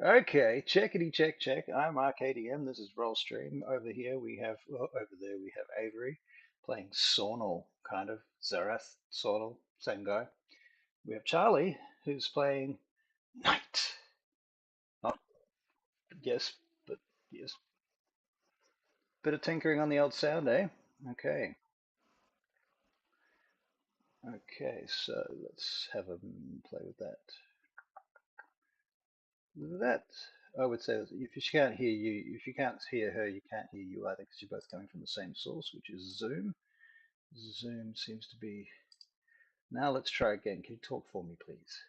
Okay, checkity check check. I'm RKDM. This is Rollstream. Over there we have Avery playing Tsornyl, kind of Zarath. Tsornyl, same guy. We have Charlie who's playing Knight. Not yes, but yes. Bit of tinkering on the old sound, eh? Okay, okay. So let's have a play with that. That I would say if she can't hear you, if you can't hear her, you can't hear you either because you're both coming from the same source, which is Zoom. Zoom seems to be. Now let's try again. Can you talk for me, please?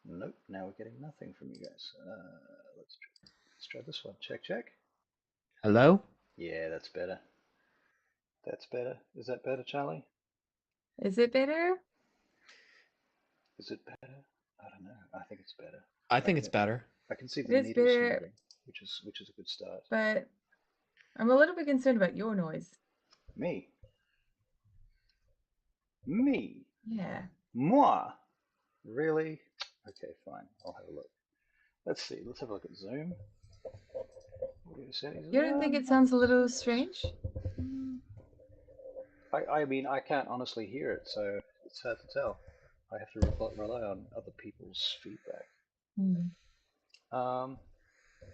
Nope. Now we're getting nothing from you guys. Let's try this one. Check check. Hello? Yeah, that's better. That's better. Is that better, Charlie? Is it better? Is it better? I don't know. I think it's better. I think it's better. I can see It the is needles better, moving, which is a good start. but I'm a little bit concerned about your noise. Me. Me. Yeah. Moi. Really? Okay, fine. I'll have a look. Let's see. Let's have a look at Zoom. You don't think it sounds a little strange? I mean, I can't honestly hear it, so it's hard to tell. I have to rely on other people's feedback.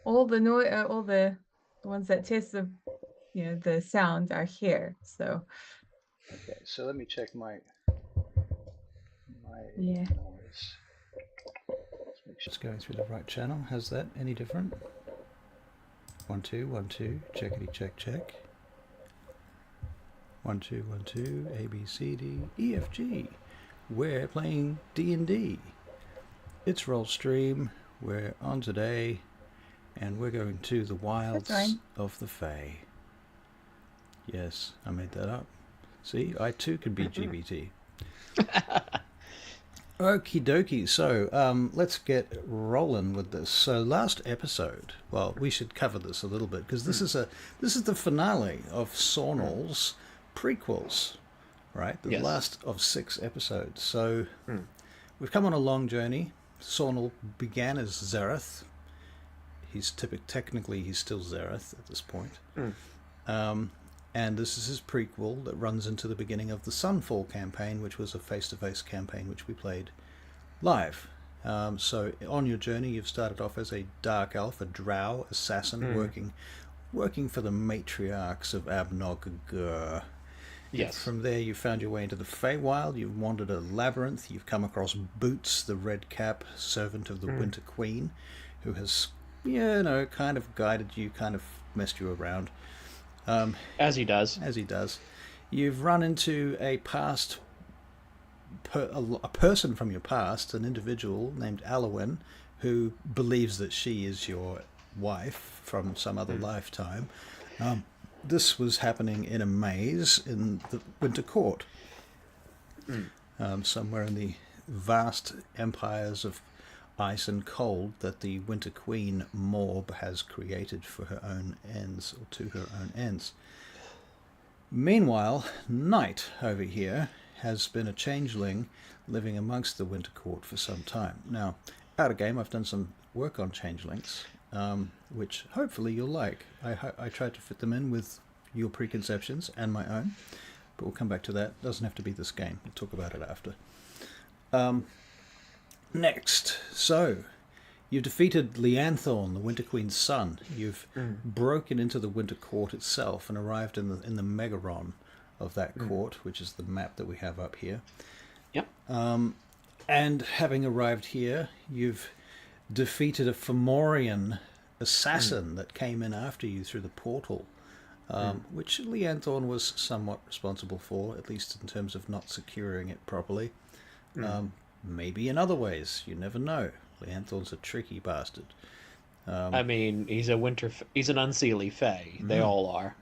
All the noise, all the ones that test the sound are here. So. Okay, so let me check my Yeah. noise. Let's make sure it's going through the right channel. How's that? Any different? 1 2 1 2. Checkity check check. 1 2 1 2. A B C D E F G. We're playing D&D. It's Rollstream. We're on today, and we're going to the wilds of the Fae. Yes, I made that up. See, I too could be GBT. Okie dokie. So let's get rolling with this. So last episode, well, we should cover this a little bit because this is the finale of Tsornyl's prequels, right? The last of 6 episodes. So we've come on a long journey. Tsornyl began as Zarath. Technically he's still Zarath at this point. And this is his prequel that runs into the beginning of the Sunfall campaign, which was a face-to-face campaign which we played live. So on your journey, you've started off as a dark elf, a drow assassin, working for the matriarchs of Abnog-Gur. Yes. From there, you found your way into the Feywild. You've wandered a labyrinth. You've come across Boots, the Red Cap, servant of the Winter Queen, who has, kind of guided you, kind of messed you around. As he does. As he does. You've run into a person from your past, an individual named Alwyn, who believes that she is your wife from some other lifetime. This was happening in a maze in the Winter Court, somewhere in the vast empires of ice and cold that the Winter Queen Morb has created for her own ends, or to her own ends. Meanwhile, Knight over here has been a changeling living amongst the Winter Court for some time. Now, out of game, I've done some work on changelings, which hopefully you'll like. I tried to fit them in with your preconceptions and my own, but we'll come back to that. Doesn't have to be this game. We'll talk about it after. Next, so you've defeated Leanthorn, the Winter Queen's son. You've broken into the Winter Court itself and arrived in the Megaron of that court, which is the map that we have up here. Yep. And having arrived here, you've defeated a Fomorian assassin that came in after you through the portal, which Leanthorn was somewhat responsible for, at least in terms of not securing it properly. Maybe in other ways, you never know. Leanthorn's a tricky bastard. I mean, he's an unseelie fae. They all are.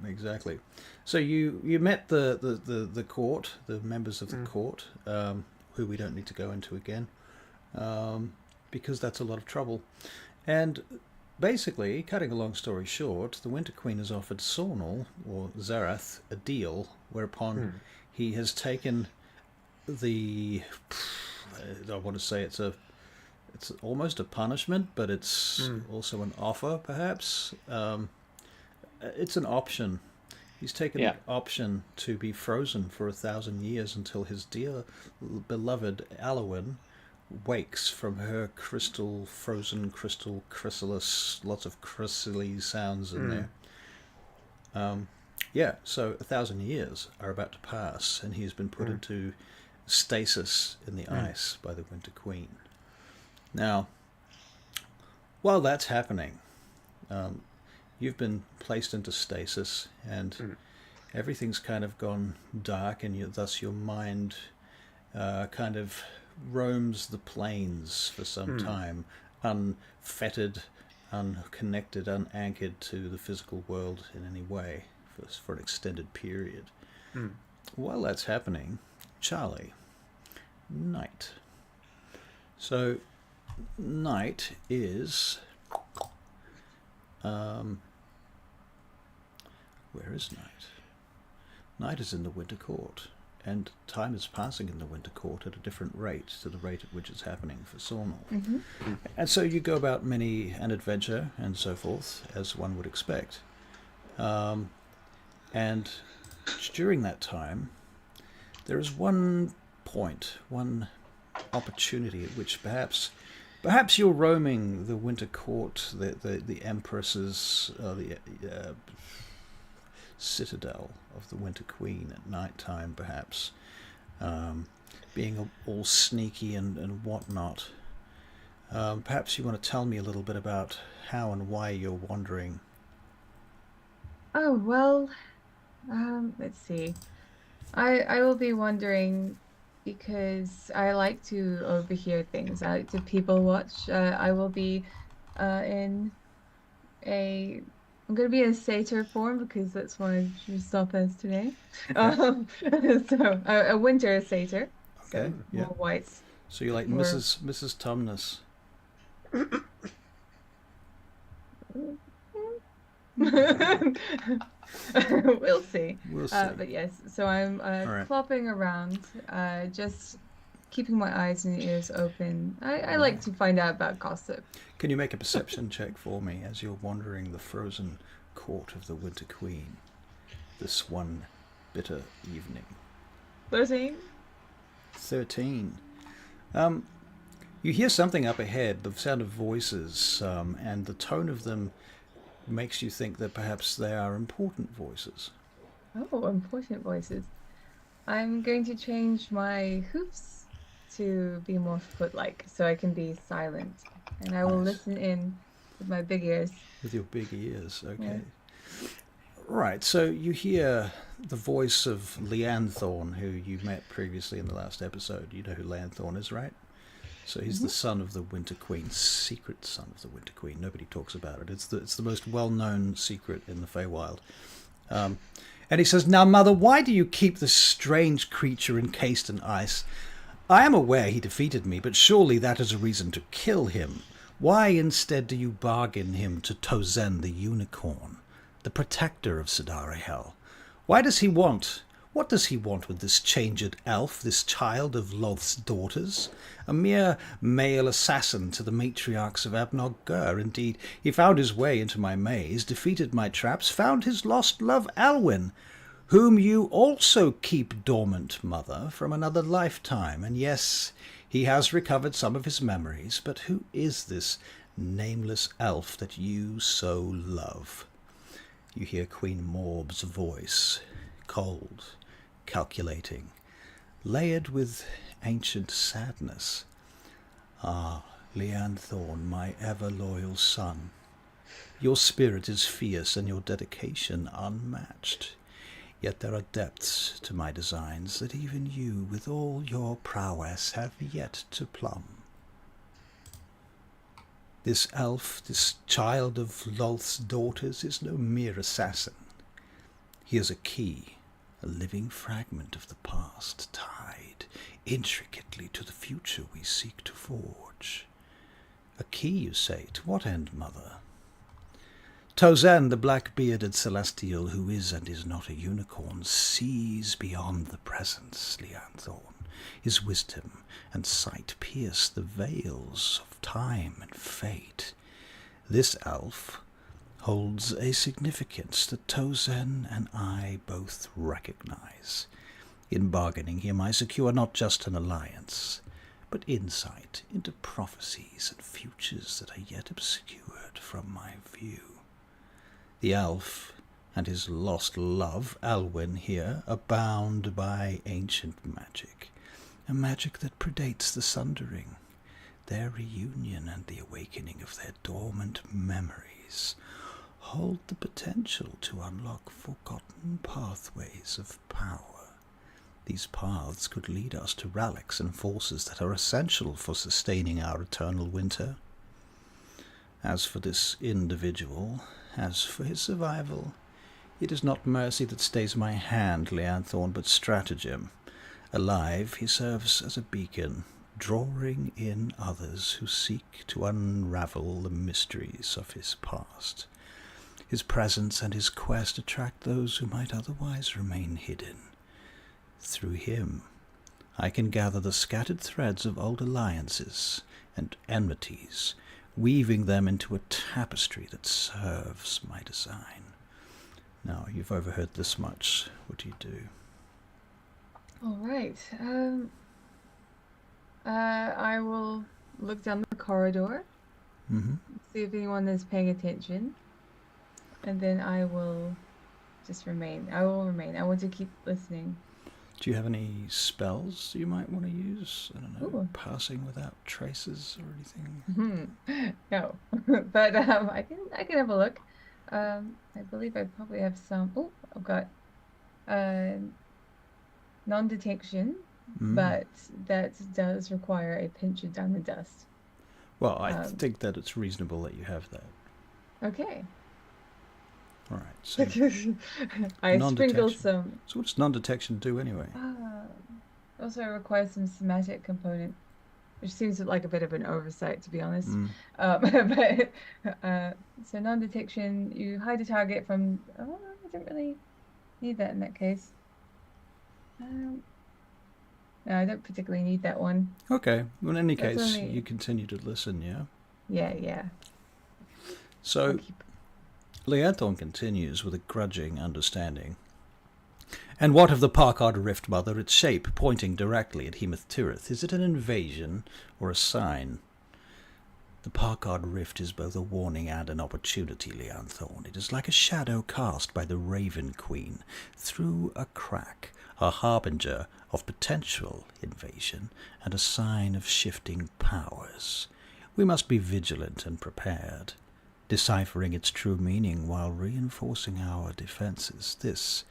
Exactly. So you met the court, the members of the court, who we don't need to go into again, because that's a lot of trouble. And basically, cutting a long story short, the Winter Queen has offered Tsornyl, or Zarath, a deal, whereupon he has taken I want to say it's it's almost a punishment, but it's also an offer, perhaps. It's an option. He's taken the option to be frozen for 1,000 years until his dear beloved Alwyn wakes from her frozen crystal chrysalis, lots of chrysally sounds in there. So 1,000 years are about to pass, and he's been put into stasis in the ice by the Winter Queen. Now, while that's happening, you've been placed into stasis, and everything's kind of gone dark, and thus your mind kind of roams the plains for some time, unfettered, unconnected, unanchored to the physical world in any way for an extended period. While that's happening, Charlie, night. So night is where is night? Night is in the Winter Court, and time is passing in the Winter Court at a different rate to the rate at which it's happening for Tsornyl. And so you go about many an adventure and so forth, as one would expect. And during that time, there is one point, one opportunity at which perhaps you're roaming the Winter Court, the Empress's, the citadel of the Winter Queen at night time, perhaps, being all sneaky and whatnot. Perhaps you want to tell me a little bit about how and why you're wandering. Oh, well, let's see. I will be wondering because I like to overhear things. I like to people watch. I will be I'm going to be in satyr form because that's what I dressed up as today. So a winter satyr. Okay, So more whites. So you're like Mrs. Tumnus. We'll see. We'll see. But yes, so I'm right. flopping around, just keeping my eyes and ears open. I like to find out about gossip. Can you make a perception check for me as you're wandering the frozen court of the Winter Queen this one bitter evening? 13. 13. You hear something up ahead, the sound of voices, and the tone of them makes you think that perhaps they are important voices. Oh, important voices. I'm going to change my hoofs to be more foot-like, so I can be silent. And I will listen in with my big ears. With your big ears, okay. Yeah. Right, so you hear the voice of Leanthorn, who you met previously in the last episode. You know who Leanthorn is, right? So he's the son of the Winter Queen, secret son of the Winter Queen. Nobody talks about it. It's the most well-known secret in the Feywild. And he says, "Now, Mother, why do you keep this strange creature encased in ice? I am aware he defeated me, but surely that is a reason to kill him. Why instead do you bargain him to Tsornyl the unicorn, the protector of Sidarahel? What does he want with this changed elf, this child of Loth's daughters? A mere male assassin to the matriarchs of Abnog Gur. Indeed, he found his way into my maze, defeated my traps, found his lost love Alwyn, whom you also keep dormant, Mother, from another lifetime. And yes, he has recovered some of his memories, but who is this nameless elf that you so love?" You hear Queen Morb's voice, cold, calculating, layered with ancient sadness. "Ah, Leanthorn, my ever-loyal son, your spirit is fierce and your dedication unmatched. Yet there are depths to my designs that even you, with all your prowess, have yet to plumb. This elf, this child of Loth's daughters, is no mere assassin. He is a key, a living fragment of the past, tied intricately to the future we seek to forge. A key, you say, to what end, Mother? Tsornyl, the black-bearded celestial who is and is not a unicorn, sees beyond the presence, Leanthorn. His wisdom and sight pierce the veils of time and fate. This elf holds a significance that Tozen and I both recognize. In bargaining him, I secure not just an alliance, but insight into prophecies and futures that are yet obscured from my view. The elf and his lost love, Alwyn here, are bound by ancient magic, a magic that predates the Sundering. Their reunion and the awakening of their dormant memories hold the potential to unlock forgotten pathways of power. These paths could lead us to relics and forces that are essential for sustaining our eternal winter. As for this individual, as for his survival, it is not mercy that stays my hand, Leanthorn, but stratagem. Alive, he serves as a beacon, drawing in others who seek to unravel the mysteries of his past. His presence and his quest attract those who might otherwise remain hidden. Through him, I can gather the scattered threads of old alliances and enmities, weaving them into a tapestry that serves my design. Now, you've overheard this much. What do you do? All right. I will look down the corridor, see if anyone is paying attention, and then I will just remain. I will remain. I want to keep listening. Do you have any spells you might want to use? I don't know, Ooh. passing without traces or anything? No, but I can have a look. I believe I probably have some. Oh, I've got non-detection, but that does require a pinch of diamond dust. Well, I think that it's reasonable that you have that. Okay. All right. So I sprinkled some. So what does non-detection do anyway? Also requires some somatic component, which seems like a bit of an oversight, to be honest. But so non-detection, you hide a target from. Oh, I don't really need that in that case. No, I don't particularly need that one. Okay. Well, in any That's case, only... you continue to listen, yeah? Yeah. So, Leanthorn continues with a grudging understanding. And what of the Parkard Rift, Mother? Its shape pointing directly at Hemoth Tirith. Is it an invasion or a sign? The Parkard Rift is both a warning and an opportunity, Leanthorn. It is like a shadow cast by the Raven Queen through a crack, a harbinger of potential invasion and a sign of shifting powers. We must be vigilant and prepared, deciphering its true meaning while reinforcing our defenses. This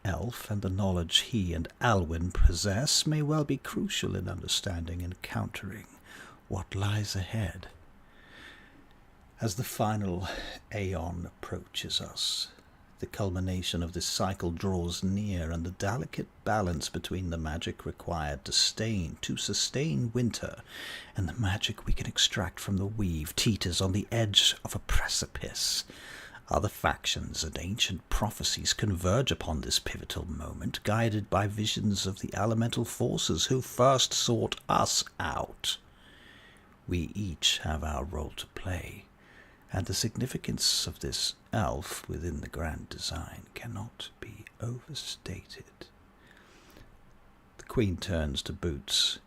elf and the knowledge he and Alwyn possess may well be crucial in understanding and countering what lies ahead. As the final aeon approaches us, the culmination of this cycle draws near, and the delicate balance between the magic required to sustain winter and the magic we can extract from the weave teeters on the edge of a precipice. Other factions and ancient prophecies converge upon this pivotal moment, guided by visions of the elemental forces who first sought us out. We each have our role to play, and the significance of this elf within the grand design cannot be overstated. The Queen turns to Boots.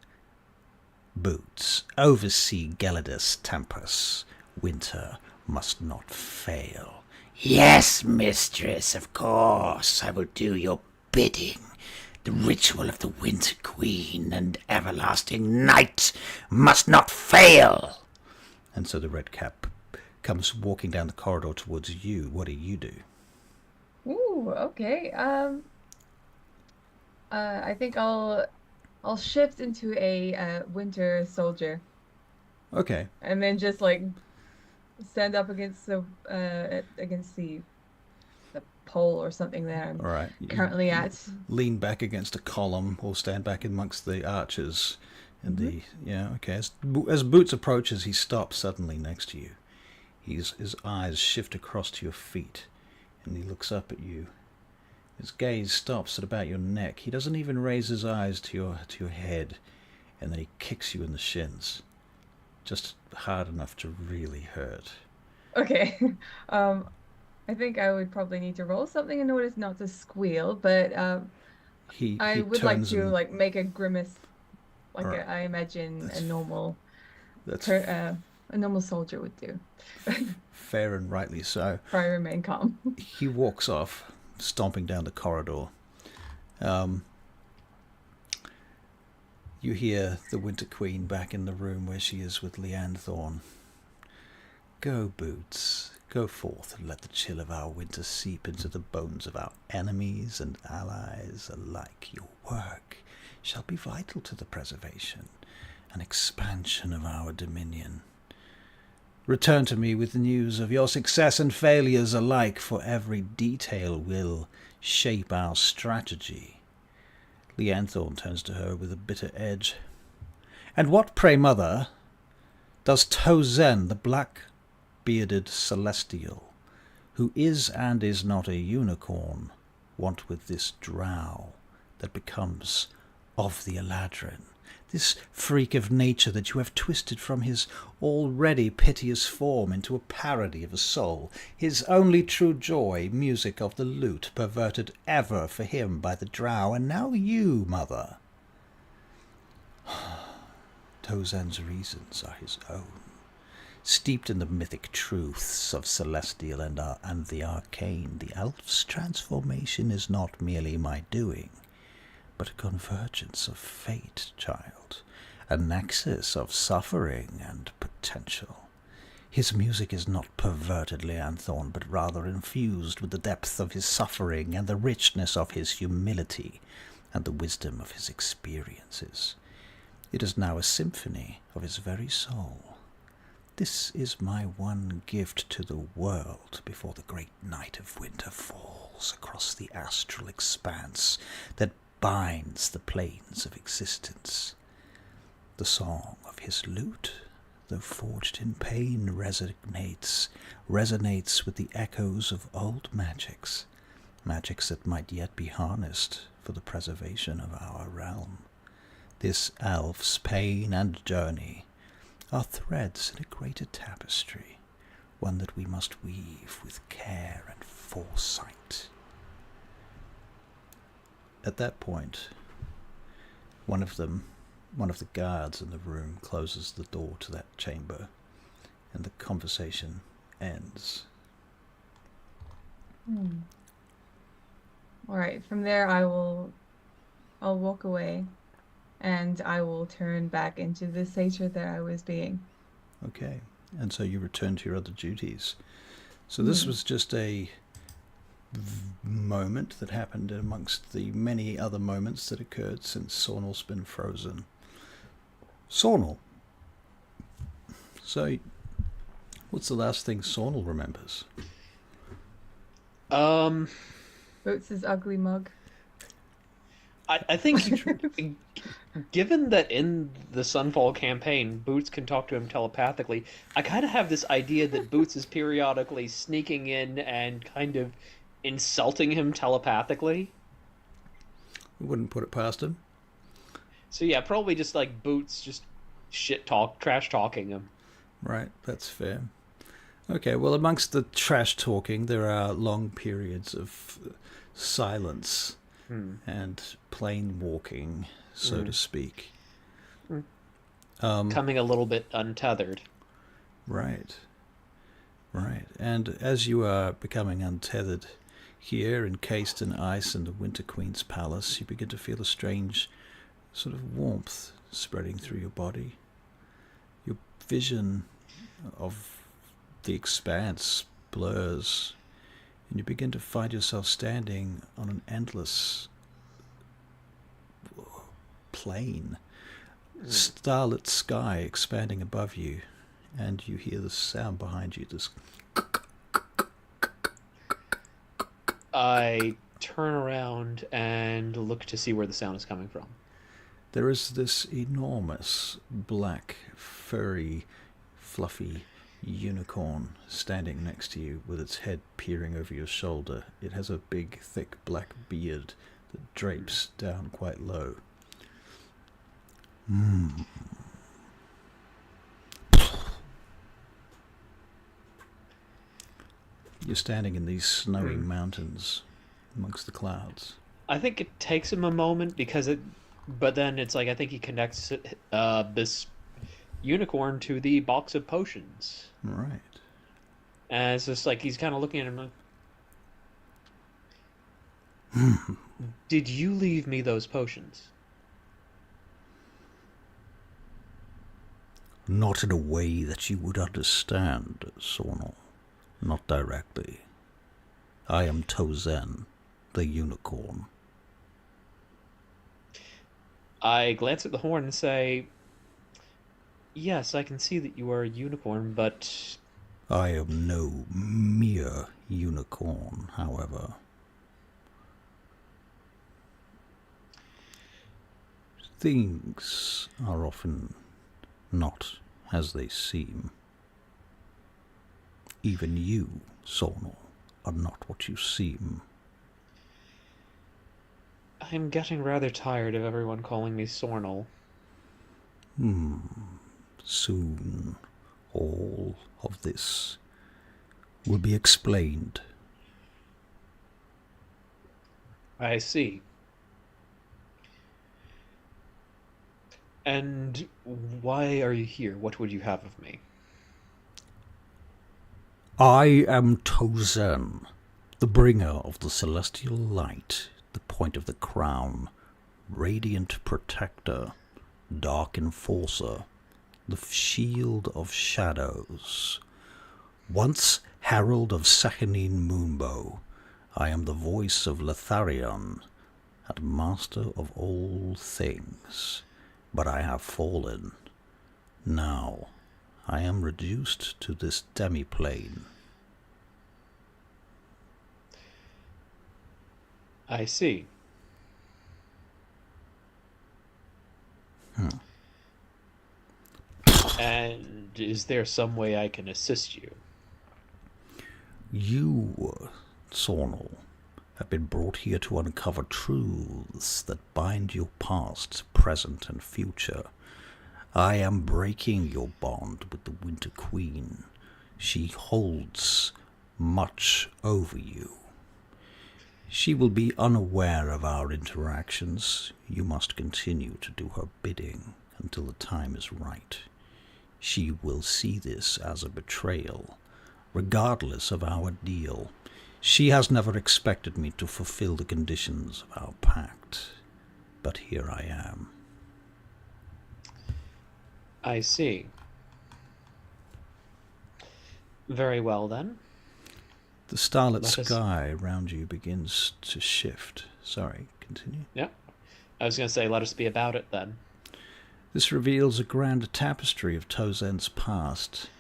Boots, oversee Gelidus Tempus. Winter must not fail. Yes, mistress, of course. I will do your bidding. The ritual of the Winter Queen and everlasting night must not fail. And so the Red Cap comes walking down the corridor towards you. What do you do? Ooh, okay. I think I'll shift into a winter soldier. Okay. And then just like stand up against the pole or something that I'm All right. currently at. Lean back against a column or stand back amongst the archers. And okay. As Boots approaches, he stops suddenly next to you. His eyes shift across to your feet, and he looks up at you. His gaze stops at about your neck. He doesn't even raise his eyes to your head, and then he kicks you in the shins. Just hard enough to really hurt. Okay. I think I would probably need to roll something in order not to squeal, but He I would like turns to and like make a grimace, like Alright. I imagine a normal that's a normal soldier would do. fair and rightly so. Try to remain calm. He walks off, stomping down the corridor. You hear the Winter Queen back in the room where she is with Leanne Thorne. Go, Boots. Go forth and let the chill of our winter seep into the bones of our enemies and allies alike. Your work shall be vital to the preservation and expansion of our dominion. Return to me with news of your success and failures alike, for every detail will shape our strategy. Leanne Thorne turns to her with a bitter edge. And what, pray mother, does Tsornyl, the black-bearded celestial, who is and is not a unicorn, want with this drow that becomes of the Eladrin? This freak of nature that you have twisted from his already piteous form into a parody of a soul, his only true joy, music of the lute, perverted ever for him by the drow, and now you, mother. Tozan's reasons are his own, steeped in the mythic truths of celestial and the arcane. The elf's transformation is not merely my doing, but a convergence of fate, child, a nexus of suffering and potential. His music is not perverted, Leanne Thorne, but rather infused with the depth of his suffering and the richness of his humility and the wisdom of his experiences. It is now a symphony of his very soul. This is my one gift to the world before the great night of winter falls across the astral expanse that binds the planes of existence. The song of his lute, though forged in pain, resonates with the echoes of old magics that might yet be harnessed for the preservation of our realm. This elf's pain and journey are threads in a greater tapestry, one that we must weave with care and foresight. At that point, one of the guards in the room closes the door to that chamber, and the conversation ends. All right, from there I'll walk away, and I will turn back into the satyr that I was being. Okay, and so you return to your other duties. So this was just a moment that happened amongst the many other moments that occurred since Tsornyl's been frozen. Tsornyl. So, what's the last thing Tsornyl remembers? Boots' ugly mug. I think, given that in the Sunfall campaign, Boots can talk to him telepathically, I kind of have this idea that Boots is periodically sneaking in and kind of insulting him telepathically. We wouldn't put it past him. So yeah, probably just like Boots just trash talking him. Right, that's fair. Okay, well, amongst the trash talking, there are long periods of silence and plain walking, so to speak. Coming a little bit untethered. Right. And as you are becoming untethered here, encased in ice in the Winter Queen's palace, you begin to feel a strange sort of warmth spreading through your body. Your vision of the expanse blurs, and you begin to find yourself standing on an endless plain, starlit sky expanding above you, and you hear the sound behind you, this... I turn around and look to see where the sound is coming from. There is this enormous, black, furry, fluffy unicorn standing next to you with its head peering over your shoulder. It has a big, thick black beard that drapes down quite low. You're standing in these snowy mountains amongst the clouds. I think it takes him a moment but then it's like I think he connects this unicorn to the box of potions. Right. And it's just like he's kind of looking at him like, did you leave me those potions? Not in a way that you would understand, Tsornyl. Not directly. I am Tsornyl, the unicorn. I glance at the horn and say, yes, I can see that you are a unicorn, but... I am no mere unicorn, however. Things are often not as they seem. Even you, Tsornyl, are not what you seem. I'm getting rather tired of everyone calling me Tsornyl. Soon, all of this will be explained. I see. And why are you here? What would you have of me? I am Tsornyl, the bringer of the celestial light, the point of the crown, radiant protector, dark enforcer, the shield of shadows. Once herald of Sakhanin Moonbow, I am the voice of Letharion, and master of all things. But I have fallen. Now I am reduced to this demi-plane. I see. And is there some way I can assist you? You, Tsornyl, have been brought here to uncover truths that bind your past, present, and future. I am breaking your bond with the Winter Queen. She holds much over you. She will be unaware of our interactions. You must continue to do her bidding until the time is right. She will see this as a betrayal, regardless of our deal. She has never expected me to fulfill the conditions of our pact, but here I am. I see. Very well, then. The starlit sky around you begins to shift. Sorry, continue. Yeah. I was going to say, let us be about it, then. This reveals a grand tapestry of Tsornyl's past.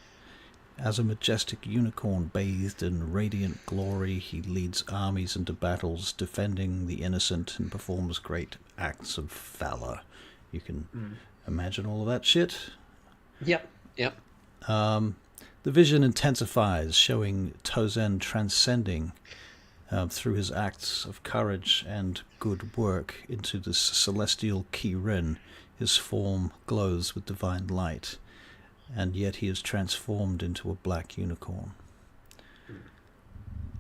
As a majestic unicorn bathed in radiant glory, he leads armies into battles, defending the innocent, and performs great acts of valor. You can imagine all of that shit? Yep. The vision intensifies, showing Tsornyl transcending through his acts of courage and good work into this celestial Kirin. His form glows with divine light, and yet he is transformed into a black unicorn.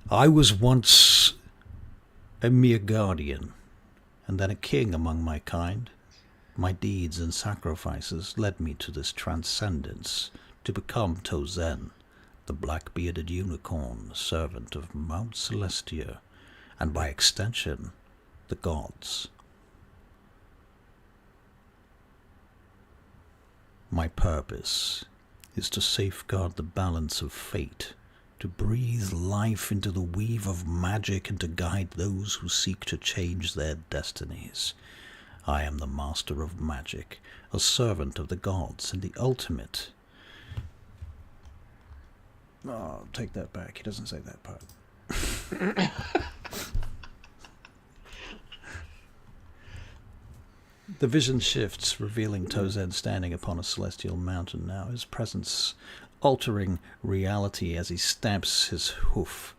I was once a mere guardian, and then a king among my kind. My deeds and sacrifices led me to this transcendence, to become Tsornyl, the black-bearded unicorn, servant of Mount Celestia, and by extension, the gods. My purpose is to safeguard the balance of fate, to breathe life into the weave of magic, and to guide those who seek to change their destinies. I am the master of magic, a servant of the gods, and the ultimate... Oh, take that back. He doesn't say that part. The vision shifts, revealing Tsornyl standing upon a celestial mountain now, his presence altering reality as he stamps his hoof.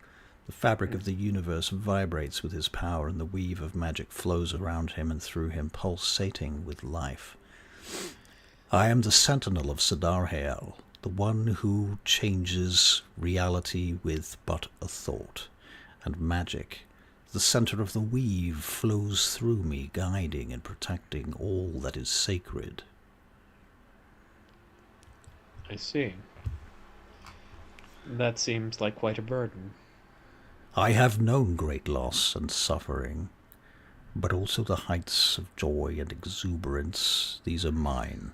The fabric of the universe vibrates with his power, and the weave of magic flows around him and through him, pulsating with life. I am the Tsornyl of Tsornyl, the one who changes reality with but a thought, and magic. The center of the weave flows through me, guiding and protecting all that is sacred. I see. That seems like quite a burden. I have known great loss and suffering, but also the heights of joy and exuberance. These are mine.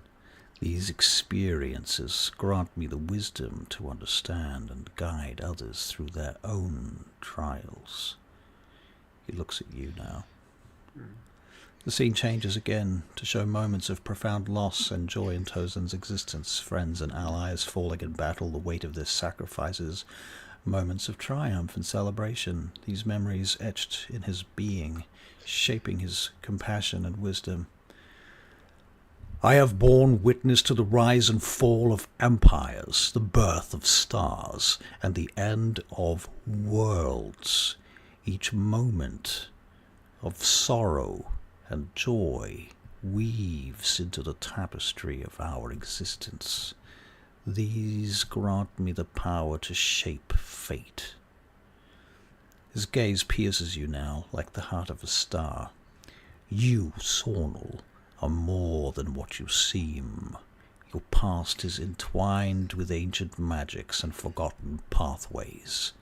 These experiences grant me the wisdom to understand and guide others through their own trials. He looks at you now. The scene changes again to show moments of profound loss and joy in Tsornyl's existence. Friends and allies falling in battle, the weight of their sacrifices. Moments of triumph and celebration. These memories etched in his being, shaping his compassion and wisdom. I have borne witness to the rise and fall of empires, the birth of stars, and the end of worlds. Each moment of sorrow and joy weaves into the tapestry of our existence. These grant me the power to shape fate. His gaze pierces you now like the heart of a star. You, Tsornyl, are more than what you seem. Your past is entwined with ancient magics and forgotten pathways.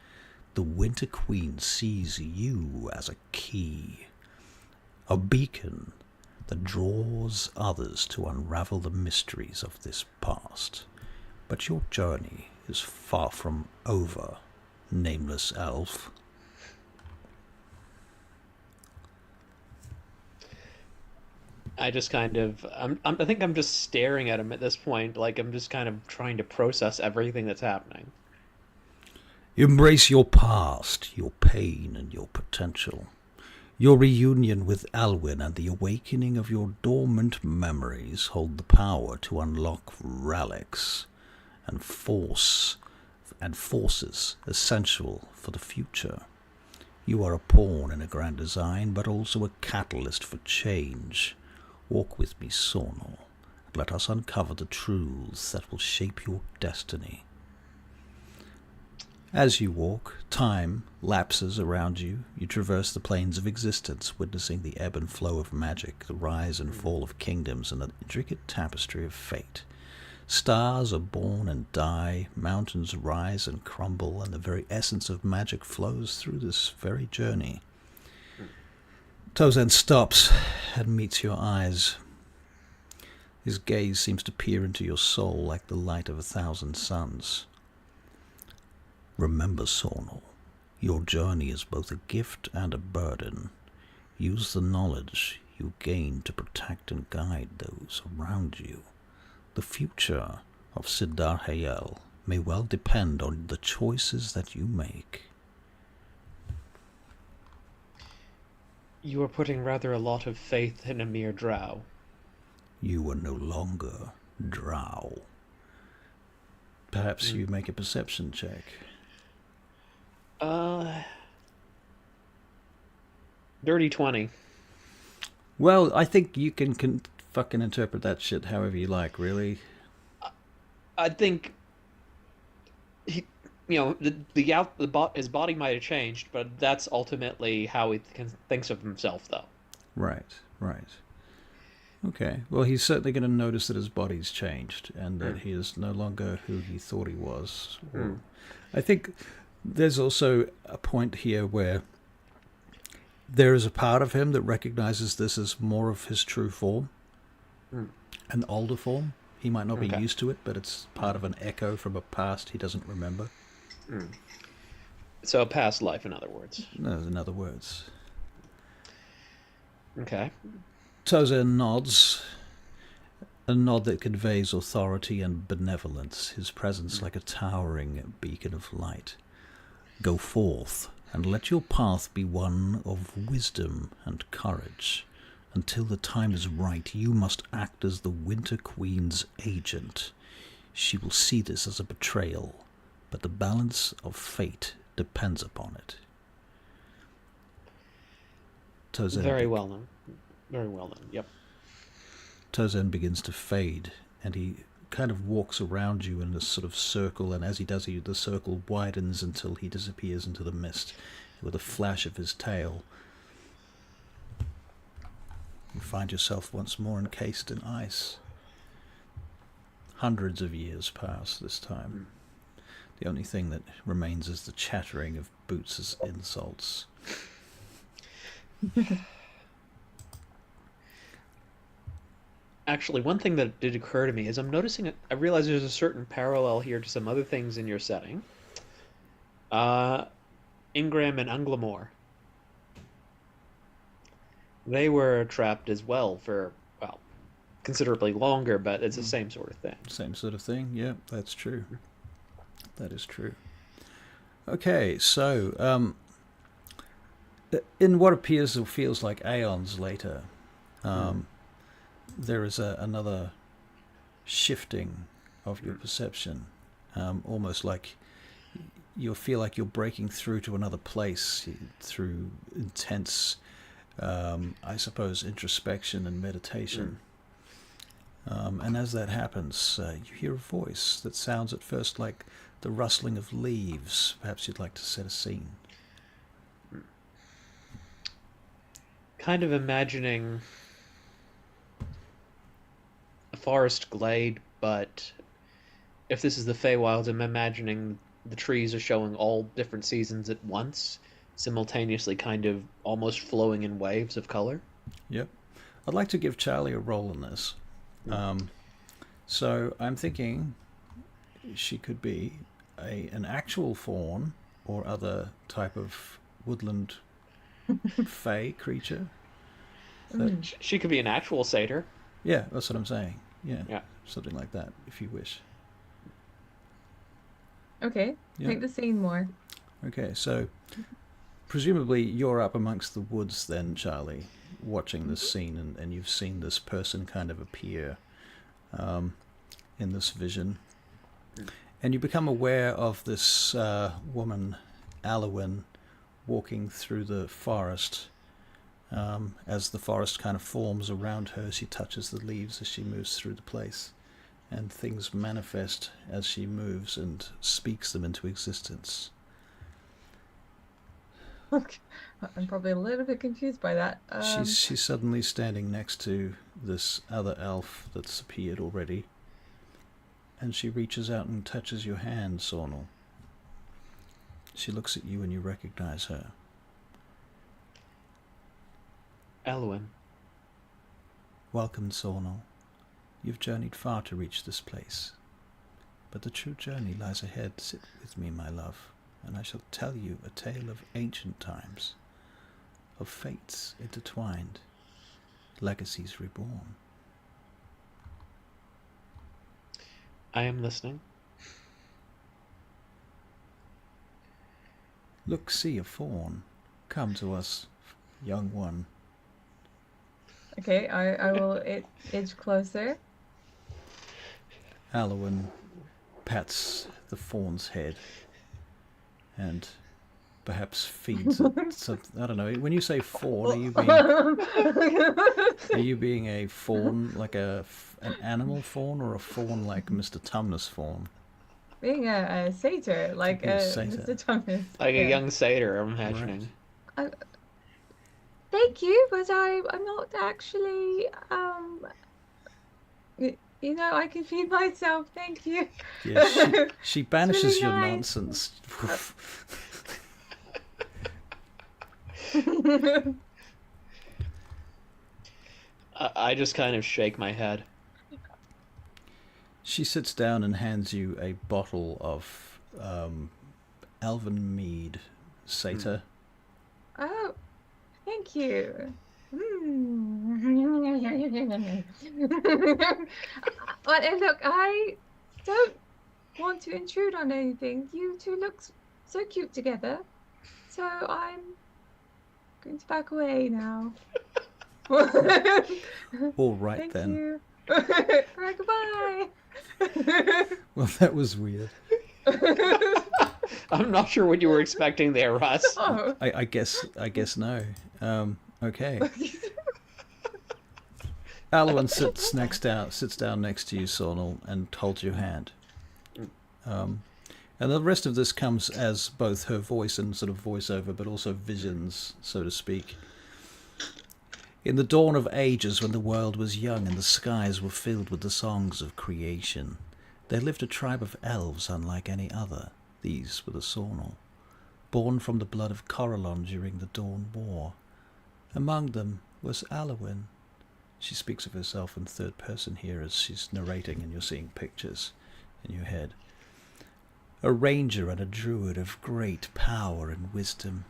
The Winter Queen sees you as a key, a beacon that draws others to unravel the mysteries of this past. But your journey is far from over, nameless elf. I just kind of, I think I'm just staring at him at this point, like I'm just kind of trying to process everything that's happening. Embrace your past, your pain, and your potential. Your reunion with Alwyn and the awakening of your dormant memories hold the power to unlock relics and forces essential for the future. You are a pawn in a grand design, but also a catalyst for change. Walk with me, Tsornyl, and let us uncover the truths that will shape your destiny. As you walk, time lapses around you. You traverse the planes of existence, witnessing the ebb and flow of magic, the rise and fall of kingdoms, and the intricate tapestry of fate. Stars are born and die, mountains rise and crumble, and the very essence of magic flows through this very journey. Tsornyl stops and meets your eyes. His gaze seems to peer into your soul like the light of 1,000 suns. Remember, Tsornyl, your journey is both a gift and a burden. Use the knowledge you gain to protect and guide those around you. The future of Tsornyl may well depend on the choices that you make. You are putting rather a lot of faith in a mere drow. You are no longer drow. Perhaps you make a perception check. Dirty 20. Well, I think you can fucking interpret that shit however you like, really. I think he, his body might have changed, but that's ultimately how he thinks of himself, though. Right. Okay. Well, he's certainly going to notice that his body's changed and that he is no longer who he thought he was. I think there's also a point here where there is a part of him that recognizes this as more of his true form, an older form. He might not be used to it, but it's part of an echo from a past he doesn't remember. So a past life, in other words. No, in other words. Okay. Tsornyl nods, a nod that conveys authority and benevolence, his presence like a towering beacon of light. Go forth, and let your path be one of wisdom and courage. Until the time is right, you must act as the Winter Queen's agent. She will see this as a betrayal, but the balance of fate depends upon it. Very well known. Very well known, yep. Tsornyl begins to fade, and he kind of walks around you in a sort of circle, and as he does, the circle widens until he disappears into the mist with a flash of his tail. You find yourself once more encased in ice. Hundreds of years pass this time. The only thing that remains is the chattering of Boots' insults. Actually, one thing that did occur to me is I'm noticing, I realize there's a certain parallel here to some other things in your setting. Ingram and Unglamore. They were trapped as well for, well, considerably longer, but it's the same sort of thing. Same sort of thing, yeah, that's true. That is true. Okay, so, in what appears or feels like aeons later, there is another shifting of your perception, almost like you'll feel like you're breaking through to another place through intense, I suppose, introspection and meditation. And as that happens, you hear a voice that sounds at first like the rustling of leaves. Perhaps you'd like to set a scene. Kind of imagining a forest glade, but if this is the Feywild, I'm imagining the trees are showing all different seasons at once, simultaneously kind of almost flowing in waves of color. Yep. I'd like to give Charlie a role in this. So I'm thinking she could be an actual fawn or other type of woodland fey creature. She could be an actual satyr. Yeah, that's what I'm saying. Yeah. Something like that, if you wish. Okay, Yeah. make the scene more. Okay, so presumably you're up amongst the woods then, Charlie, watching this scene, and you've seen this person kind of appear in this vision. And you become aware of this woman, Alwyn, walking through the forest. As the forest kind of forms around her, she touches the leaves as she moves through the place. And things manifest as she moves and speaks them into existence. Okay. I'm probably a little bit confused by that. She's suddenly standing next to this other elf that's appeared already. And she reaches out and touches your hand, Tsornyl. She looks at you and you recognize her. Elwyn. Welcome, Tsornyl. You've journeyed far to reach this place. But the true journey lies ahead. Sit with me, my love, and I shall tell you a tale of ancient times, of fates intertwined, legacies reborn. I am listening. Look, see a fawn. Come to us, young one. Okay, I will edge closer. Alwyn pats the fawn's head and perhaps feeds it something. I don't know. When you say fawn, are you being a fawn, like an animal fawn, or a fawn like Mr. Tumnus fawn? Being a satyr, like Being a satyr. Mr. Thomas. Like a young satyr, I'm imagining. Right. Thank you, but I'm not actually, I can feed myself, thank you. Yeah, she banishes really your nice. nonsense. I just kind of shake my head. She sits down and hands you a bottle of elven mead, satyr. Oh, thank you. But look, I don't want to intrude on anything. You two look so cute together. So I'm going to back away now. All right Thank then. you. Alright, goodbye. Well, that was weird. I'm not sure what you were expecting there, Russ. Oh. I guess no. Okay. Alwyn sits down next to you, Tsornyl, and holds your hand. And the rest of this comes as both her voice and sort of voiceover, but also visions, so to speak. In the dawn of ages, when the world was young and the skies were filled with the songs of creation, there lived a tribe of elves unlike any other. These were the Tsornyl, born from the blood of Corellon during the Dawn War. Among them was Alwyn. She speaks of herself in third person here as she's narrating, and you're seeing pictures in your head. A ranger and a druid of great power and wisdom.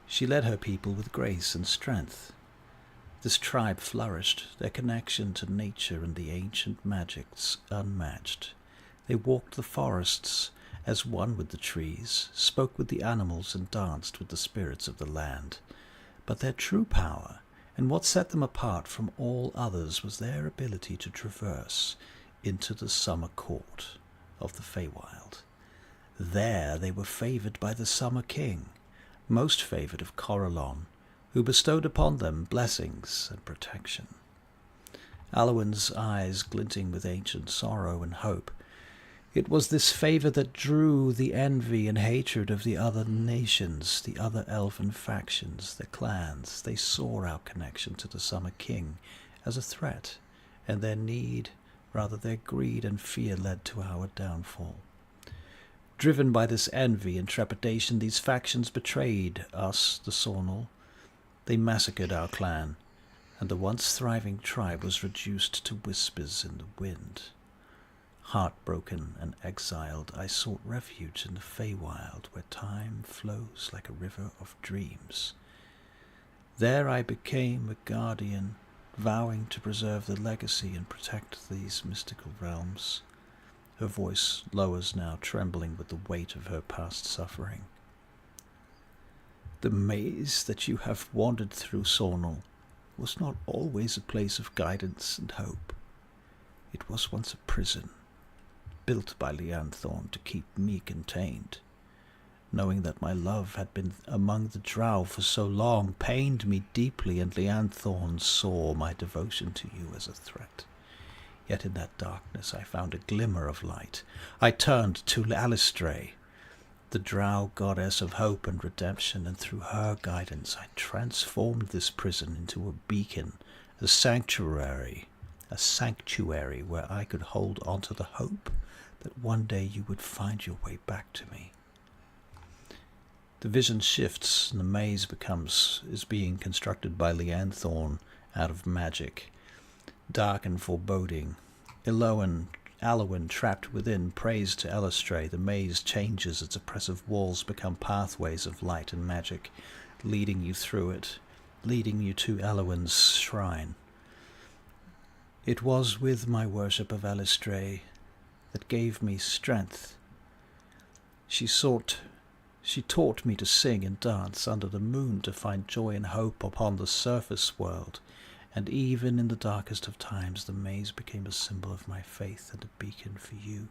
She led her people with grace and strength. This tribe flourished, their connection to nature and the ancient magics unmatched. They walked the forests as one with the trees, spoke with the animals and danced with the spirits of the land. But their true power, and what set them apart from all others, was their ability to traverse into the summer court of the Feywild. There they were favoured by the Summer King, most favoured of Corellon, who bestowed upon them blessings and protection. Alwyn's eyes glinting with ancient sorrow and hope. It was this favour that drew the envy and hatred of the other nations, the other elven factions, the clans. They saw our connection to the Summer King as a threat, and their greed and fear led to our downfall. Driven by this envy and trepidation, these factions betrayed us, the Tsornyl. They massacred our clan, and the once thriving tribe was reduced to whispers in the wind. Heartbroken and exiled, I sought refuge in the Feywild, where time flows like a river of dreams. There I became a guardian, vowing to preserve the legacy and protect these mystical realms. Her voice lowers now, trembling with the weight of her past suffering. The maze that you have wandered through, Tsornyl, was not always a place of guidance and hope. It was once a prison, built by Lianthorn to keep me contained. Knowing that my love had been among the drow for so long pained me deeply, and Lianthorn saw my devotion to you as a threat. Yet in that darkness I found a glimmer of light. I turned to Alistrae, the drow goddess of hope and redemption, and through her guidance I transformed this prison into a beacon, a sanctuary where I could hold on to the hope that one day you would find your way back to me. The vision shifts, and the maze is being constructed by Lianthorn out of magic. Dark and foreboding, Alwyn, trapped within, prays to Alistrae. The maze changes, its oppressive walls become pathways of light and magic, leading you through it, leading you to Alwyn's shrine. It was with my worship of Alistrae that gave me strength. She taught me to sing and dance under the moon, to find joy and hope upon the surface world. And even in the darkest of times, the maze became a symbol of my faith and a beacon for you.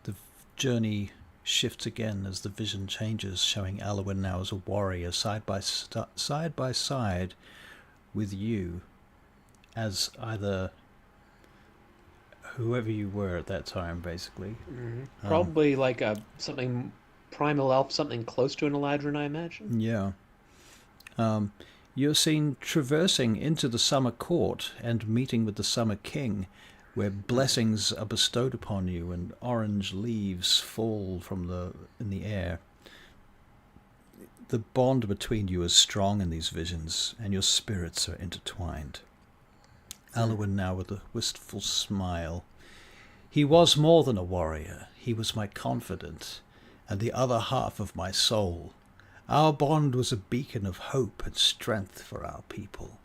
The journey shifts again as the vision changes, showing Alwyn now as a warrior, side by side with you, as either whoever you were at that time, basically. Mm-hmm. Probably like something primal elf, something close to an Eladrin, I imagine. Yeah. You're seen traversing into the Summer Court and meeting with the Summer King, where blessings are bestowed upon you and orange leaves fall in the air. The bond between you is strong in these visions, and your spirits are intertwined. Alwyn now with a wistful smile. He was more than a warrior. He was my confidant, and the other half of my soul. Our bond was a beacon of hope and strength for our people.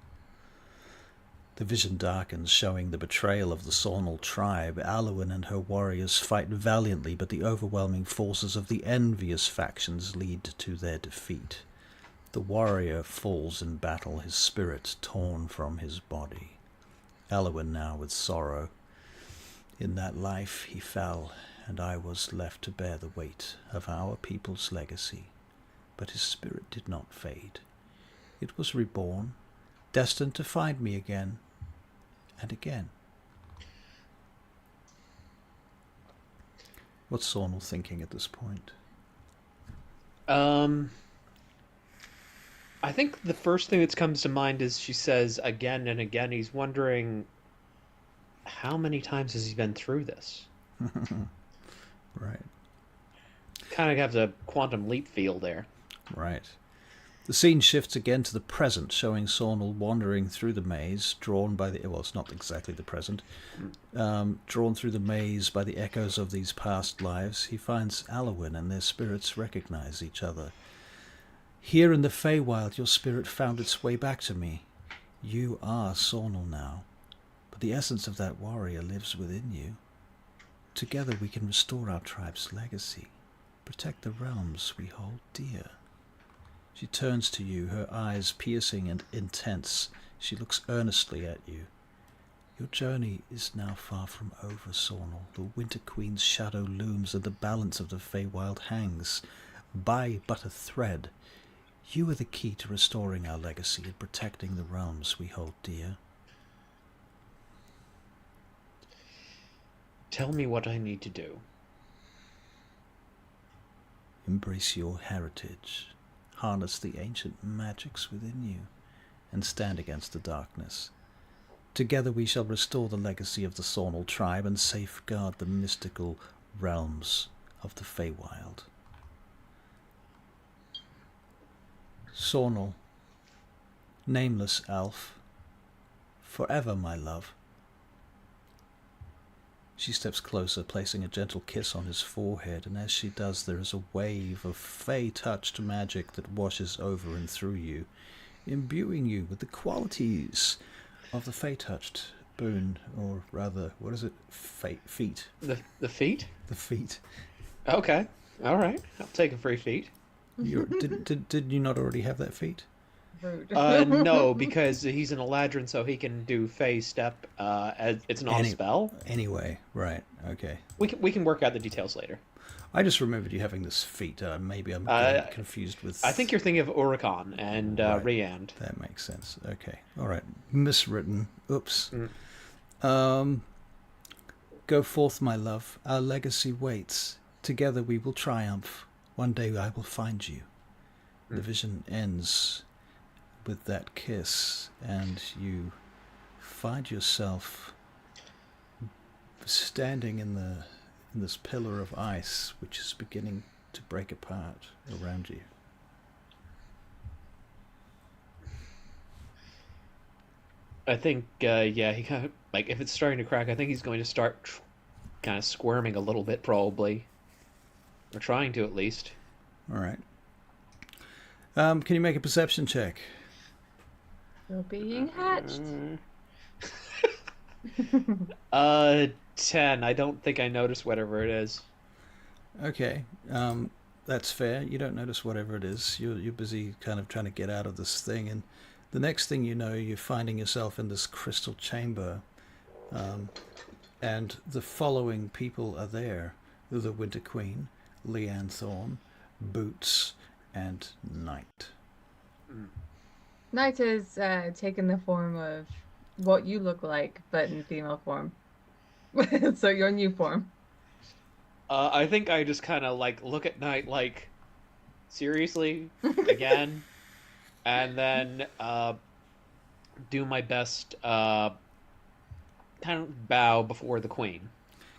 The vision darkens, showing the betrayal of the Tsornyl tribe. Alwyn and her warriors fight valiantly, but the overwhelming forces of the envious factions lead to their defeat. The warrior falls in battle, his spirit torn from his body. Elwyn now with sorrow. In that life he fell, and I was left to bear the weight of our people's legacy. But his spirit did not fade. It was reborn, destined to find me again and again. What's Tsornyl thinking at this point? I think the first thing that comes to mind is she says again and again, he's wondering how many times has he been through this? Right. Kind of have the quantum leap feel there. Right. The scene shifts again to the present, showing Tsornyl wandering through the maze, drawn by the... Well, it's not exactly the present. Drawn through the maze by the echoes of these past lives, he finds Alwyn and their spirits recognize each other. Here in the Feywild, your spirit found its way back to me. You are Tsornyl now, but the essence of that warrior lives within you. Together we can restore our tribe's legacy, protect the realms we hold dear. She turns to you, her eyes piercing and intense. She looks earnestly at you. Your journey is now far from over, Tsornyl. The Winter Queen's shadow looms and the balance of the Feywild hangs by but a thread. You are the key to restoring our legacy and protecting the realms we hold dear. Tell me what I need to do. Embrace your heritage. Harness the ancient magics within you, and stand against the darkness. Together we shall restore the legacy of the Tsornyl tribe and safeguard the mystical realms of the Feywild. Tsornyl, nameless elf, forever my love. She steps closer, placing a gentle kiss on his forehead, and as she does there is a wave of Fey-touched magic that washes over and through you, imbuing you with the qualities of the Fey-touched boon, or rather, what is it? Feet. The feet? The feet. Okay. All right. I'll take a free feet. Did you not already have that feat? Rude. No, because he's an Eladrin, so he can do Phase Step. It's not a spell. Anyway, right, okay. We can work out the details later. I just remembered you having this feat. Maybe I'm getting confused with... I think you're thinking of Urukon and right. Rayand. That makes sense. Okay, all right. Miswritten. Oops. Go forth, my love. Our legacy waits. Together we will triumph. One day I will find you. The vision ends with that kiss, and you find yourself standing in this pillar of ice, which is beginning to break apart around you. I think, he kind of, like, if it's starting to crack, I think he's going to start kind of squirming a little bit, probably. Or trying to, at least. All right. Can you make a perception check? You're being hatched. 10. I don't think I noticed whatever it is. Okay. That's fair. You don't notice whatever it is. You're busy kind of trying to get out of this thing, and the next thing you know, you're finding yourself in this crystal chamber, and the following people are there: the Winter Queen, Leanne Thorne, Boots, and Knight. Knight has taken the form of what you look like, but in female form. So your new form. I think I just kind of like look at Knight like, seriously, again, and then do my best, kind of bow before the Queen.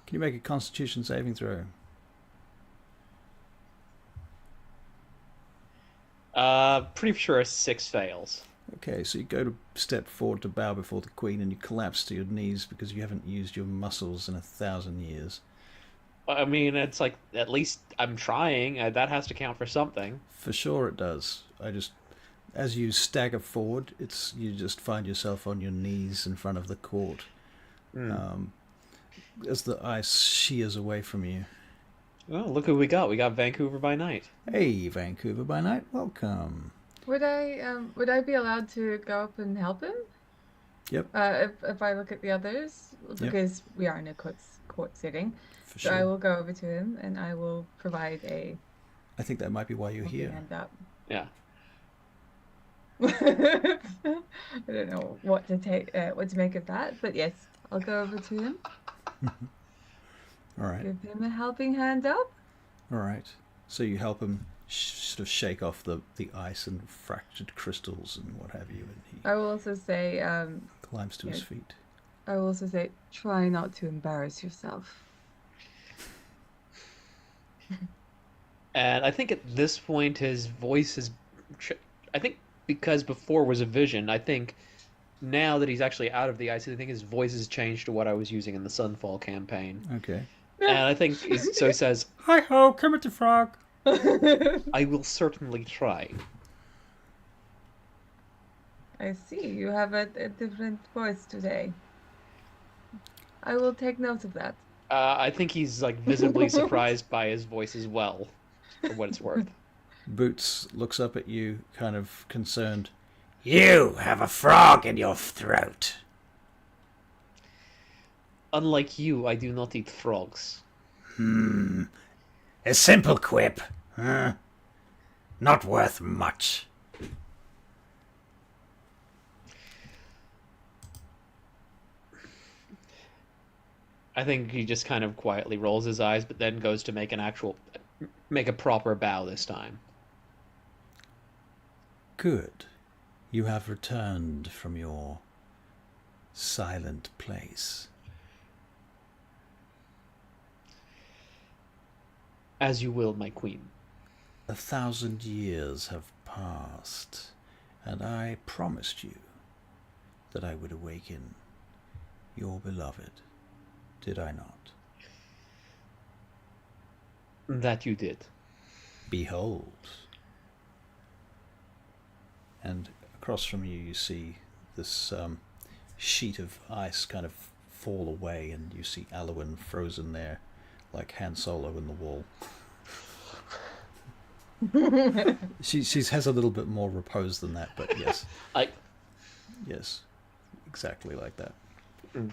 Can you make a Constitution saving throw? Pretty sure a 6 fails. Okay, so you go to step forward to bow before the Queen, and you collapse to your knees because you haven't used your muscles in 1,000 years. I mean, it's like, at least I'm trying. That has to count for something. For sure it does. As you stagger forward, you just find yourself on your knees in front of the court. As the ice shears away from you. Oh, look who we got. We got Vancouver by Night. Hey, Vancouver by Night, welcome. Would I be allowed to go up and help him? Yep, if I look at the others, because we are in a court sitting, for so I sure. will go over to him and I will provide a I think that might be why you're helping here. hand up. Yeah. I don't know what to make of that, but yes, I'll go over to him, All right. give him a helping hand up. All right. So you help him sort of shake off the ice and fractured crystals and what have you, and he I will also say, climbs to his feet. I will also say, try not to embarrass yourself. And I think at this point his voice is... I think because before was a vision, I think now that he's actually out of the ice, I think his voice has changed to what I was using in the Sunfall campaign. Okay. And I think so he says, Hi-ho, Kermit the Frog. I will certainly try. I see, you have a different voice today. I will take note of that. I think he's like visibly surprised by his voice as well, for what it's worth. Boots looks up at you, kind of concerned. You have a frog in your throat. Unlike you, I do not eat frogs. A simple quip. Huh? Not worth much. I think he just kind of quietly rolls his eyes, but then goes to make a proper bow this time. Good. You have returned from your silent place. As you will, my queen. 1,000 years have passed, and I promised you that I would awaken your beloved. Did I not? That you did. Behold. And across from you, you see this sheet of ice kind of fall away, and you see Alwyn frozen there, like Han Solo in the wall. She has a little bit more repose than that, but yes. Yes, exactly like that. Mm.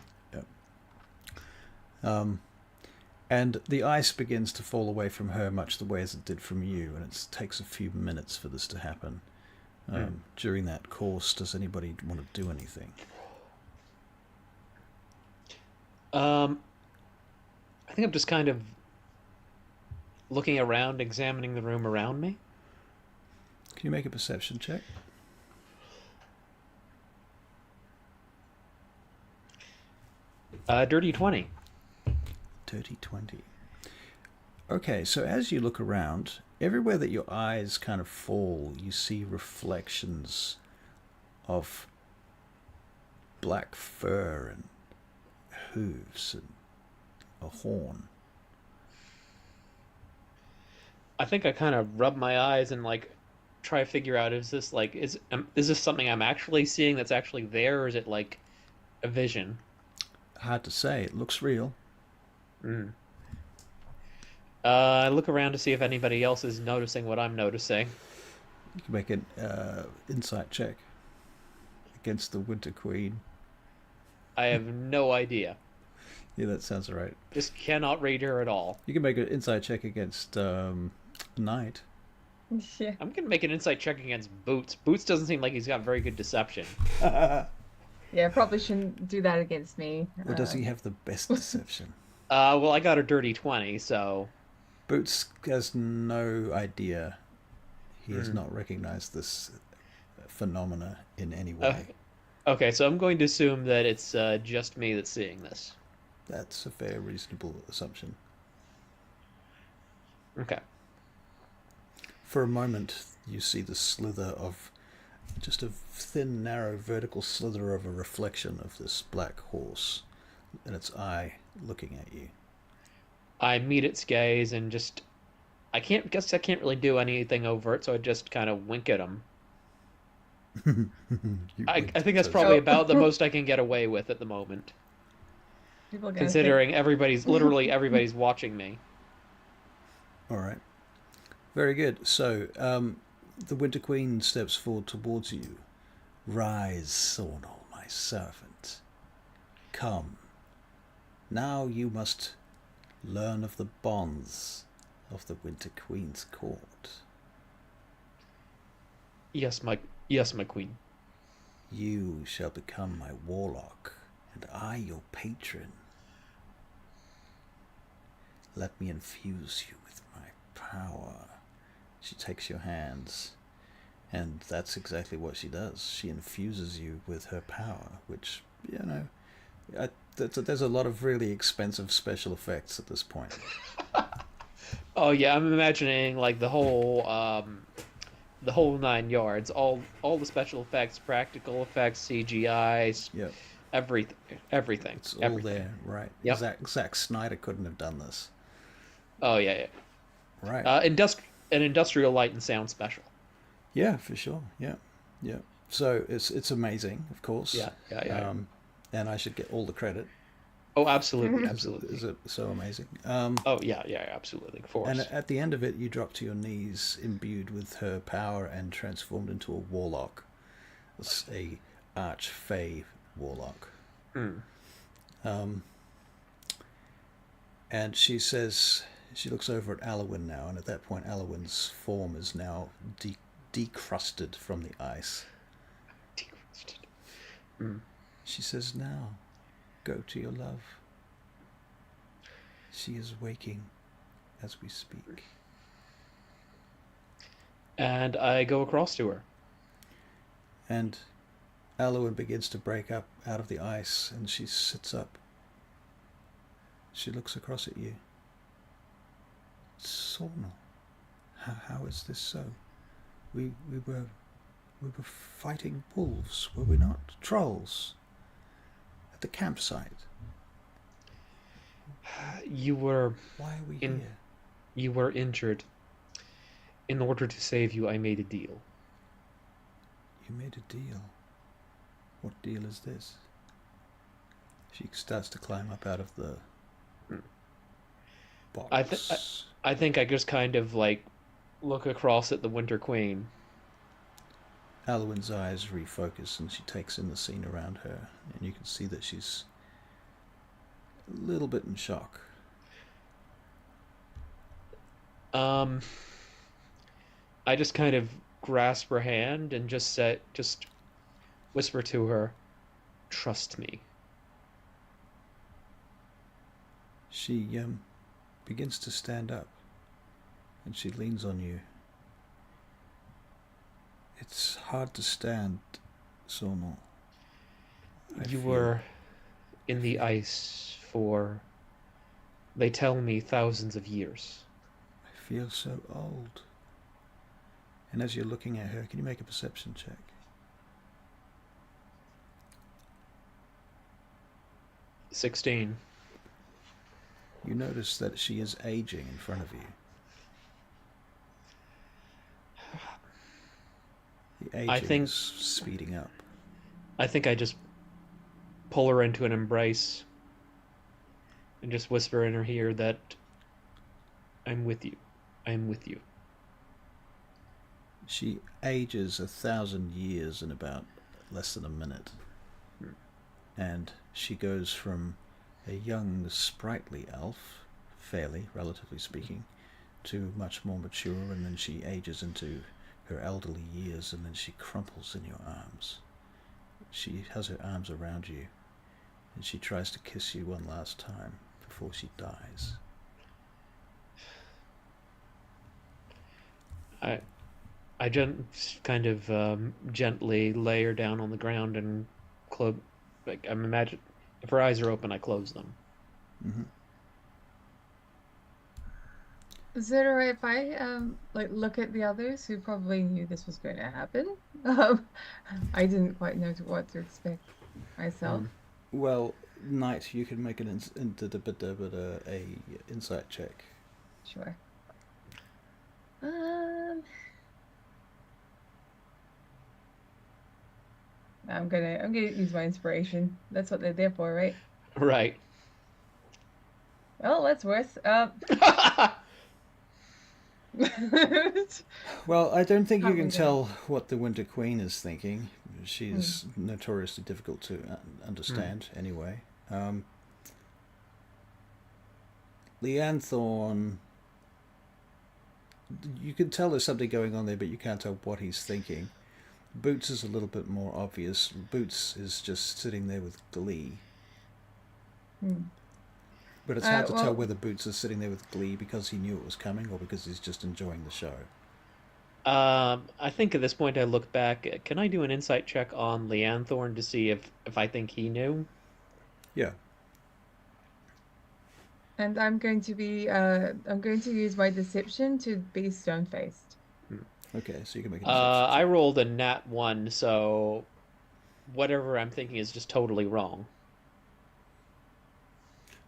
Yep. And the ice begins to fall away from her much the way as it did from you, and it takes a few minutes for this to happen. During that course, does anybody want to do anything? I think I'm just kind of looking around, examining the room around me. Can you make a perception check? Dirty 20. Dirty 20. Okay, so as you look around, everywhere that your eyes kind of fall, you see reflections of black fur and hooves and a horn. I think I kind of rub my eyes and like try to figure out, is this this something I'm actually seeing that's actually there, or is it like a vision? Hard to say. It looks real. I look around to see if anybody else is noticing what I'm noticing. You can make an insight check against the Winter Queen. I have no idea. Yeah, that sounds right. Just cannot read her at all. You can make an insight check against Knight. Yeah. I'm gonna make an insight check against Boots. Boots doesn't seem like he's got very good deception. Yeah, probably shouldn't do that against me. Or does he have the best deception? Well, I got a dirty 20, so... Boots has no idea. He has not recognized this phenomena in any way. Okay, so I'm going to assume that it's just me that's seeing this. That's a fair, reasonable assumption. Okay. For a moment, you see the slither of... just a thin, narrow, vertical slither of a reflection of this black horse, and its eye looking at you. I meet its gaze and just... I can't really do anything overt, so I just kind of wink at him. I think that's probably about the most I can get away with at the moment. Considering literally everybody's watching me. All right. Very good. So, the Winter Queen steps forward towards you. Rise, Tsornyl, my my servant. Come, now you must learn of the bonds of the Winter Queen's court. Yes, my queen. You shall become my warlock, and I your patron. Let me infuse you with my power. She takes your hands, and that's exactly what she does. She infuses you with her power, which, you know, there's a lot of really expensive special effects at this point. Oh yeah, I'm imagining like the whole 9 yards, all the special effects, practical effects, CGI, Yep. everything. It's all everything. there, right? Yep. Zack Snyder couldn't have done this. Oh yeah, yeah. Right. An industrial light and sound special. Yeah, for sure. Yeah. Yeah. So it's amazing, of course. Yeah, yeah, yeah. And I should get all the credit. Oh, absolutely, absolutely. Is it so amazing? Oh yeah, yeah, absolutely. Of course. And at the end of it, you drop to your knees, imbued with her power and transformed into a warlock. It's a arch-fae warlock. And she says, she looks over at Alwyn now, and at that point, Alwyn's form is now decrusted from the ice. Decrusted. She says, now, go to your love. She is waking as we speak. And I go across to her. And Alwyn begins to break up out of the ice, and she sits up. She looks across at you. Tsornyl, how is this so? We were fighting wolves, were we not? Trolls. At the campsite. You were. Why are we here? You were injured. In order to save you, I made a deal. You made a deal? What deal is this? She starts to climb up out of the box. I think I just kind of like look across at the Winter Queen. Alwyn's eyes refocus and she takes in the scene around her, and you can see that she's a little bit in shock. I just kind of grasp her hand and just whisper to her, "Trust me." She begins to stand up, and she leans on you. It's hard to stand, Tsornyl. You were in the ice for, they tell me, thousands of years. I feel so old. And as you're looking at her, can you make a perception check? 16. You notice that she is aging in front of you. The aging is speeding up. I think I just pull her into an embrace and just whisper in her ear that I'm with you. I'm with you. She ages 1,000 years in about less than a minute. And she goes from a young, sprightly elf, fairly, relatively speaking, to much more mature, and then she ages into her elderly years, and then she crumples in your arms. She has her arms around you, and she tries to kiss you one last time before she dies. I kind of gently lay her down on the ground and close. Like, I'm imagine if her eyes are open, I close them. Mm-hmm. Is it alright if I look at the others who probably knew this was going to happen? I didn't quite know what to expect myself. Well, Knight, you can make an insight check. Sure. I'm gonna use my inspiration. That's what they're there for, right? Right. Well, that's worse. Well, I don't think you can Probably tell what the Winter Queen is thinking. she's notoriously difficult to understand anyway. Leanne Thorne, you can tell there's something going on there, but you can't tell what he's thinking. Boots is a little bit more obvious. Boots is just sitting there with glee. But it's hard to tell whether Boots is sitting there with glee because he knew it was coming or because he's just enjoying the show. I think at this point I look back. Can I do an insight check on Leanne Thorne to see if I think he knew? Yeah. And I'm going to use my deception to be stone-faced. Okay, so you can make a deception I check. rolled a nat 1, so whatever I'm thinking is just totally wrong.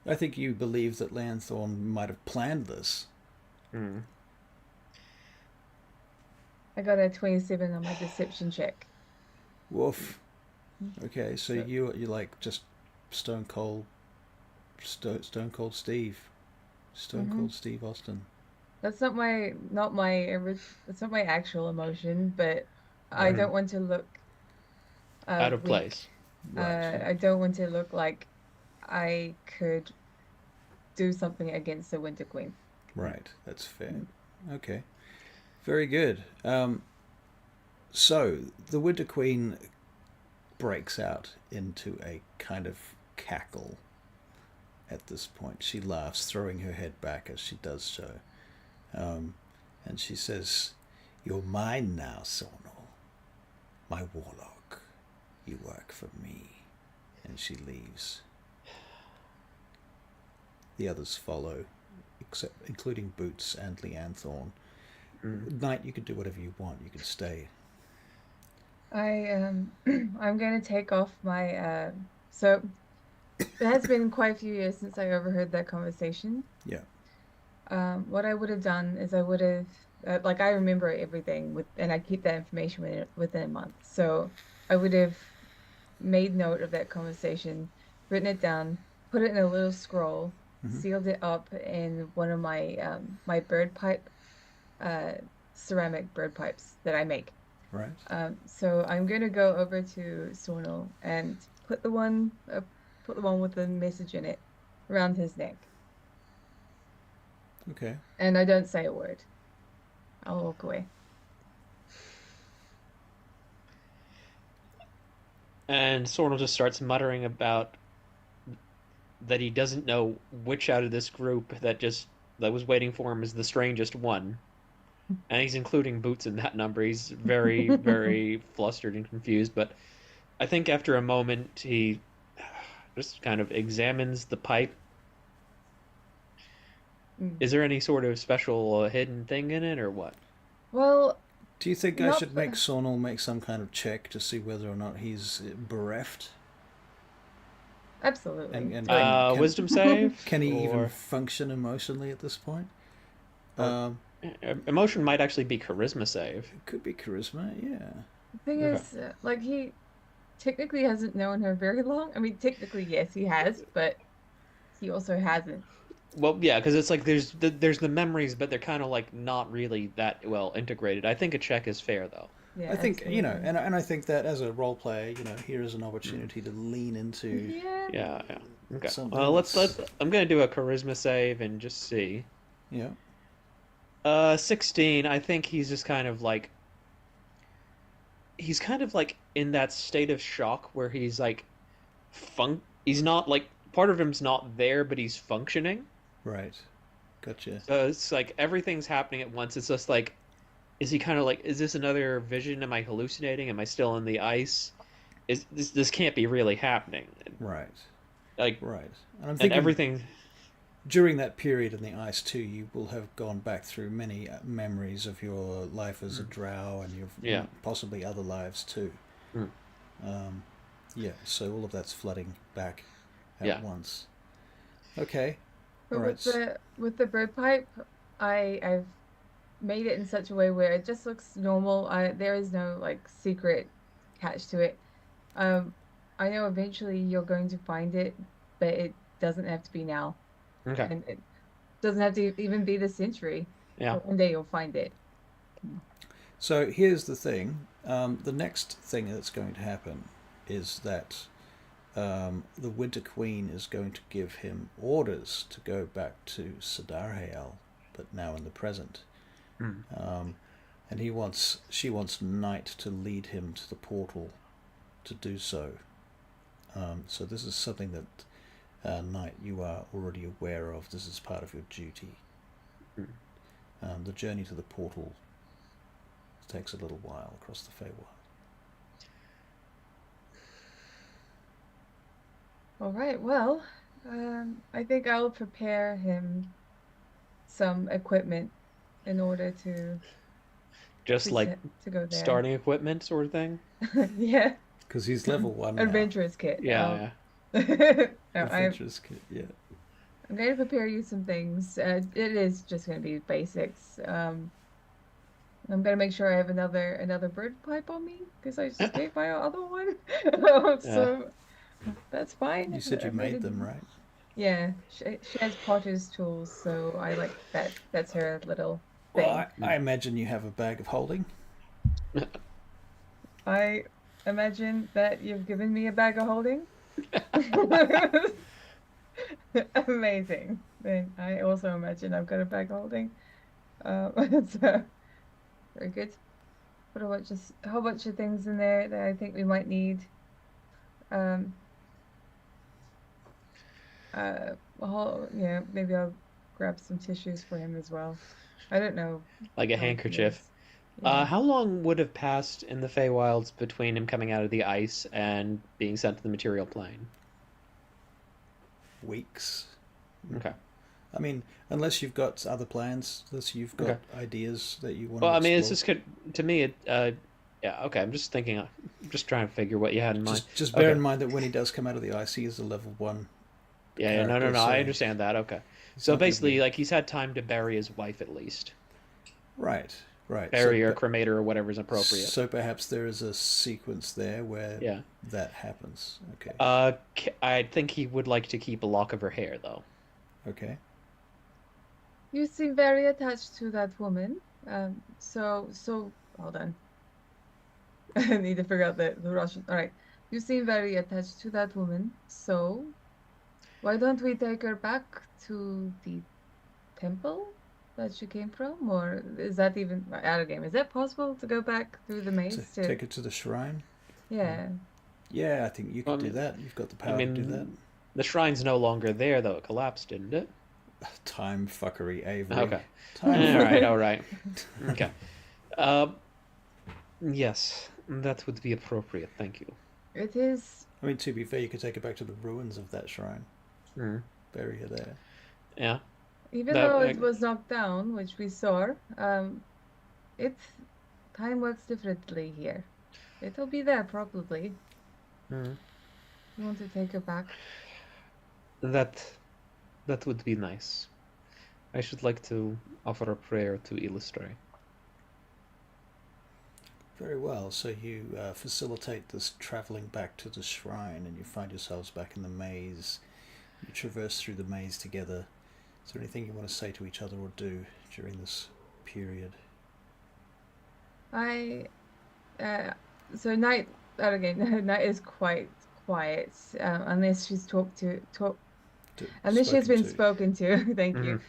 I think you believe that Leanne Thorne might have planned this. I got a 27 on my deception check. Woof. Okay, so you're like just Stone Cold Steve. Stone Cold Steve Austin. That's not my actual emotion, but I don't want to look Out of weak. place. Right. I don't want to look like I could do something against the Winter Queen. Right, that's fair. Okay, very good. So the Winter Queen breaks out into a kind of cackle at this point. She laughs, throwing her head back as she does so. And she says, "You're mine now, Tsornyl. My warlock. You work for me." And she leaves. The others follow, including Boots and Leanne Thorne. Knight, you can do whatever you want. You can stay. I'm going to take off my so it has been quite a few years since I overheard that conversation. Yeah. What I would have done is I would have I remember everything and I keep that information within a month. So I would have made note of that conversation, written it down, put it in a little scroll, sealed it up in one of my my bird pipe, ceramic bird pipes that I make. Right. So I'm gonna go over to Tsornyl and put the one with the message in it around his neck. Okay. And I don't say a word. I'll walk away. And Tsornyl just starts muttering about that he doesn't know which out of this group that was waiting for him is the strangest one. And he's including Boots in that number. He's very, very flustered and confused. But I think after a moment, he just kind of examines the pipe. Is there any sort of special hidden thing in it, or what? Well, do you think I should make Tsornyl make some kind of check to see whether or not he's bereft? Absolutely. And wisdom save? Can he even function emotionally at this point? Emotion might actually be charisma save. It could be charisma, yeah. The thing is, he technically hasn't known her very long. I mean, technically, yes, he has, but he also hasn't. Well, yeah, because it's like there's the memories, but they're kind of like not really that well integrated. I think a check is fair, though. Yeah, I think and I think that as a role player, here is an opportunity to lean into. Yeah. Okay. Well, let's. I'm gonna do a charisma save and just see. Yeah. 16. I think he's just kind of like. He's kind of like in that state of shock where he's like, He's not like part of him's not there, but he's functioning. Right. Gotcha. So it's like everything's happening at once. It's just like, is he kind of like, is this another vision? Am I hallucinating? Am I still in the ice? Is this can't be really happening? Right. Like right. And I'm thinking everything during that period in the ice too. You will have gone back through many memories of your life as a drow and your possibly other lives too. So all of that's flooding back at once. Okay. But with the bird pipe, I've made it in such a way where it just looks normal. There is no like secret catch to it. I know eventually you're going to find it, but it doesn't have to be now. Okay. And it doesn't have to even be this century. Yeah. One day you'll find it. So here's the thing. The next thing that's going to happen is that the Winter Queen is going to give him orders to go back to Sadarhael, but now in the present. Mm. And she wants Knight to lead him to the portal to do so. So this is something that Knight, you are already aware of. This is part of your duty. The journey to the portal takes a little while across the Feywild. All right, well, I think I'll prepare him some equipment in order to Just like to go there. starting equipment sort of thing. Yeah. Because he's level 1 now. Adventurous kit. Yeah. No, Adventurous kit, yeah. I'm going to prepare you some things. It is just going to be basics. I'm going to make sure I have another bird pipe on me because I just gave my other one. So that's fine. You said you made them, right? Yeah, she has potter's tools, so I like that. That's her little thing. Well, I imagine you have a bag of holding. I imagine that you've given me a bag of holding. Amazing. Then I also imagine I've got a bag of holding. So very good. Put a whole bunch of things in there that I think we might need. Maybe I'll grab some tissues for him as well. I don't know. Like a handkerchief. Yeah. How long would have passed in the Feywilds between him coming out of the ice and being sent to the material plane? Weeks. Okay. I mean, unless you've got other plans, unless you've got ideas that you want Well, to I mean, explore. it's just to me, yeah, okay, I'm just thinking, I'm just trying to figure what you had in mind. Just bear in mind that when he does come out of the ice, he is a level 1. Yeah, no, character, so I understand that, okay. So basically, like, he's had time to bury his wife at least. Right. Bury or cremate her or whatever's appropriate. So perhaps there is a sequence there where that happens. Okay. I think he would like to keep a lock of her hair, though. Okay. You seem very attached to that woman. So hold on. I need to figure out the Russian. All right. You seem very attached to that woman. So why don't we take her back to the temple that she came from? Or is that even out of game? Is that possible to go back through the maze? To take it to the shrine? Yeah. Yeah, I think you can do that. You've got the power to do that. The shrine's no longer there, though. It collapsed, didn't it? Time fuckery, Avery. Okay. Time all right. Okay. Yes, that would be appropriate. Thank you. It is. I mean, to be fair, you could take her back to the ruins of that shrine. Bury her there. Yeah. Even though it was knocked down, which we saw, time works differently here. It'll be there probably. You want to take her back? That would be nice. I should like to offer a prayer to Illustre. Very well. So you facilitate this travelling back to the shrine, and you find yourselves back in the maze. You traverse through the maze together. Is there anything you want to say to each other or do during this period? So Night is quite quiet, unless she's unless she's been spoken to. Thank you.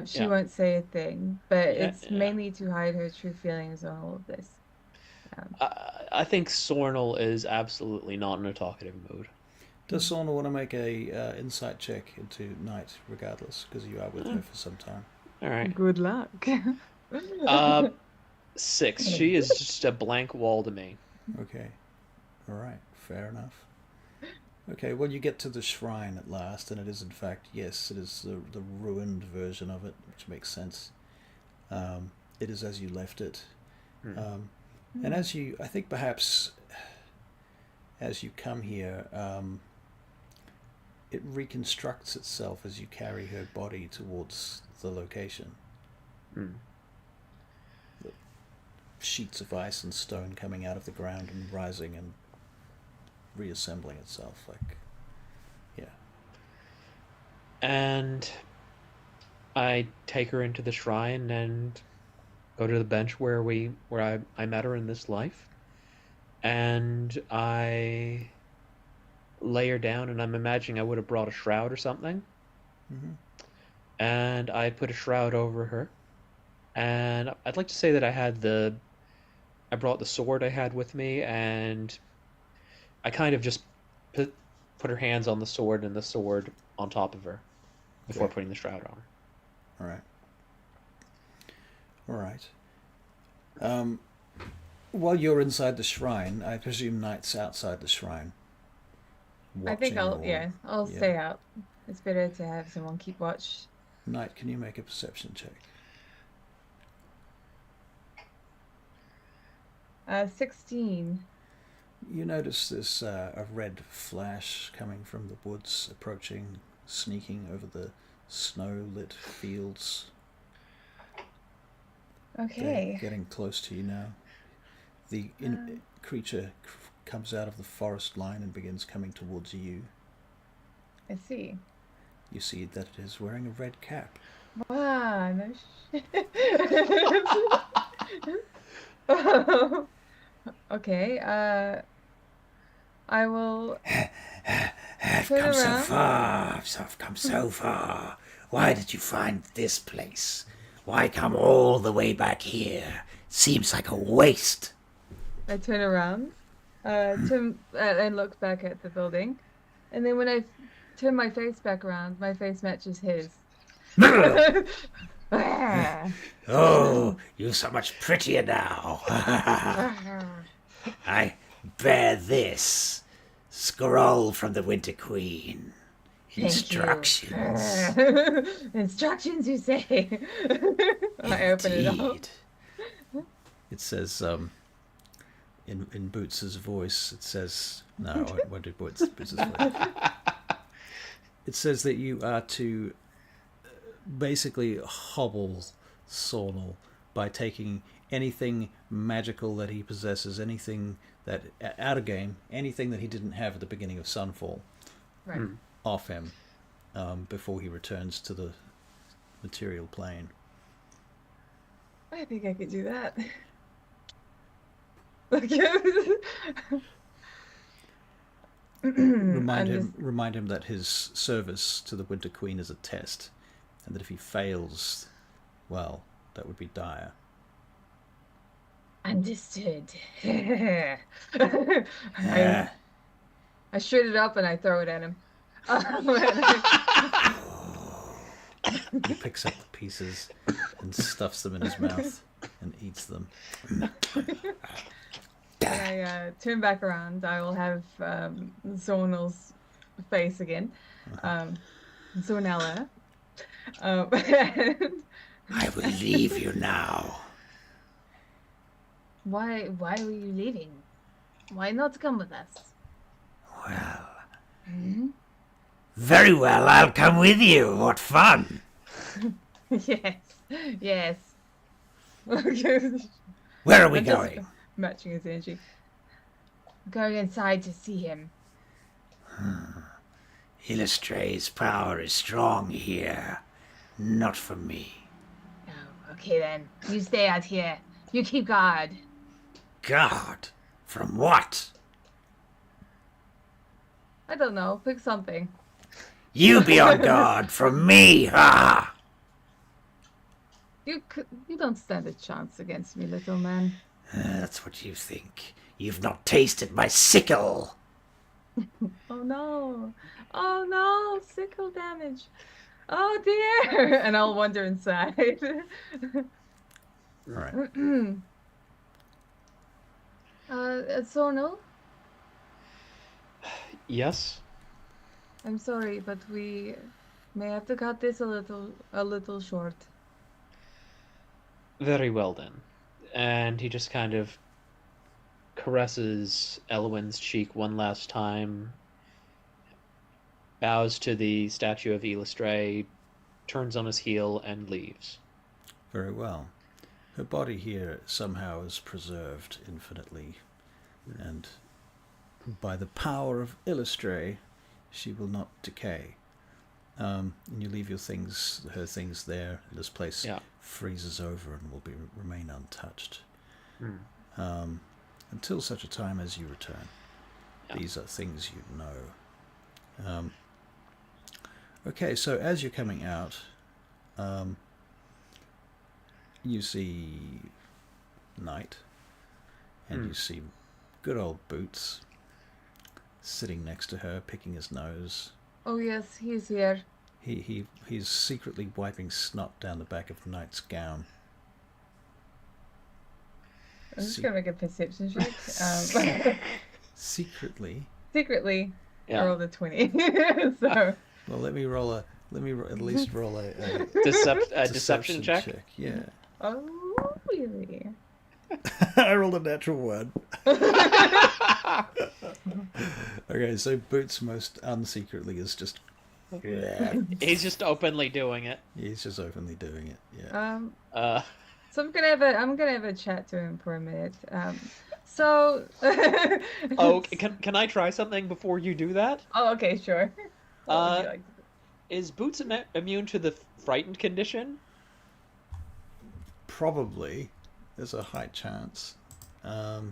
She won't say a thing, but it's mainly to hide her true feelings on all of this. I think Tsornyl is absolutely not in a talkative mood. Does Tsornyl want to make a insight check into Night, regardless, because you are with her for some time? All right. Good luck. 6. She is just a blank wall to me. Okay. All right. Fair enough. Okay, well, you get to the shrine at last, and it is, in fact, yes, it is the ruined version of it, which makes sense. It is as you left it. And I think perhaps as you come here, it reconstructs itself as you carry her body towards the location. The sheets of ice and stone coming out of the ground and rising and reassembling itself, And I take her into the shrine and go to the bench where I met her in this life, and I lay her down, and I'm imagining I would have brought a shroud or something, Mm-hmm. and I put a shroud over her, and I'd like to say that I brought the sword I had with me, and I kind of just put her hands on the sword and the sword on top of her before Okay. putting the shroud on her. All right. All right. While you're inside the shrine, I presume Knight's outside the shrine. I think Watching or... I'll yeah. stay out. It's better to have someone keep watch. Knight, can you make a perception check? 16. You notice this a red flash coming from the woods, approaching, sneaking over the snow-lit fields. Okay. They're getting close to you now. The creature comes out of the forest line and begins coming towards you. I see. You see that it is wearing a red cap. Wow, no shit. Okay, I will I've turn come so around. far. I've come so far. Why did you find this place? Why come all the way back here? Seems like a waste. I turn around, and look back at the building, and then when I turn my face back around, my face matches his. Oh, you're so much prettier now. I bear this. Scroll from the Winter Queen. Instructions. Instructions, you say? I open it up. Indeed. It says, in Boots's voice, it says, no, what did Boots's voice? It says that you are to basically hobble Tsornyl by taking anything magical that he possesses, anything that, out of game, anything that he didn't have at the beginning of Sunfall, Right. off him before he returns to the material plane. I think I could do that. Remind him that his service to the Winter Queen is a test, and that if he fails, well, that would be dire. Understood. I shred it up and I throw it at him. He picks up the pieces and stuffs them in his mouth and eats them. When I turn back around, I will have Tsornyl's face again. Tsornella. I will leave you now. Why were you leaving? Why not come with us? Well, Hmm? very well, I'll come with you. What fun. Yes. Where are we I'm just going? matching his energy. Going inside to see him. Illustre's power is strong here. Not for me. Oh, okay then. You stay out here. You keep guard. God, from what? I don't know. Pick something. You be on guard from me, ha! You don't stand a chance against me, little man. That's what you think. You've not tasted my sickle. Oh no. Oh no. Sickle damage. Oh dear. And I'll wander inside. All right. Tsornyl, Yes? I'm sorry, but we may have to cut this a little short. Very well then. And he just kind of caresses Elwyn's cheek one last time, bows to the statue of Illustre, turns on his heel, and leaves. Very well. Her body here somehow is preserved infinitely, and by the power of Illustre, she will not decay. And you leave her things there. This place Yeah. freezes over and will remain untouched Hmm. Until such a time as you return. Yeah. These are things you know. Okay, so as you're coming out, you see Knight, and you see good old Boots sitting next to her, picking his nose. Oh yes, he's here. He's secretly wiping snot down the back of Knight's gown. I'm just gonna make a perception check. Secretly. Secretly, I Yeah. rolled a 20. So Well, let me at least roll a Deception check. Yeah. oh really? I rolled a natural 1. Okay, so Boots most unsecretly is just. He's just openly doing it. He's just openly doing it. Yeah. So I'm gonna have a chat to him for a minute. So. Oh, can I try something before you do that? Oh, okay, sure. What would you like to do? Is Boots immune to the frightened condition? Probably. There's a high chance. Let's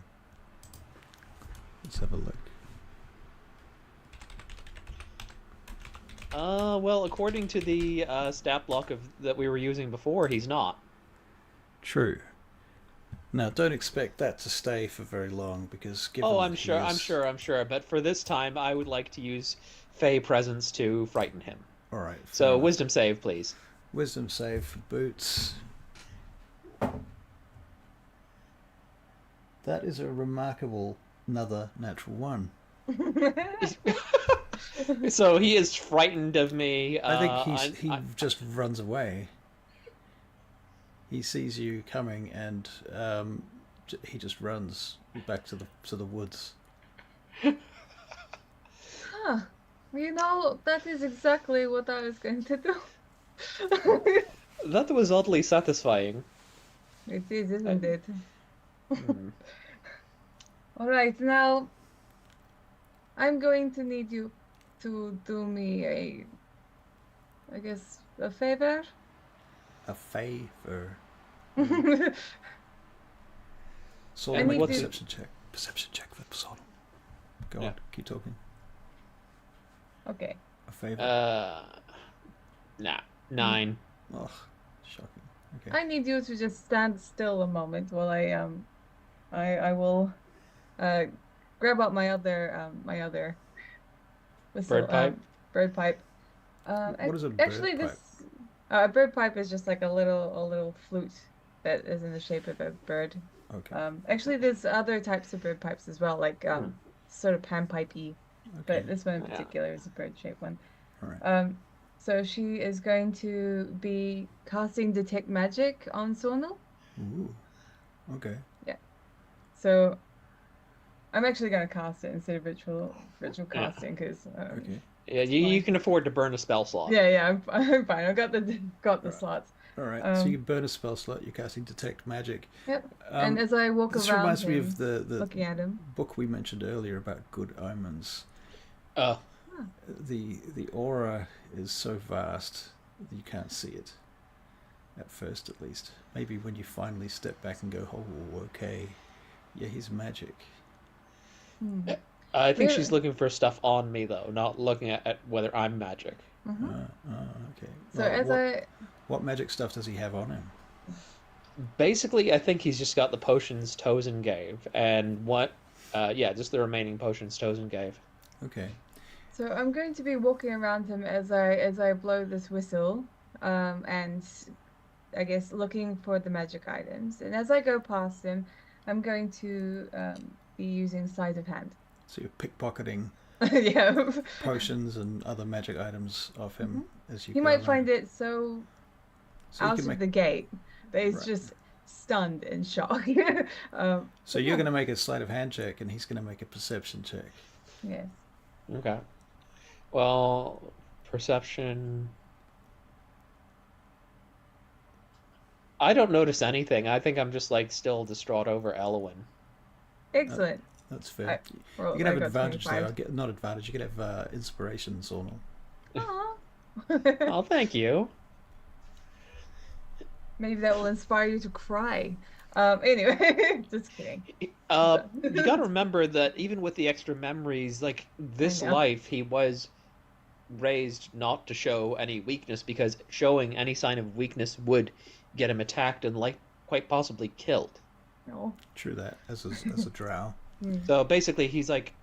have a look. Well, according to the stat block that we were using before, he's not. True. Now, don't expect that to stay for very long because given Oh, that I'm he sure, is- I'm sure. But for this time, I would like to use Fey Presence to frighten him. All right. fair So, enough. Wisdom save, please. Wisdom save for Boots. That is a remarkable another natural 1. So he is frightened of me. I think he just runs away. He sees you coming and he just runs back to the woods. Huh. You know, that is exactly what I was going to do. That was oddly satisfying. It is, isn't it? Hmm. All right, now I'm going to need you to do me I guess, a favor. A favor. Okay. So I make a need to- perception check for Tsornyl. Go Yeah. on, keep talking. A favor. Nah, 9. Ugh, shocking. Okay. I need you to just stand still a moment while I will grab out my other whistle, Bird pipe? Bird pipe. What is a bird actually pipe? a bird pipe is just like a little flute that is in the shape of a bird. Okay. Actually, there's other types of bird pipes as well, like sort of panpipey, Okay. but this one in Yeah. particular is a bird-shaped one. All right. So she is going to be casting Detect Magic on Tsornyl. Ooh. Okay. So I'm actually going to cast it instead of ritual casting because Okay. Yeah, you can afford to burn a spell slot. yeah, I'm fine. I got the Right. slots. All right. So you burn a spell slot. You're casting Detect Magic. Yep. And as I walk This around reminds me him, of the looking at him. book we mentioned earlier about good omens. Oh, The aura is so vast that you can't see it. At first, at least. Maybe when you finally step back and go, oh, okay. Yeah, he's magic. Hmm. I think Really? she's looking for stuff on me though, not looking at whether I'm magic. Mhm. Okay. So Well, as what magic stuff does he have on him? Basically, I think he's just got the potions Tozen gave, and just the remaining potions Tozen gave. Okay. So I'm going to be walking around him as I blow this whistle, and I guess looking for the magic items. And as I go past him, I'm going to be using sleight of hand. So you're pickpocketing Yeah. potions and other magic items off him as you He go might along. find it so So you out can of make- the gate that he's Right. just stunned in shock. So you're going to make a sleight of hand check, and he's going to make a perception check. Yes. Okay. Well, perception. I don't notice anything. I think I'm just like still distraught over Elwyn. Excellent. That's fair. Well, You can I have got advantage 25. though. Not advantage. You can have inspiration, Tsornyl. Aw. Oh, thank you. Maybe that will inspire you to cry. Anyway, just kidding. You got to remember that even with the extra memories, like I this know. life, he was raised not to show any weakness because showing any sign of weakness would get him attacked and like quite possibly killed. No. True that, as a drow. Hmm. So basically, he's like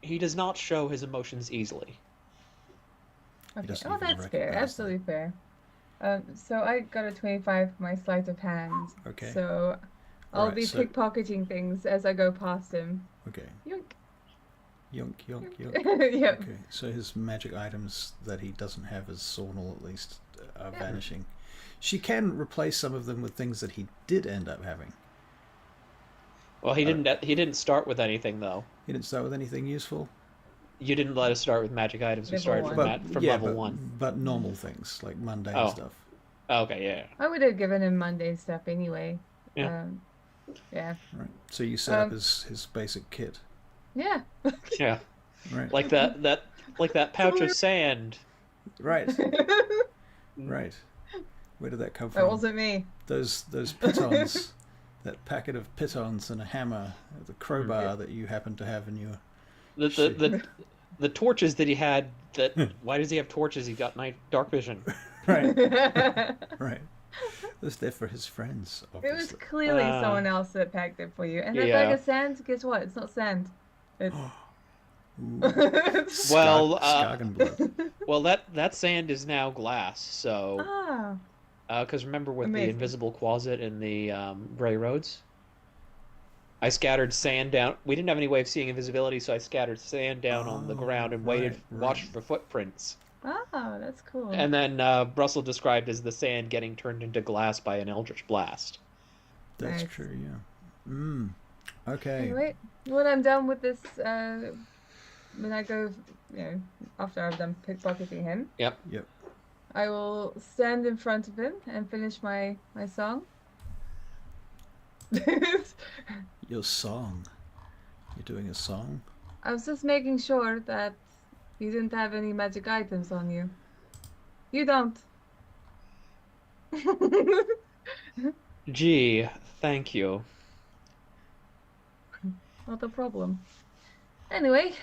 he does not show his emotions easily. He Okay. doesn't Oh, even that's fair. recognize them. Absolutely fair. So I got a 25 for my sleight of hand. Okay. So I'll Right, be so- pickpocketing things as I go past him. Okay. Yoink. Yonk, yonk, yonk. Yep. Okay, so his magic items that he doesn't have as Tsornyl at least are Yeah. vanishing. She can replace some of them with things that he did end up having. Well, he didn't. He didn't start with anything though. He didn't start with anything useful. You didn't let us start with magic items. We Level started one. from yeah, level 1. but normal things like mundane Oh. stuff. Okay, yeah. I would have given him Monday stuff anyway. Yeah. Yeah. Right. So you set up Um, his basic kit. Yeah. Yeah. Right. Like that pouch of sand. Right. That Right. Where did that come from? wasn't me. Those pitons, that packet of pitons and a hammer, the crowbar that you happen to have in your. The torches that he had. That why does he have torches? He got dark vision. Right. It Right. Those there for his friends, was obviously. clearly someone else that packed it for you. And that Yeah. bag of sand, guess what? It's not sand. It's Well, Skagenblood. Well, that sand is now glass. So, ah. because remember with the Amazing. invisible closet in the Bray Roads, I scattered sand down. We didn't have any way of seeing invisibility, so I scattered sand down on the ground and watched for footprints. Ah, that's cool. And then Russell described as the sand getting turned into glass by an eldritch blast. That's Nice. true, yeah. Okay. Anyway, when I'm done with this, when I go, after I've done pickpocketing him, Yep. Yep. I will stand in front of him and finish my song. Your song. You're doing a song? I was just making sure that you didn't have any magic items on you. You don't. Gee, thank you. Not a problem. Anyway,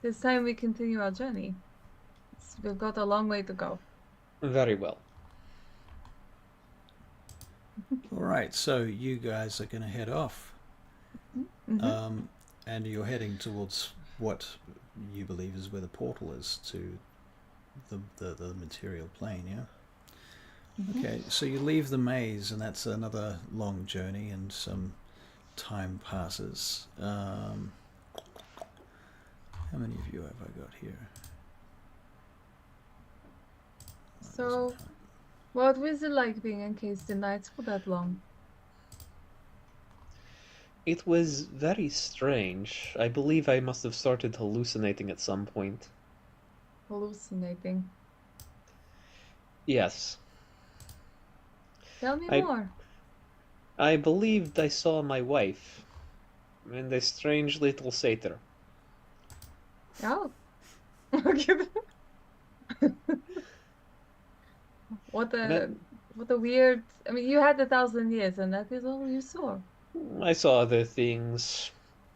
it's time we continue our journey. We've got a long way to go. Very well. All right, so you guys are going to head off. Mhm. And you're heading towards what you believe is where the portal is to the material plane, yeah? Okay, so you leave the maze, and that's another long journey, and some time passes. How many of you have I got here? That So, doesn't help. what was it like being encased in nights for that long? It was very strange. I believe I must have started hallucinating at some point. Hallucinating. Yes. Tell me I- more. I believed I saw my wife and a strange little satyr. Oh. What a weird. I mean, you had 1,000 years, and that is all you saw. I saw other things,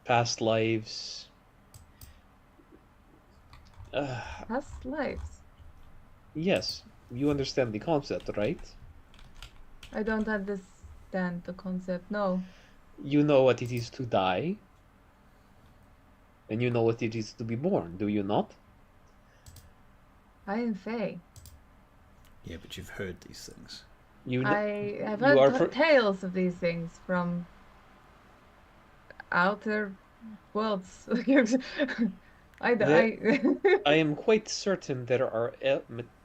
past lives. Past lives. Yes, you understand the concept, right? I don't understand the concept. No. You know what it is to die, and you know what it is to be born, do you not? I am Fae. Yeah, but you've heard these things. You kn- I have you are heard tales of these things from outer worlds. I am quite certain there are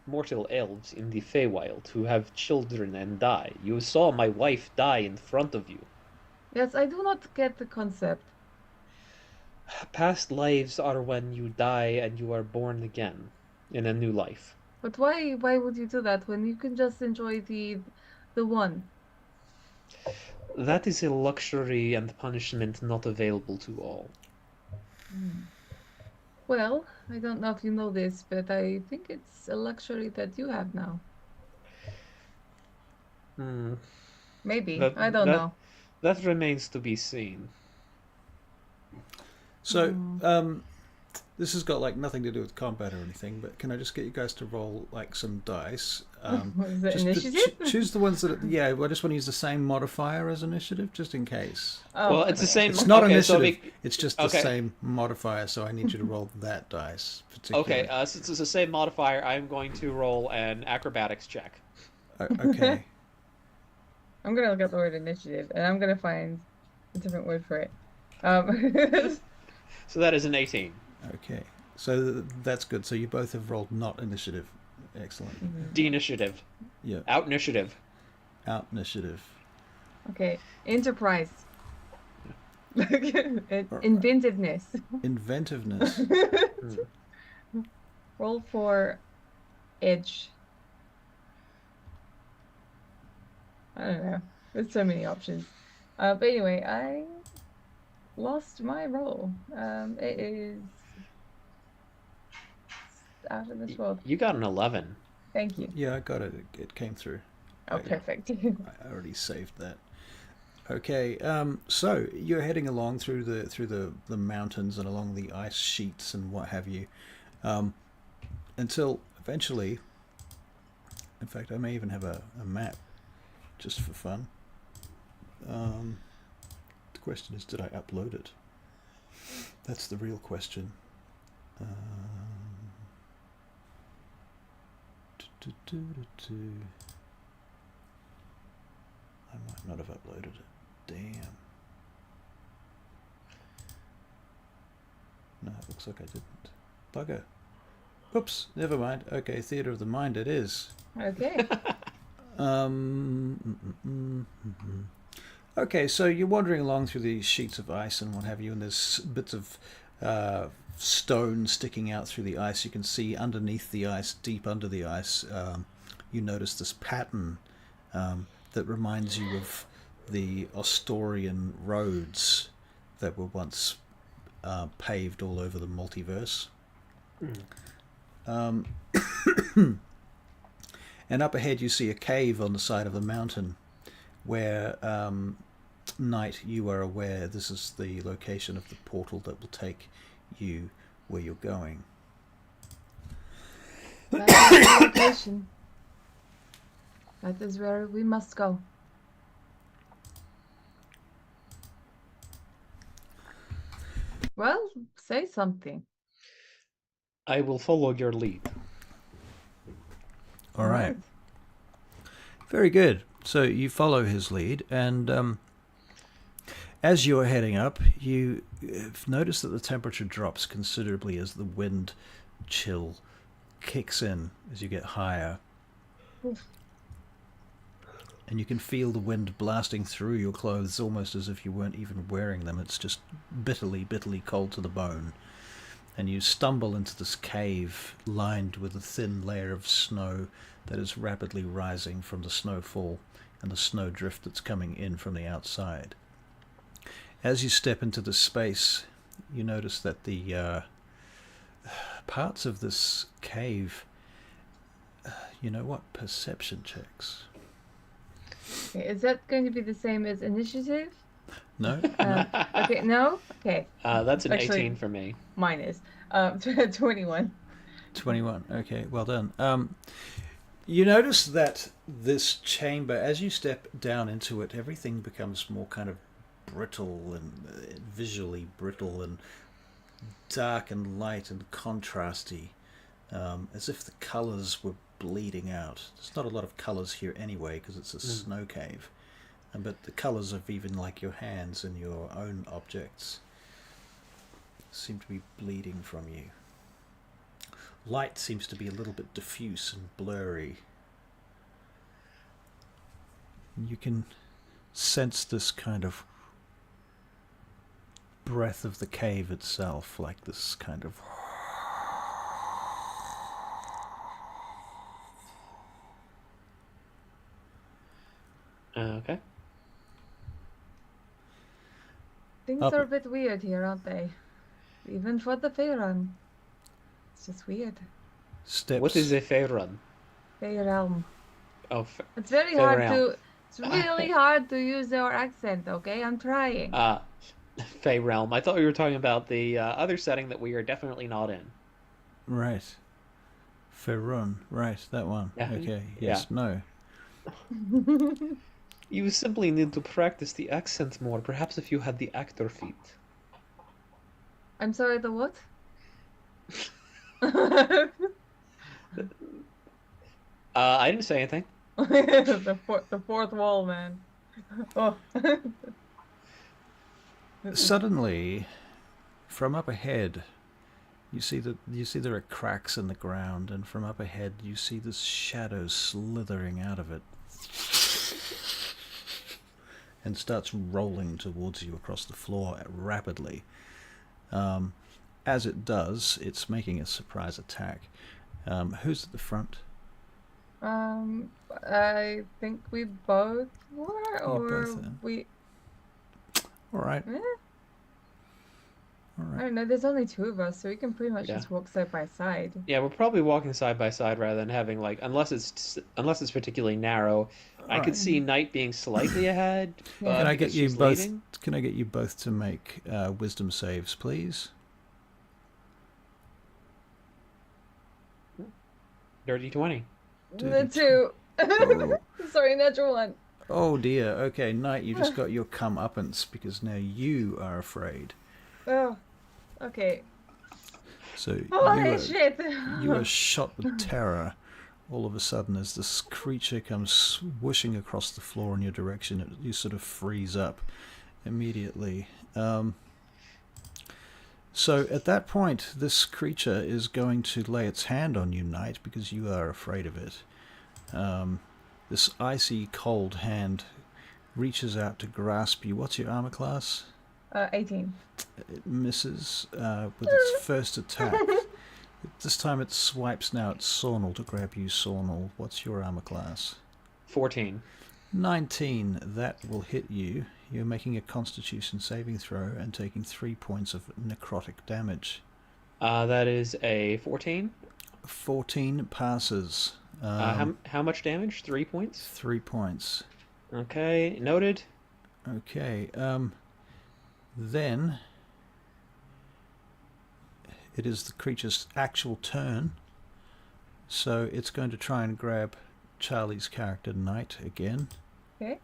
mortal elves in the Feywild who have children and die. You saw my wife die in front of you. Yes, I do not get the concept. Past lives are when you die and you are born again in a new life. But why would you do that when you can just enjoy the one? That is a luxury and punishment not available to all. Well, I don't know if you know this, but I think it's a luxury that you have now. Hmm. Maybe. That I don't that know. that remains to be seen. So, Hmm. this has got like nothing to do with combat or anything, but can I just get you guys to roll like some dice? Is it Just initiative? choose the ones that. Yeah, I just want to use the same modifier as initiative, just in case. Oh, Well, it's the okay. same. It's not Okay, so initiative. It's just the okay, same modifier, so I need you to roll that dice okay. particularly. Since it's the same modifier, I'm going to roll an acrobatics check. Okay. I'm gonna look up the word initiative, and I'm gonna find a different word for it. Um, So that is an 18. Okay. So that's good. So you both have rolled not initiative. Excellent. D initiative. Yeah. Out initiative. Out initiative. Okay, enterprise. Or, Inventiveness. inventiveness. Roll for edge. I don't know. There's so many options. But anyway, I lost my roll. It is out of this world. You got an 11. Thank you. Yeah, I got it. It came through. Oh, perfect. I already saved that. Okay, so you're heading along through the mountains and along the ice sheets and what have you, until eventually. In fact, I may even have a map, just for fun. The question is, did I upload it? That's the real question. I might not have uploaded it. Damn. No, it looks like I didn't. Bugger. Oops, never mind. Okay, Theatre of the Mind it is. Okay. Okay, so you're wandering along through these sheets of ice and what have you, and there's bits of stone sticking out through the ice. You can see underneath the ice, deep under the ice, you notice this pattern that reminds you of the Ostorian roads that were once paved all over the multiverse. And up ahead you see a cave on the side of the mountain where, Knight, you are aware this is the location of the portal that will take you where you're going. That is the location. That is where we must go. Well, say something. I will follow your lead. All right. Very good. So you follow his lead, and as you're heading up, you notice that the temperature drops considerably as the wind chill kicks in as you get higher. Oof. And you can feel the wind blasting through your clothes almost as if you weren't even wearing them. It's just bitterly, bitterly cold to the bone. And you stumble into this cave lined with a thin layer of snow that is rapidly rising from the snowfall and the snowdrift that's coming in from the outside. As you step into the space, you notice that the parts of this cave, you know what, perception checks. Okay, is that going to be the same as initiative? No? Okay, no? Okay. That's an Actually, 18 for me. Mine is. 21. 21. Okay, well done. You notice that this chamber, as you step down into it, everything becomes more kind of brittle and visually brittle and dark and light and contrasty, as if the colours were bleeding out. There's not a lot of colours here anyway because it's a snow cave, but the colours of even like your hands and your own objects seem to be bleeding from you. Light seems to be a little bit diffuse and blurry. You can sense this kind of breath of the cave itself, like this kind of... Okay. Things are a bit weird here, aren't they? Even for the Faerun. It's just weird. Steps. What is a Fey run? Fey realm. Oh, It's very Fey hard realm. to. It's really hard to use your accent. Okay, I'm trying. Fey realm. I thought we were talking about the other setting that we are definitely not in. Right. Ferrun. Right, that one. Yeah. Okay. Yes. No. You simply need to practice the accent more. Perhaps if you had the actor feet. I'm sorry. The what? I didn't say anything. The fourth wall, man. Oh. Suddenly, from up ahead, you see there are cracks in the ground, and from up ahead you see this shadow slithering out of it, and starts rolling towards you across the floor rapidly. As it does, it's making a surprise attack. Who's at the front? I think we both were, or both are. we. All right. Eh? All I right. don't know. There's only two of us, so we can pretty much Yeah. just walk side by side. Yeah, we're probably walking side by side rather than having like unless it's particularly narrow. I could Right. see Knight being slightly ahead. Yeah. Can I get because you she's both? leading. Can I get you both to make wisdom saves, please? Dirty 20. The two. Oh. Sorry, natural one. Oh dear. Okay, Knight, you just got your comeuppance because now you are afraid. Oh, okay. So Holy shit! you are shot with terror all of a sudden as this creature comes whooshing across the floor in your direction. You sort of freeze up immediately. So at that point, this creature is going to lay its hand on you, Knight, because you are afraid of it. This icy cold hand reaches out to grasp you. What's your armor class? 18. It misses with its first attack. This time it swipes now at Tsornyl to grab you, Tsornyl. What's your armor class? 14. 19. That will hit you. You're making a constitution saving throw and taking 3 points of necrotic damage. That is a 14. 14 passes. How much damage? 3 points? 3 points. Okay, noted. Okay. Then it is the creature's actual turn. So it's going to try and grab Charlie's character, Knight, again. Okay.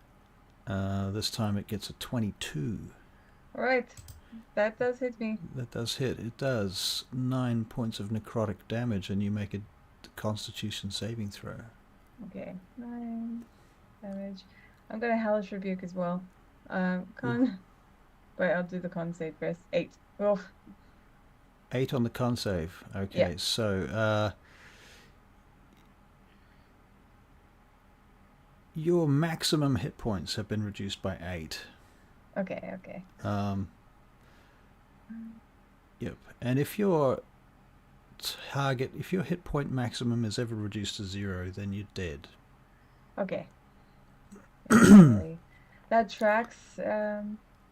This time it gets a 22. Alright. That does hit me. That does hit. It does 9 points of necrotic damage, and you make a constitution saving throw. Okay. 9 damage. I'm gonna Hellish Rebuke as well. Con. Wait, I'll do the con save first. 8. Oh. 8 on the con save. Okay, Yeah. so your maximum hit points have been reduced by 8. Okay, okay. Yep. And if your hit point maximum is ever reduced to 0, then you're dead. Okay. Okay. That tracks.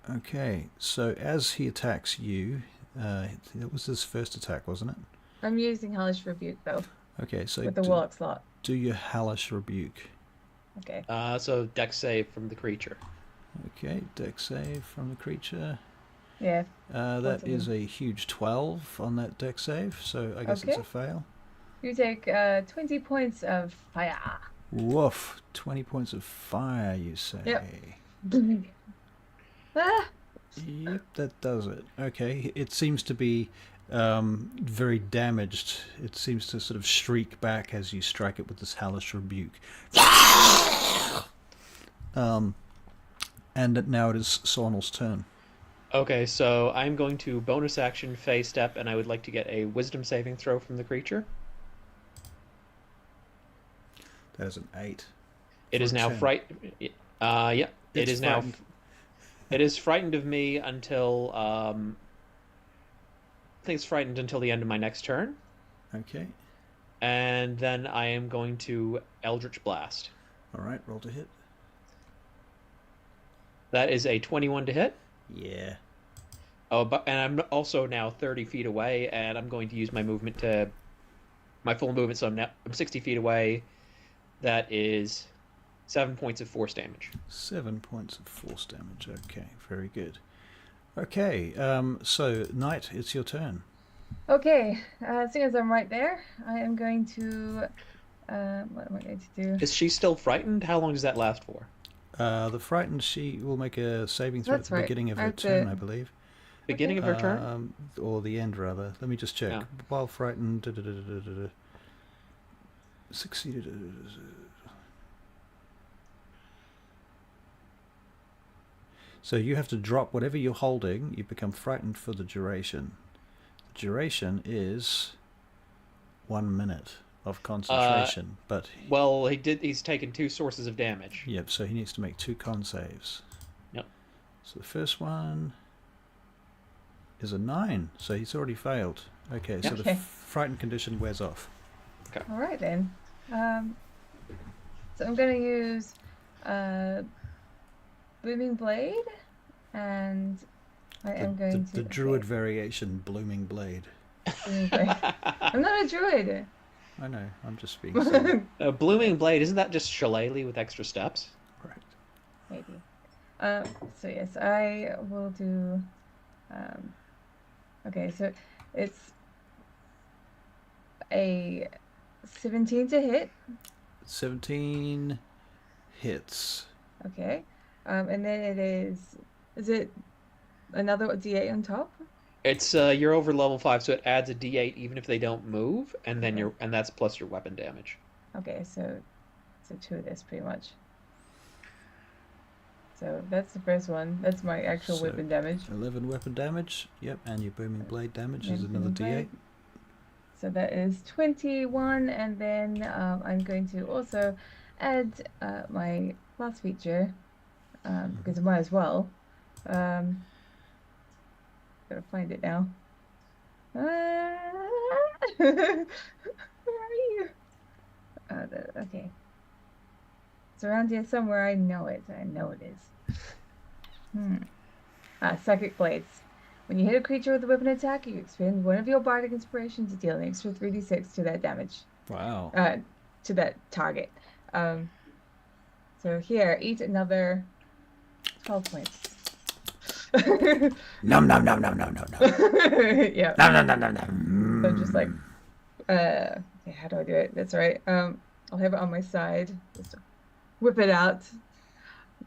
Okay, so as he attacks you, that was his first attack, wasn't it? I'm using Hellish Rebuke though, Okay, so with the Warlock slot. do your hellish rebuke. Okay. So dex save from the creature. Okay, dex save from the creature. Yeah. That is a huge 12 on that dex save, so I guess it's Okay. a fail. You take 20 points of fire. Woof, 20 points of fire, you say. Yep. Ah! Yep, that does it. Okay, it seems to be very damaged. It seems to sort of shriek back as you strike it with this hellish rebuke. And now it is Tsornyl's turn. Okay, so I'm going to bonus action Fey step, and I would like to get a wisdom saving throw from the creature. That is an 8. It is now 10. yeah. It It's is now. frightened. It is frightened of me until I think it's frightened until the end of my next turn, Okay. and then I am going to Eldritch Blast. Alright, roll to hit. That is a 21 to hit. Yeah. Oh, but and I'm also now 30 feet away, and I'm going to use my movement to my full movement. So I'm 60 feet away. That is 7 points of force damage. 7 points of force damage. Okay, very good. Okay, so Knight, it's your turn. Okay, seeing as I'm right there, I am going to. What am I going to do? Is she still frightened? How long does that last for? The frightened, she will make a saving throw at That's the right. beginning of I her have turn, to- I believe. Beginning of her turn? Or the end, rather. Let me just check. Oh. While frightened... Succeeded... So you have to drop whatever you're holding. You become frightened for the duration. The duration is 1 minute of concentration. But Well, he's taken 2 sources of damage. yep, so he needs to make 2 con saves. Yep. So the first one is a 9, so he's already failed. Okay, so the Okay. frightened condition wears off. All right then. So I'm going to use Booming Blade, and I am going to. The druid variation, Blooming Blade. Booming Blade. I'm not a druid. I know, I'm just being silly. Blooming Blade, isn't that just shillelagh with extra steps? Correct. Maybe. So yes, I will do. Okay, so it's a 17 to hit. 17 hits. Okay, and then it is. Is it another D8 on top? It's you're over level 5, so it adds a D8 even if they don't move, and then Okay. and that's plus your weapon damage. Okay, so 2 of this pretty much. So that's the first one. That's my actual So, weapon damage. 11 weapon damage. Yep, and your Booming Blade damage is And another Booming D8. Blade. So that is 21, and then I'm going to also add my last feature because I might as well. Gotta find it now. Where are you? Okay. It's around here somewhere. I know it. I know it is. Psychic Blades. When you hit a creature with a weapon attack, you expend one of your bardic inspiration to deal an extra 3d6 to that damage. Wow. To that target. So here, eat another 12 points. Nom nom nom nom nom nom nom. Yeah. Nom nom nom nom nom. So just like, okay, how do I do it? That's right. I'll have it on my side. Just whip it out,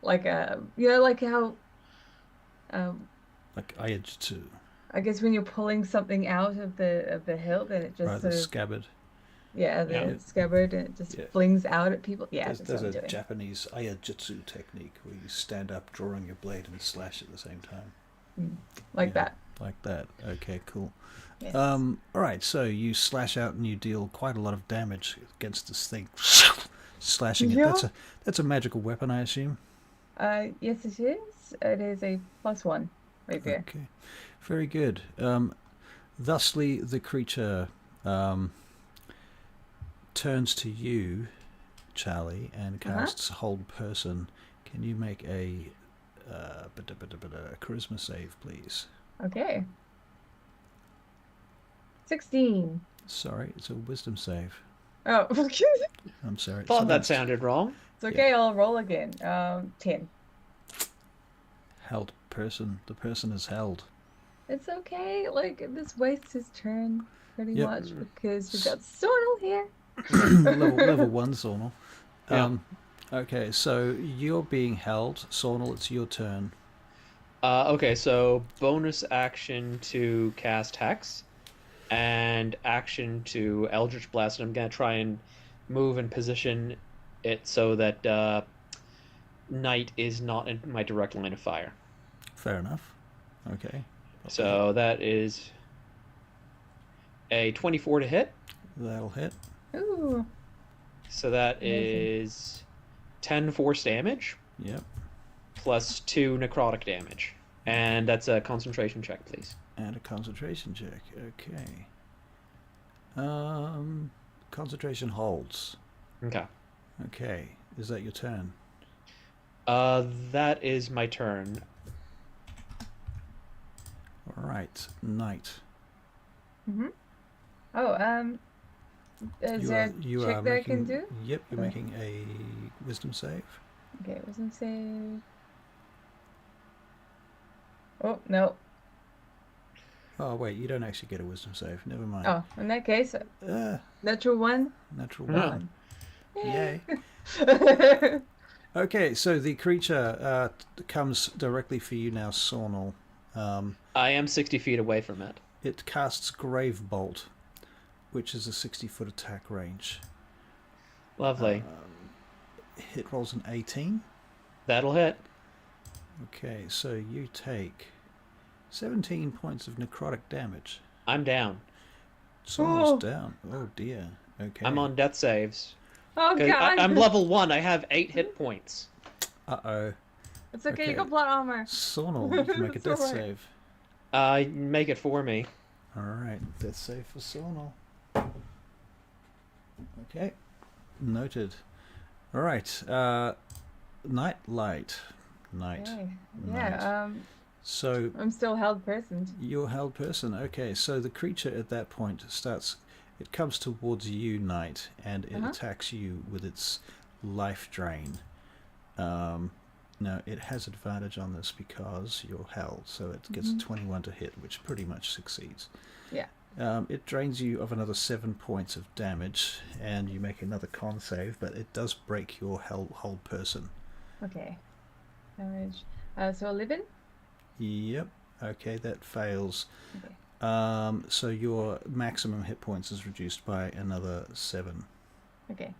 like like how, Like Ayajutsu. I guess when you're pulling something out of the hilt, and it just Right, sort the of, scabbard. the Yeah. scabbard, and it just Yeah. flings out at people. Yeah, There's that's what I'm a doing. Japanese Ayajutsu technique where you stand up drawing your blade and slash at the same time. Like Yeah. that. Like that. Okay, cool. Yes. Alright, so you slash out and you deal quite a lot of damage against this thing. Slashing it. Yeah. That's a magical weapon, I assume. Yes, it is. It is a +1 right there. Okay. Very good. Thusly the creature turns to you, Charlie, and casts Hold Person. Can you make a charisma save, please? Okay. 16. Sorry, it's a wisdom save. Oh, it's I'm sorry. Thought that sometimes sounded wrong. okay. I'll roll again. 10. Held person. The person is held. It's okay. Like, this wastes his turn pretty Yep. much because we've got Tsornyl here. level 1 Tsornyl. Yeah. Okay, so you're being held. Tsornyl, it's your turn. Okay, so bonus action to cast Hex, and action to Eldritch Blast. And I'm gonna try and move and position it so that Knight is not in my direct line of fire. Fair enough. Okay. So that is a 24 to hit. That'll hit. Ooh. So that Amazing. is 10 force damage Yep. plus 2 necrotic damage. And that's a concentration check, please. And a concentration check. Okay. Concentration holds. Okay. Okay. Is that your turn? That is my turn. All All right, Knight. Oh, is there a You trick are that I making. can do? Yep, you're making a wisdom save. Okay, wisdom save. Oh, no. Oh wait, you don't actually get a wisdom save. Never mind. Oh, in that case, Uh, natural 1. natural Yeah. one. Yay. Okay, so the creature comes directly for you now, Tsornyl. I am 60 feet away from it. It casts Grave Bolt, which is a 60-foot attack range. Lovely. Hit rolls an 18. That'll hit. Okay, so you take 17 points of necrotic damage. I'm down. Tsornyl's down. Oh dear. Okay. I'm on death saves. Oh, 'Cause God. I'm level 1. I have 8 hit points. Uh-oh. It's okay, Okay. you got plot armor. Tsornyl, you can make a It's death alright. save. Make it for me. Alright, death save for Tsornyl. Okay. Noted. Alright, Night Light. Night. Okay. Night. Yeah, So, I'm still held person. you're held person. Okay, so the creature at that point it comes towards you, Knight, and it attacks you with its life drain. Now, it has advantage on this because you're held, so it gets a 21 to hit, which pretty much succeeds. Yeah. It drains you of another 7 points of damage, and you make another con save, but it does break your hold person. Okay. Damage. So 11? Yep. Okay, that fails. Okay. So your maximum hit points is reduced by another 7. Okay.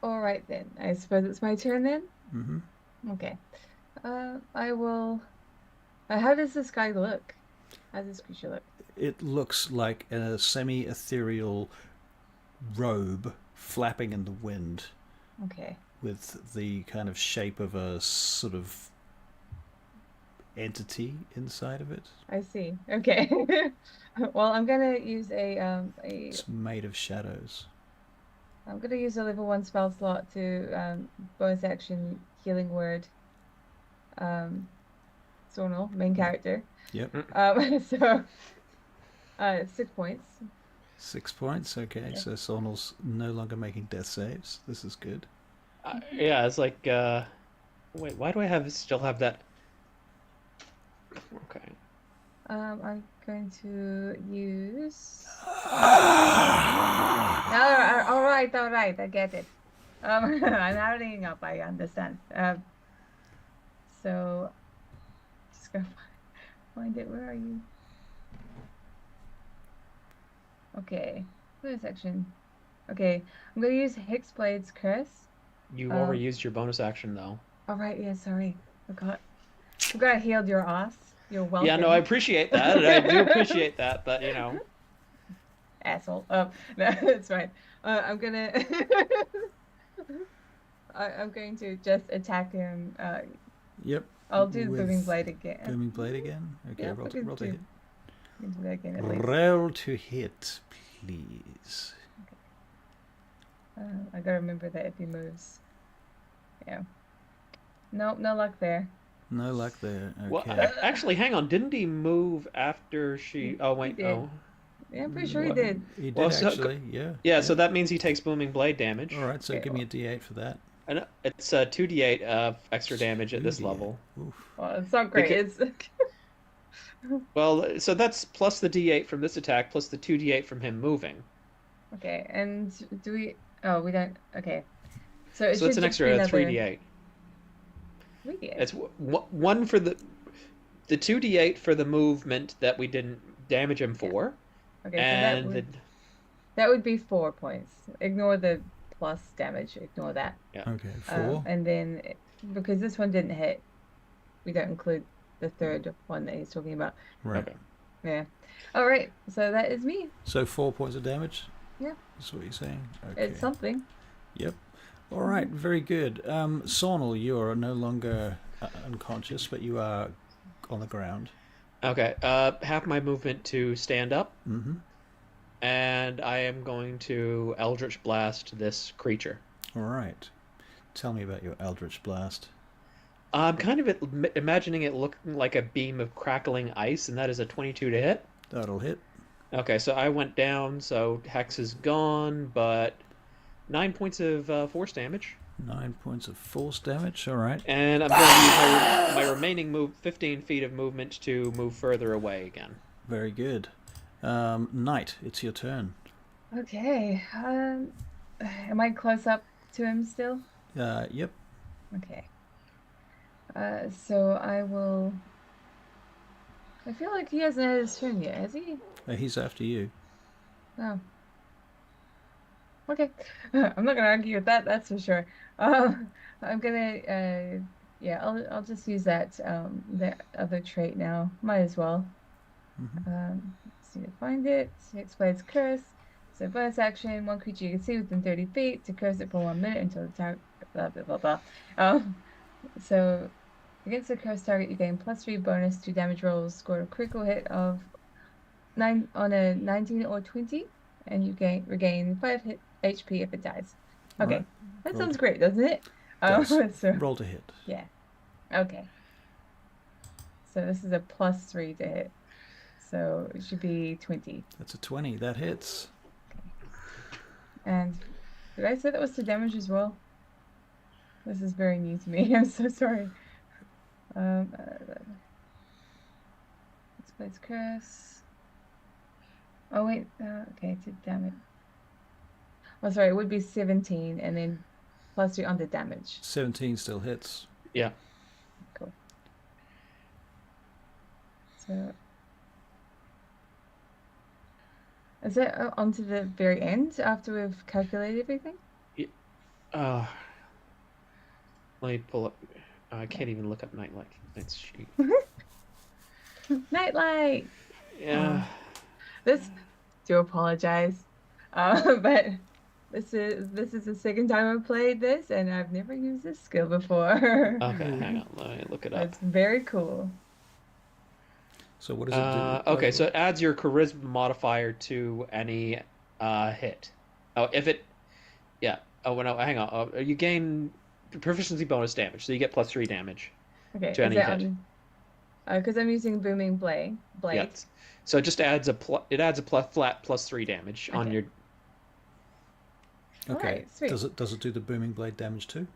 Alright then. I suppose it's my turn then? Mm-hmm. Okay. I will... how does this guy look? How does this creature look? It looks like a semi-ethereal robe flapping in the wind Okay. with the kind of shape of a sort of entity inside of it. I see. Okay. Well, I'm gonna use It's made of shadows. I'm gonna use a level 1 spell slot to bonus action healing word Tsornyl, main character. Yep. So 6 points. 6 points. Okay, so Tsornyl's no longer making death saves. This is good. Yeah, it's like, wait, why do I still have that? Okay. I'm going to use. All right, I get it. I'm hurrying up. I understand. So, just gonna find it. Where are you? Okay, bonus action. Okay, I'm gonna use Hexblade's Curse. You overused your bonus action, though. All right, yeah, sorry, forgot I healed your ass. You're welcome. Yeah, no, I appreciate that. And I do appreciate that, but, you know. Asshole. No, it's fine. I'm gonna I'm going to just attack him. Yep. I'll do with Booming Blade again. Booming Blade again? Okay, Yeah, roll to do hit. Booming Blade again at least. Roll to hit, please. I gotta remember that if he moves. Yeah. Nope, no luck there. No luck there. Okay. Well, actually, hang on. Didn't he move after she... Oh, wait, did. oh. Yeah, I'm pretty sure he What? did. He did Well, so- actually, yeah. Yeah, so that means he takes Booming Blade damage. All right, so Okay, give me a d8 for that. And it's 2d8 of extra damage at this 2d8. level. Oof. Well, it's not great. It's Well, so that's plus the d8 from this attack, plus the 2d8 from him moving. okay. And do we? Oh, we don't. Okay. So it So it's should an just be extra another 3d8. 3d8. It's one for the 2d8 for the movement that we didn't damage him for, Okay, so and that would be 4 points. Ignore the plus damage. Ignore that. Okay, 4. And then because this one didn't hit, we don't include the third one that he's talking about. Right. Okay. Yeah. All right. So that is me. So 4 points of damage? Yeah. That's what you're saying? Okay. It's something. Yep. All right, very good. Tsornyl, you are no longer unconscious, but you are on the ground. Okay. Half my movement to stand up, Mm-hmm. and I am going to Eldritch Blast this creature. All right. Tell me about your Eldritch Blast. I'm kind of imagining it looking like a beam of crackling ice, and that is a 22 to hit. That'll hit. Okay, so I went down, so Hex is gone, but 9 points of force damage. 9 points of force damage. All right. And I'm going to use my remaining 15 feet of movement to move further away again. Very good. Knight, it's your turn. Okay. Am I close up to him still? Yep. Okay. So I will. I feel like he hasn't had his turn yet, has he? He's after you. Oh. Okay. I'm not gonna argue with that. That's for sure. I'm gonna. Yeah. I'll just use that other trait now. Might as well. Just need to find it. Explains curse. So bonus action, one creature you can see within 30 feet to curse it for 1 minute until the target. Blah blah blah blah. So against the cursed target, you gain +3 bonus to damage rolls. Score a critical hit of 9 on a 19 or 20, and you regain 5 HP if it dies. Okay, Right. that sounds great, doesn't it? So Roll to hit. yeah. Okay. So this is a +3 to hit. So it should be 20. That's a 20. That hits. And did I say that was to damage as well? This is very new to me. I'm so sorry. Explains curse. Oh wait. Okay, to damage. Oh, sorry. It would be 17, and then +3 on the damage. 17 still hits. Yeah. Cool. So is it onto the very end after we've calculated everything? Let me pull up. I can't even look up Nightlight. That's sheet. Nightlight. Yeah. Do apologize, but this is the second time I've played this, and I've never used this skill before. Okay, hang on. Let me look it up. It's very cool. So what does it do? Okay, so it adds your charisma modifier to any hit. Oh, if it, yeah. Oh, no, hang on. You gain proficiency bonus damage, so you get +3 damage Okay, to any hit. Because I'm using booming blade. Yeah. So it just adds a flat +3 damage on Okay. your. Okay. Alright, sweet. Does it do the booming blade damage too?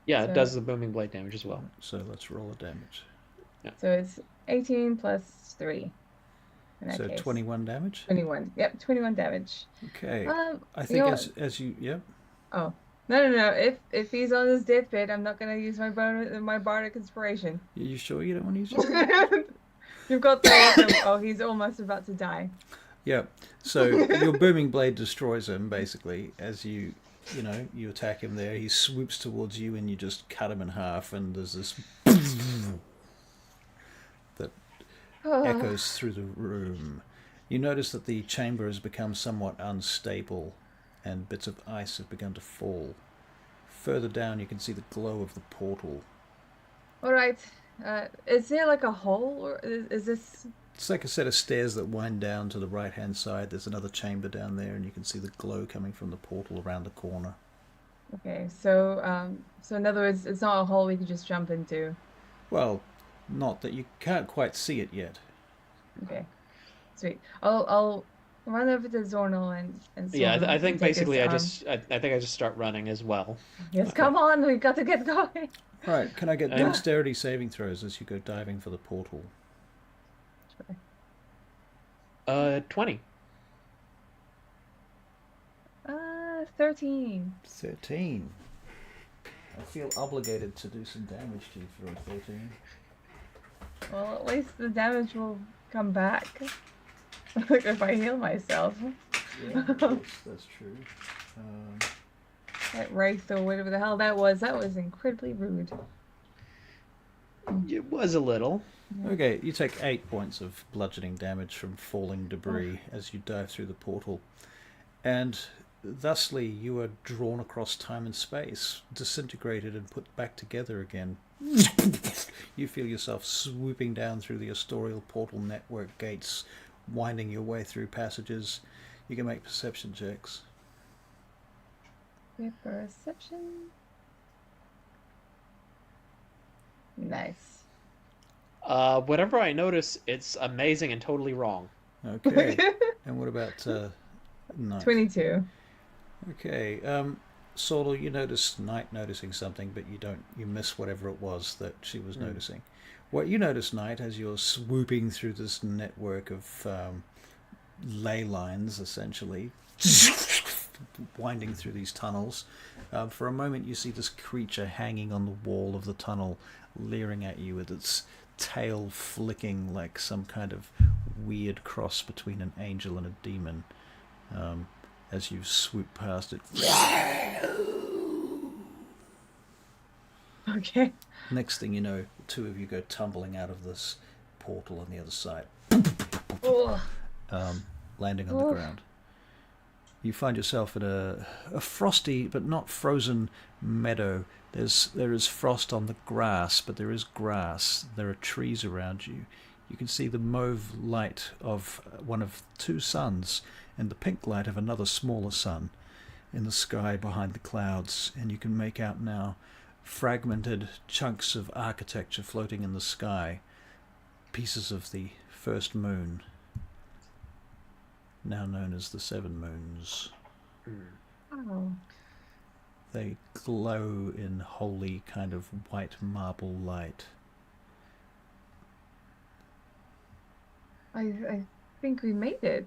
Yeah, it So- does the booming blade damage as well. So let's roll the damage. So it's 18 + 3. In that So case. 21 damage. 21. Yep, 21 damage. Okay. I I think as you yep. Oh. No. If he's on his deathbed, I'm not gonna use my bardic inspiration. Are you sure you don't want to use it? You've got the oh, he's almost about to die. Yeah. So your booming blade destroys him basically as you attack him there. He swoops towards you and you just cut him in half, and there's this that echoes through the room. You notice that the chamber has become somewhat unstable and bits of ice have begun to fall. Further down you can see the glow of the portal. All right. Is there like a hole, or is this? It's like a set of stairs that wind down to the right-hand side. There's another chamber down there, and you can see the glow coming from the portal around the corner. Okay, so in other words, it's not a hole we can just jump into. Well, not that you can't quite see it yet. Okay, sweet. I'll run over to Tsornyl and Yeah, Tsornyl I think take his basically I arm. think I just start running as well. Yes, Okay. come on, we got to get going. Right, can I get Yeah. dexterity saving throws as you go diving for the portal? 20. 13. 13. I feel obligated to do some damage to you for a 13. Well, at least the damage will come back if I heal myself. Yeah, that's true. That wraith or whatever the hell that was incredibly rude. It was a little. Okay, you take 8 points of bludgeoning damage from falling debris as you dive through the portal. And thusly you are drawn across time and space, disintegrated and put back together again. You feel yourself swooping down through the Astorial portal network gates, winding your way through passages. You can make perception checks. With perception. Nice. Whatever I notice, it's amazing and totally wrong. Okay. And what about Knight? 22. Okay. Tsornyl, you notice Knight noticing something, but you miss whatever it was that she was noticing. What you notice, Knight, as you're swooping through this network of ley lines, essentially, winding through these tunnels, for a moment you see this creature hanging on the wall of the tunnel, leering at you with its tail flicking like some kind of weird cross between an angel and a demon. As you swoop past it. Okay. Next thing you know, the two of you go tumbling out of this portal on the other side, Oh. landing on the ground. You find yourself in a frosty but not frozen meadow. There is frost on the grass, but there is grass. There are trees around you. You can see the mauve light of one of two suns and the pink light of another smaller sun in the sky behind the clouds, and you can make out now fragmented chunks of architecture floating in the sky, pieces of the first moon, now known as the Seven Moons. Oh. They glow in holy kind of white marble light. I think we made it.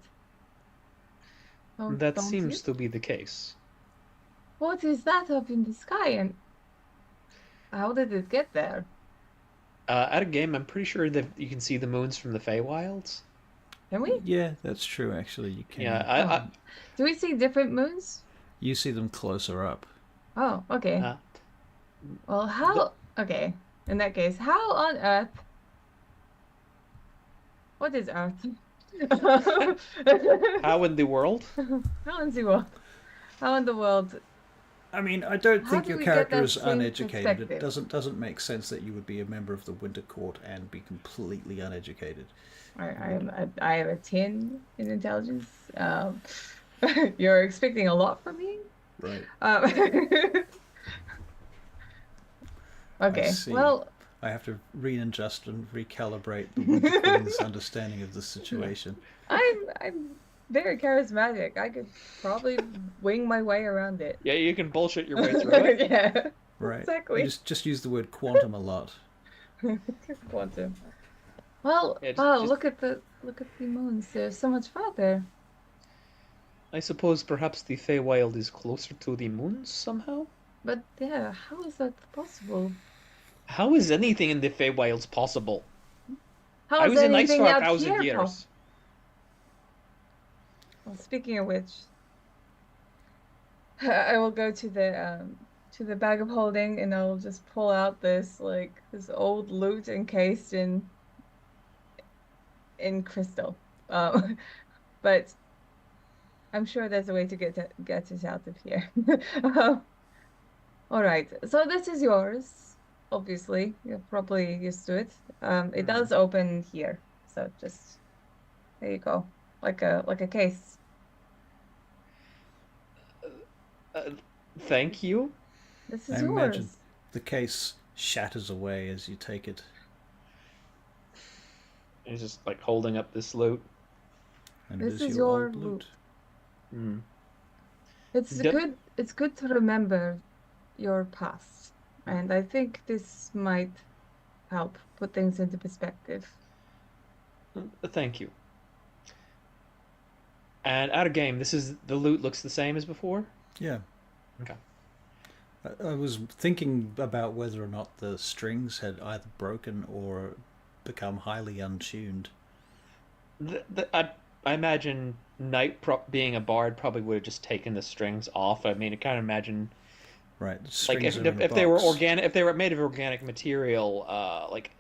That Don't seems you? to be the case. What is that up in the sky, and how did it get there? At a game, I'm pretty sure that you can see the moons from the Feywilds. Can we? Yeah, that's true, actually. You can. Yeah, Do we see different moons? You see them closer up. Oh, okay. I Well, how... Okay. In that case, how on Earth... What is Earth? how in the world? How in the world? How in the world? I mean, I don't How think do your we get character that is same uneducated. It perspective? doesn't make sense that you would be a member of the Winter Court and be completely uneducated. I have a 10 in intelligence. You're expecting a lot from me? Right. Okay, see. well, I have to readjust and recalibrate the Winter Queen's understanding of the situation. I'm very charismatic. I could probably wing my way around it. Yeah, you can bullshit your way through it. Yeah, Right. exactly. You just use the word quantum a lot. Quantum. Well, Yeah, wow, just- look at the moons. There's so much farther. I suppose perhaps the Feywild is closer to the moons somehow? But yeah, how is that possible? How is anything in the Feywilds possible? How I is was in Ice anything for out 1,000 here years. possible? Well, speaking of which, I will go to the bag of holding, and I'll just pull out this old loot encased in crystal. But I'm sure there's a way to get it out of here. All right, so this is yours. Obviously, you're probably used to it. It does open here, so just there you go, like a case. Thank you. This I is imagine yours. the case shatters away as you take it. He's just like holding up this loot. And This it is is your old loot. Mm. It's Yep. good. It's good to remember your past, and I think this might help put things into perspective. Thank you. And at a game, the loot looks the same as before? Yeah. Okay. I was thinking about whether or not the strings had either broken or become highly untuned. I imagine Knight being a bard probably would have just taken the strings off. I mean, I kind of imagine Right. The like strings are in a if they were box. organic, if they were made of organic material, like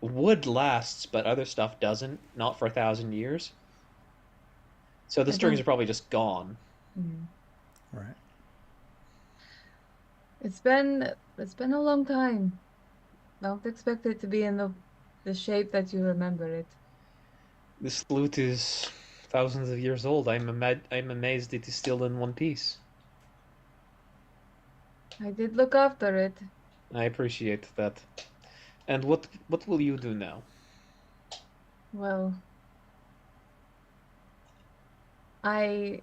wood lasts, but other stuff doesn't. Not for 1,000 years. So the I strings don't- are probably just gone. Right. It's been a long time. Don't expect it to be in the shape that you remember it. This loot is thousands of years old. I'm amazed it is still in one piece. I did look after it. I appreciate that. And what will you do now? Well, I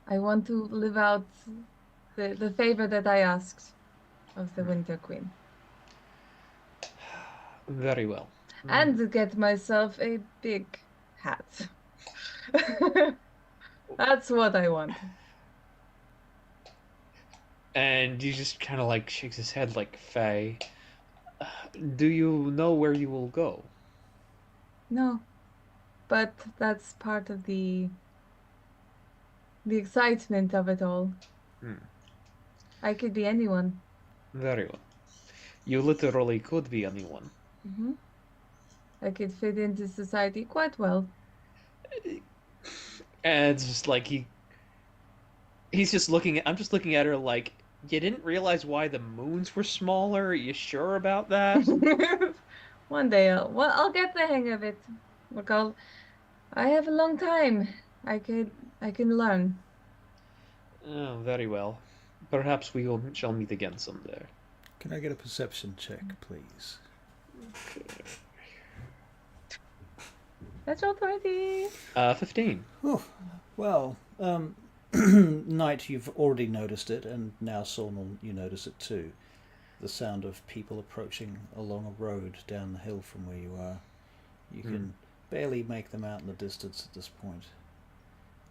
I want to live out the favor that I asked of the Winter Queen. Very well. And get myself a big hat. That's what I want. And he just kind of like shakes his head like, Faye, do you know where you will go? No, but that's part of the excitement of it all. I could be anyone. Very well. You literally could be anyone. I could fit into society quite well. And it's just like he's just looking at I'm just looking at her like, you didn't realize why the moons were smaller? Are you sure about that? One day I'll get the hang of it. Look, I have a long time. I can learn. Oh, very well. Perhaps shall meet again someday. Can I get a perception check, please? That's all 20. 15. Oh, well, Knight, you've already noticed it, and now Tsornyl, you notice it too. The sound of people approaching along a road down the hill from where you are. You can barely make them out in the distance at this point.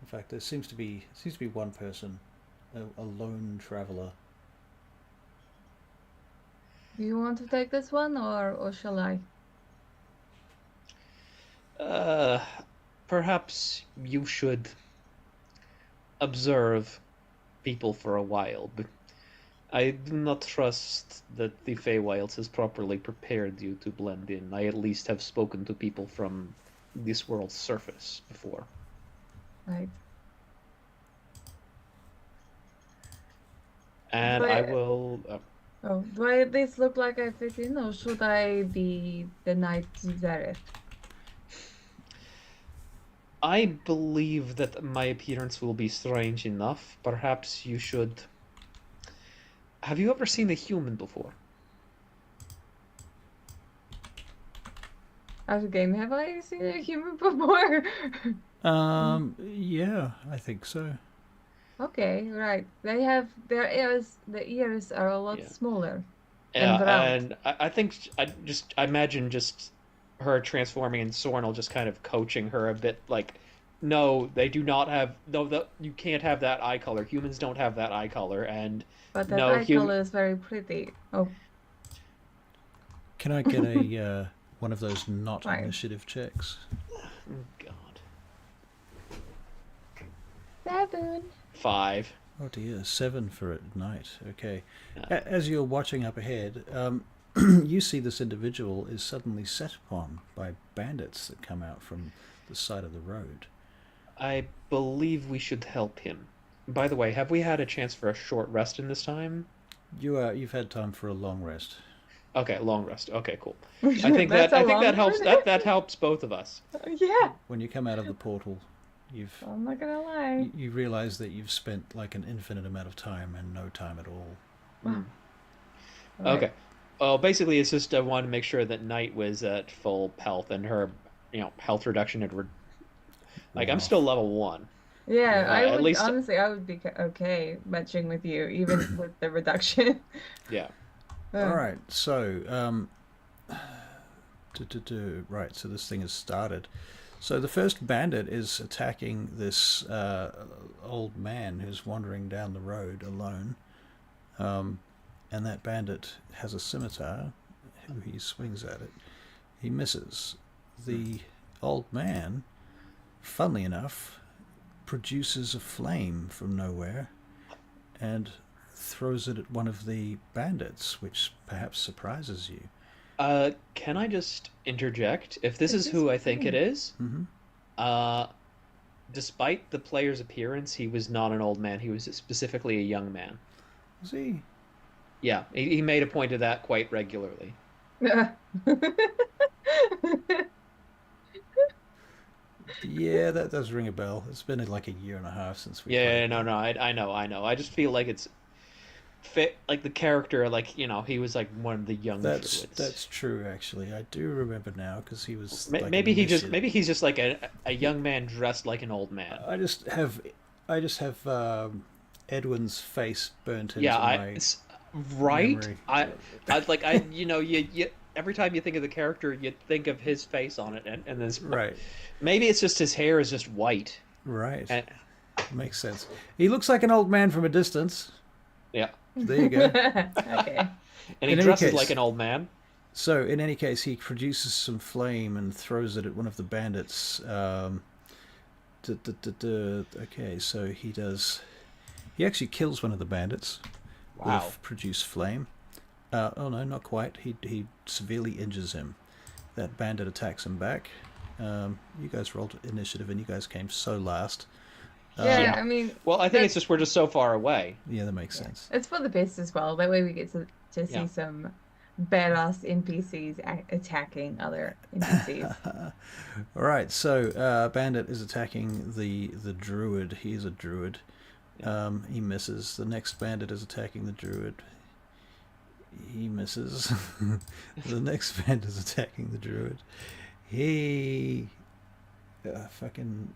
In fact, there seems to be one person, a lone traveller. Do you want to take this one, or shall I? Perhaps you should observe people for a while, but I do not trust that the Feywilds has properly prepared you to blend in. I at least have spoken to people from this world's surface before. Right. And But- I will... Oh, do I at least look like I fit in, or should I be the Knight Zareth? I believe that my appearance will be strange enough. Perhaps you should... Have you ever seen a human before? Out of game, have I seen a human before? Yeah, I think so. Okay, right. They have their ears. The ears are a lot Yeah. smaller. Yeah, round. and I think I imagine just her transforming and Tsornyl just kind of coaching her a bit, like, no, they do not have you can't have that eye color. Humans don't have that eye color, and But that no, eye color is very pretty. Oh, Can I get a one of those not Fine. initiative checks? God, 7. 5. Oh dear, 7 for at night. Okay. Yeah. As you're watching up ahead, you see this individual is suddenly set upon by bandits that come out from the side of the road. I believe we should help him. By the way, have we had a chance for a short rest in this time? You've had time for a long rest. Okay, long rest. Okay, cool. I think that helps. That helps both of us. Yeah, When you come out of the portal, I'm not gonna lie. you realize that you've spent like an infinite amount of time and no time at all. Right. Okay. Well, basically, it's just I wanted to make sure that Knight was at full health and her, health reduction had. I'm Wow. still level 1. Yeah, I at would least- honestly, I would be okay matching with you, even with the reduction. Yeah. All right, so right, so this thing has started. So the first bandit is attacking this old man who's wandering down the road alone, and that bandit has a scimitar. Who he swings at it, he misses. The old man, funnily enough, produces a flame from nowhere, and throws it at one of the bandits, which perhaps surprises you. Can I just interject? If this This is who is I think it is, Mm-hmm. despite the player's appearance, he was not an old man. He was specifically a young man. See, Yeah, he made a point of that quite regularly. yeah, that does ring a bell. It's been like a year and a half since we Yeah, played. no, I know. I just feel like it's fit like the character, like he was like one of the young druids. That's true. Actually, I do remember now because he was like Maybe initiate. he's just like a young man dressed like an old man. I just have Edwin's face burnt into Yeah, my right. memory. I like I you every time you think of the character, you think of his face on it, and then Right. maybe it's just his hair is just white. Right. And, Makes sense. He looks like an old man from a distance. yeah, There you go. Okay. and he In any dresses case- like an old man. So, in any case, he produces some flame and throws it at one of the bandits. Okay, so he does. He actually kills one of the bandits Wow. with produced flame. Oh no, not quite. He severely injures him. That bandit attacks him back. You guys rolled initiative and you guys came so last. Yeah, I mean, Well, I think it's just we're just so far away. Yeah, that makes sense. it's for the best as well. That way we get to see Yeah. some badass NPCs attacking other NPCs. All right, so bandit is attacking the druid. He is a druid. He misses. The next bandit is attacking the druid. He misses. The next bandit is attacking the druid. He fucking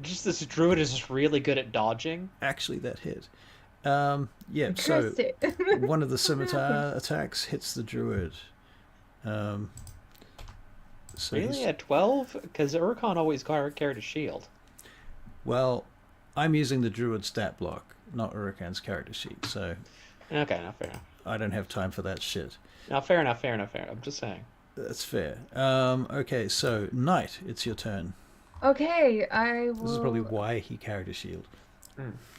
Just this druid is just really good at dodging. actually that hit. Yeah, so Cursed it. one of the scimitar attacks hits the druid. So Really, he's- at 12? Because Urkon always carried a shield. well, I'm using the druid stat block, not Urakan's character sheet, so Okay, now fair enough. I don't have time for that shit. Now fair enough. I'm just saying. That's fair. Okay, so Knight, it's your turn. Okay, I will. This is probably why he carried a shield.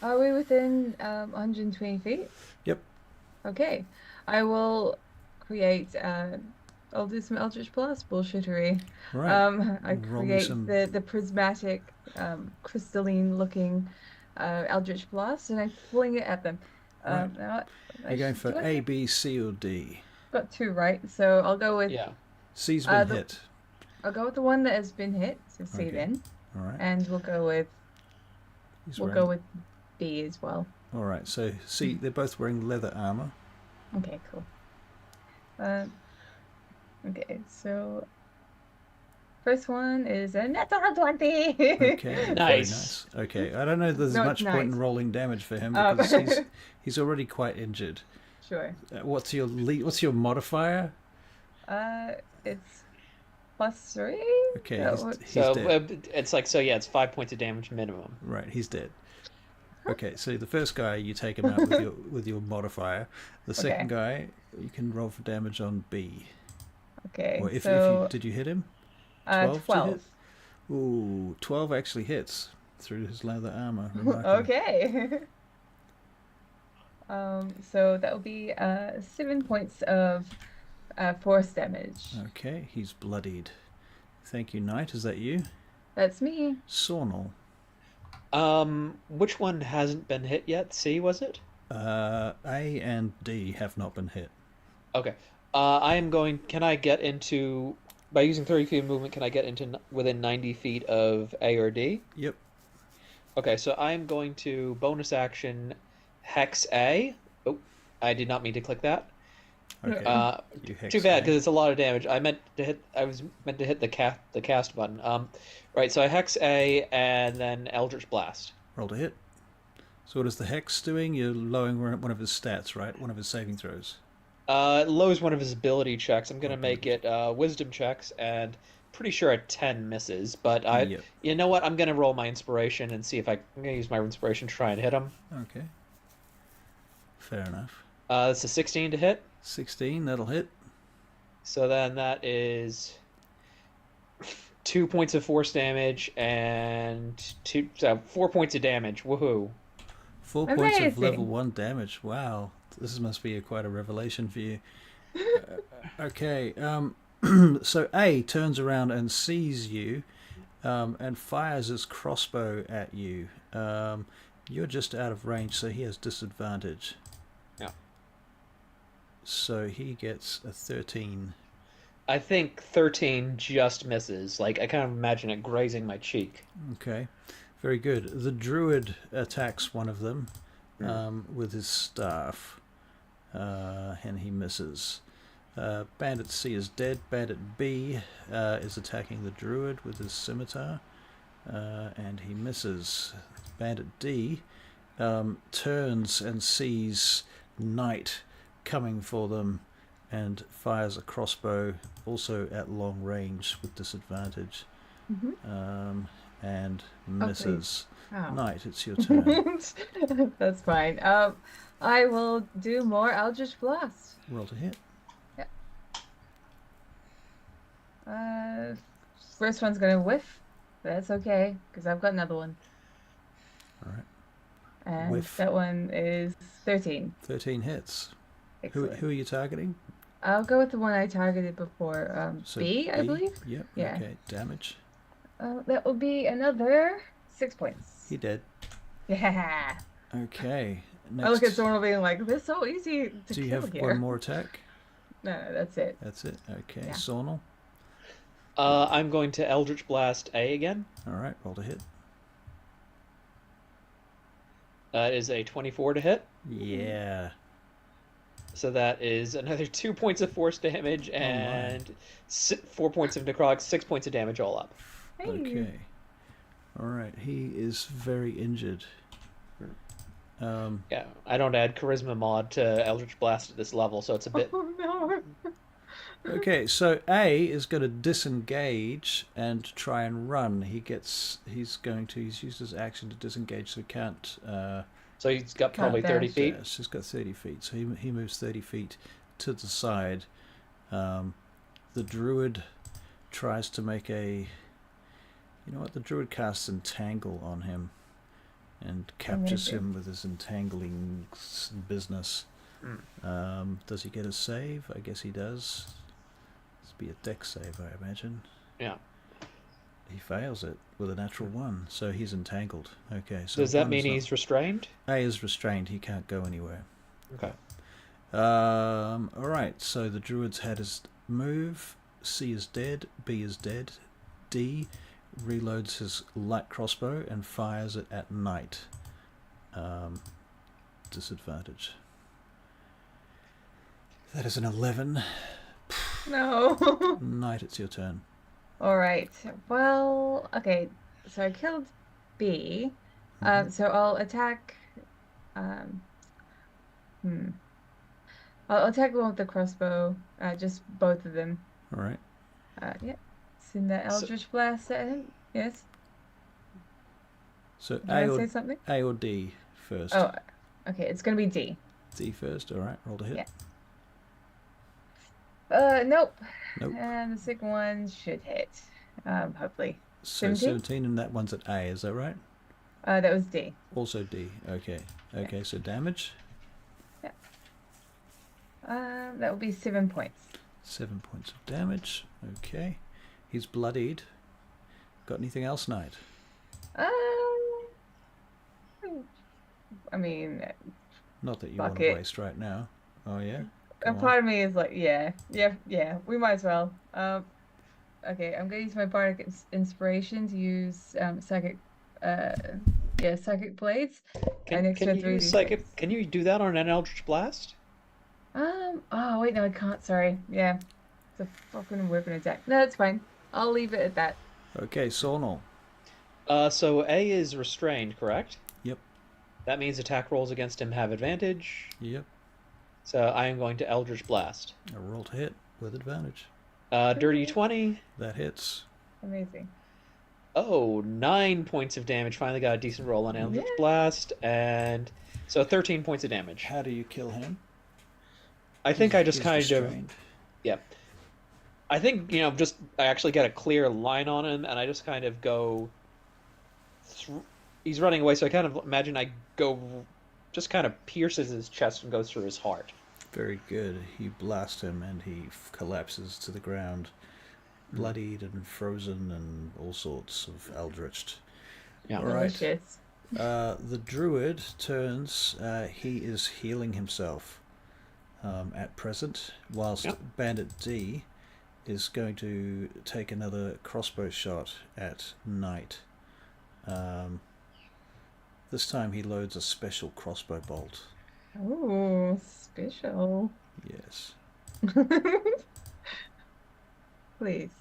Are we within 120 feet? Yep. Okay, I will create. I'll do some Eldritch Blast bullshittery. Right. I Roll me create some- the prismatic, crystalline looking Eldritch Blast, and I fling it at them. Right. Now, You're going for do I A, have- B, C, or D. Got two right, so I'll go with. Yeah. C's been the- hit. I'll go with the one that has been hit. So C Okay. then, All right. and we'll go with He's we'll wearing... go with B as well. All right. So C, they're both wearing leather armor. Okay, cool. Okay, so first one is a natural 20. Okay. Very Nice. nice. Okay. I don't know if there's No, much it's point in nice. rolling damage for him Oh. because he's already quite injured. Sure. What's your modifier? It's +3. Okay, That he's, would- he's So dead. it's like it's 5 points of damage minimum. Right, he's dead. Okay, so the first guy you take him out with your modifier. The second guy you can roll for damage on B. Okay, Or if so you did you hit him? 12. 12. Ooh, 12 actually hits through his leather armor. Remarkable. Okay. So that will be 7 points of force damage. Okay, he's bloodied. Thank you, Knight. Is that you? That's me. Sornel. Which one hasn't been hit yet? C, was it? A and D have not been hit. Okay. I am going. Can I get into by using 30 feet of movement? Can I get into within 90 feet of A or D? Yep. Okay, so I am going to bonus action hex A. Oh, I did not mean to click that. Okay. You hex Too bad A. because it's a lot of damage. I was meant to hit the cast button. Right. So I hex A and then Eldritch Blast. Roll to hit. So what is the hex doing? You're lowering one of his stats, right? One of his saving throws. It lowers one of his ability checks. I'm gonna make it wisdom checks, and pretty sure a 10 misses. But Yep. you know what? I'm gonna roll my inspiration and see if I'm gonna use my inspiration to try and hit him. Okay. Fair enough. That's a 16 to hit. 16, that'll hit. So then that is 2 points of force damage and 4 points of damage. Woohoo! 4 points of Amazing. level 1 damage. Wow. This must be quite a revelation for you. Okay. So A turns around and sees you and fires his crossbow at you. You're just out of range, so he has disadvantage. Yeah. So he gets a 13. I think 13 just misses. Like I kind of imagine it grazing my cheek. Okay. Very good. The druid attacks one of them. with his staff, and he misses. Bandit C is dead. Bandit B is attacking the druid with his scimitar, and he misses. Bandit D turns and sees Knight coming for them and fires a crossbow, also at long range with disadvantage, and misses. Oh. Knight, it's your turn. That's fine. I will do more Eldritch Blast. Roll to hit. First one's gonna whiff, but that's okay because I've got another one. All right. And Whiff. that one is 13. 13 hits. Excellent. Who are you targeting? I'll go with the one I targeted before. So B, I believe. Yep. Yeah. Okay. Damage. That will be another 6 points. He dead. Yeah. Okay. Next. I look at Tsornyl being like, "This is so easy to Do you kill have here." one more attack? No, that's it. That's it. Okay. Yeah. Tsornyl. I'm going to Eldritch Blast A again. All right. Roll to hit. That is a 24 to hit. Yeah. So that is another 2 points of force damage and 4 points of necrotic, 6 points of damage all up. Hey. Okay. All right. He is very injured. Yeah, I don't add Charisma mod to Eldritch Blast at this level, so it's a bit... Oh no. Okay, so A is going to disengage and try and run. He's used his action to disengage, so he can't. So he's got probably 30 dash. feet. Yes, he's got 30 feet, so he moves 30 feet to the side. The druid tries to make a. You know what? The druid casts Entangle on him and captures him with his entangling business. Does he get a save? I guess he does. This be a dex save, I imagine. Yeah. He fails it with a natural 1, so he's entangled. Okay, so Does that one is mean not- he's restrained? A is restrained. He can't go anywhere. Okay. All right. So the druid's had his move. C is dead. B is dead. D reloads his light crossbow and fires it at Knight. Disadvantage. That is an 11. No. Knight, it's your turn. All right. Well, okay. So I killed B. So I'll attack. I'll attack the one with the crossbow. Just both of them. All right. Yeah. Send that Eldritch Blast at him. Yes. So Did I say something? A or D first. Oh, okay. It's gonna be D. D first. All right. Roll to hit. Yeah. Nope. Nope. And the second one should hit. Hopefully. So 17? 17, and that one's at A. Is that right? That was D. Also D. Okay. Okay. So damage. That will be 7 points. 7 points of damage. Okay. He's bloodied. Got anything else, Knight? I mean, Not that you Fuck want to it. waste right now. Oh yeah. a Go on. part of me is like, yeah, we might as well. Okay, I'm gonna use my bardic inspiration to use psychic, psychic blades. Can you use psychic? Can you do that on an Eldritch Blast? Oh wait, no, I can't. Sorry. Yeah, it's a fucking weapon attack. No, it's fine. I'll leave it at that. Okay, Tsornyl. So A is restrained, correct? Yep. That means attack rolls against him have advantage. Yep. So I am going to Eldritch Blast. A roll to hit with advantage. Dirty 20. That hits. Amazing. Oh, 9 points of damage. Finally got a decent roll on Eldritch Yeah. Blast. And so 13 points of damage. How do you kill him? I think I just He's kind of... restrained. Yep. I think, I actually get a clear line on him, and I just kind of go... He's running away, so I kind of imagine I go... Just kind of pierces his chest and goes through his heart. Very good. You blast him and he collapses to the ground, bloodied and frozen and all sorts of eldritched. Yeah. All right. Delicious. The druid turns. He is healing himself at present, whilst Yep. Bandit D is going to take another crossbow shot at Knight. This time he loads a special crossbow bolt. Oh, special. Yes. Please.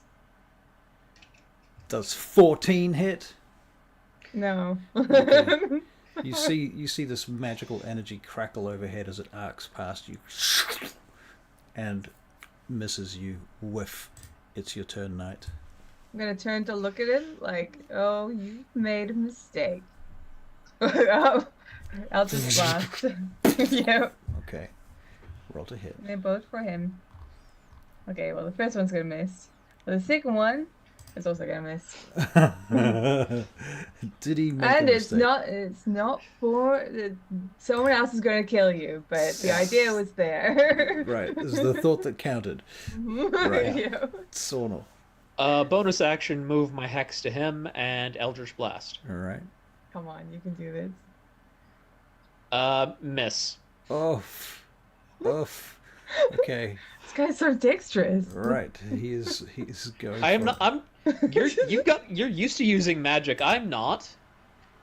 Does 14 hit? No. Okay. You see this magical energy crackle overhead as it arcs past you and misses you. Whiff. It's your turn, Knight. I'm gonna turn to look at him like, oh, you made a mistake. I'll just blast. Yeah. Okay. Roll to hit. They're both for him. Okay, well, the first one's gonna miss. But the second one is also gonna miss. Did he make And a it's mistake? not for someone else is gonna kill you, but the idea was there. Right. It was the thought that counted. Right. Yeah. Tsornyl. Bonus action, move my hex to him, and Eldritch Blast. All right. Come on, you can do this. Miss. Oof. Oof. Okay. This guy's so dexterous. Right. He's going. I am for not. it. You're used to using magic. I'm not.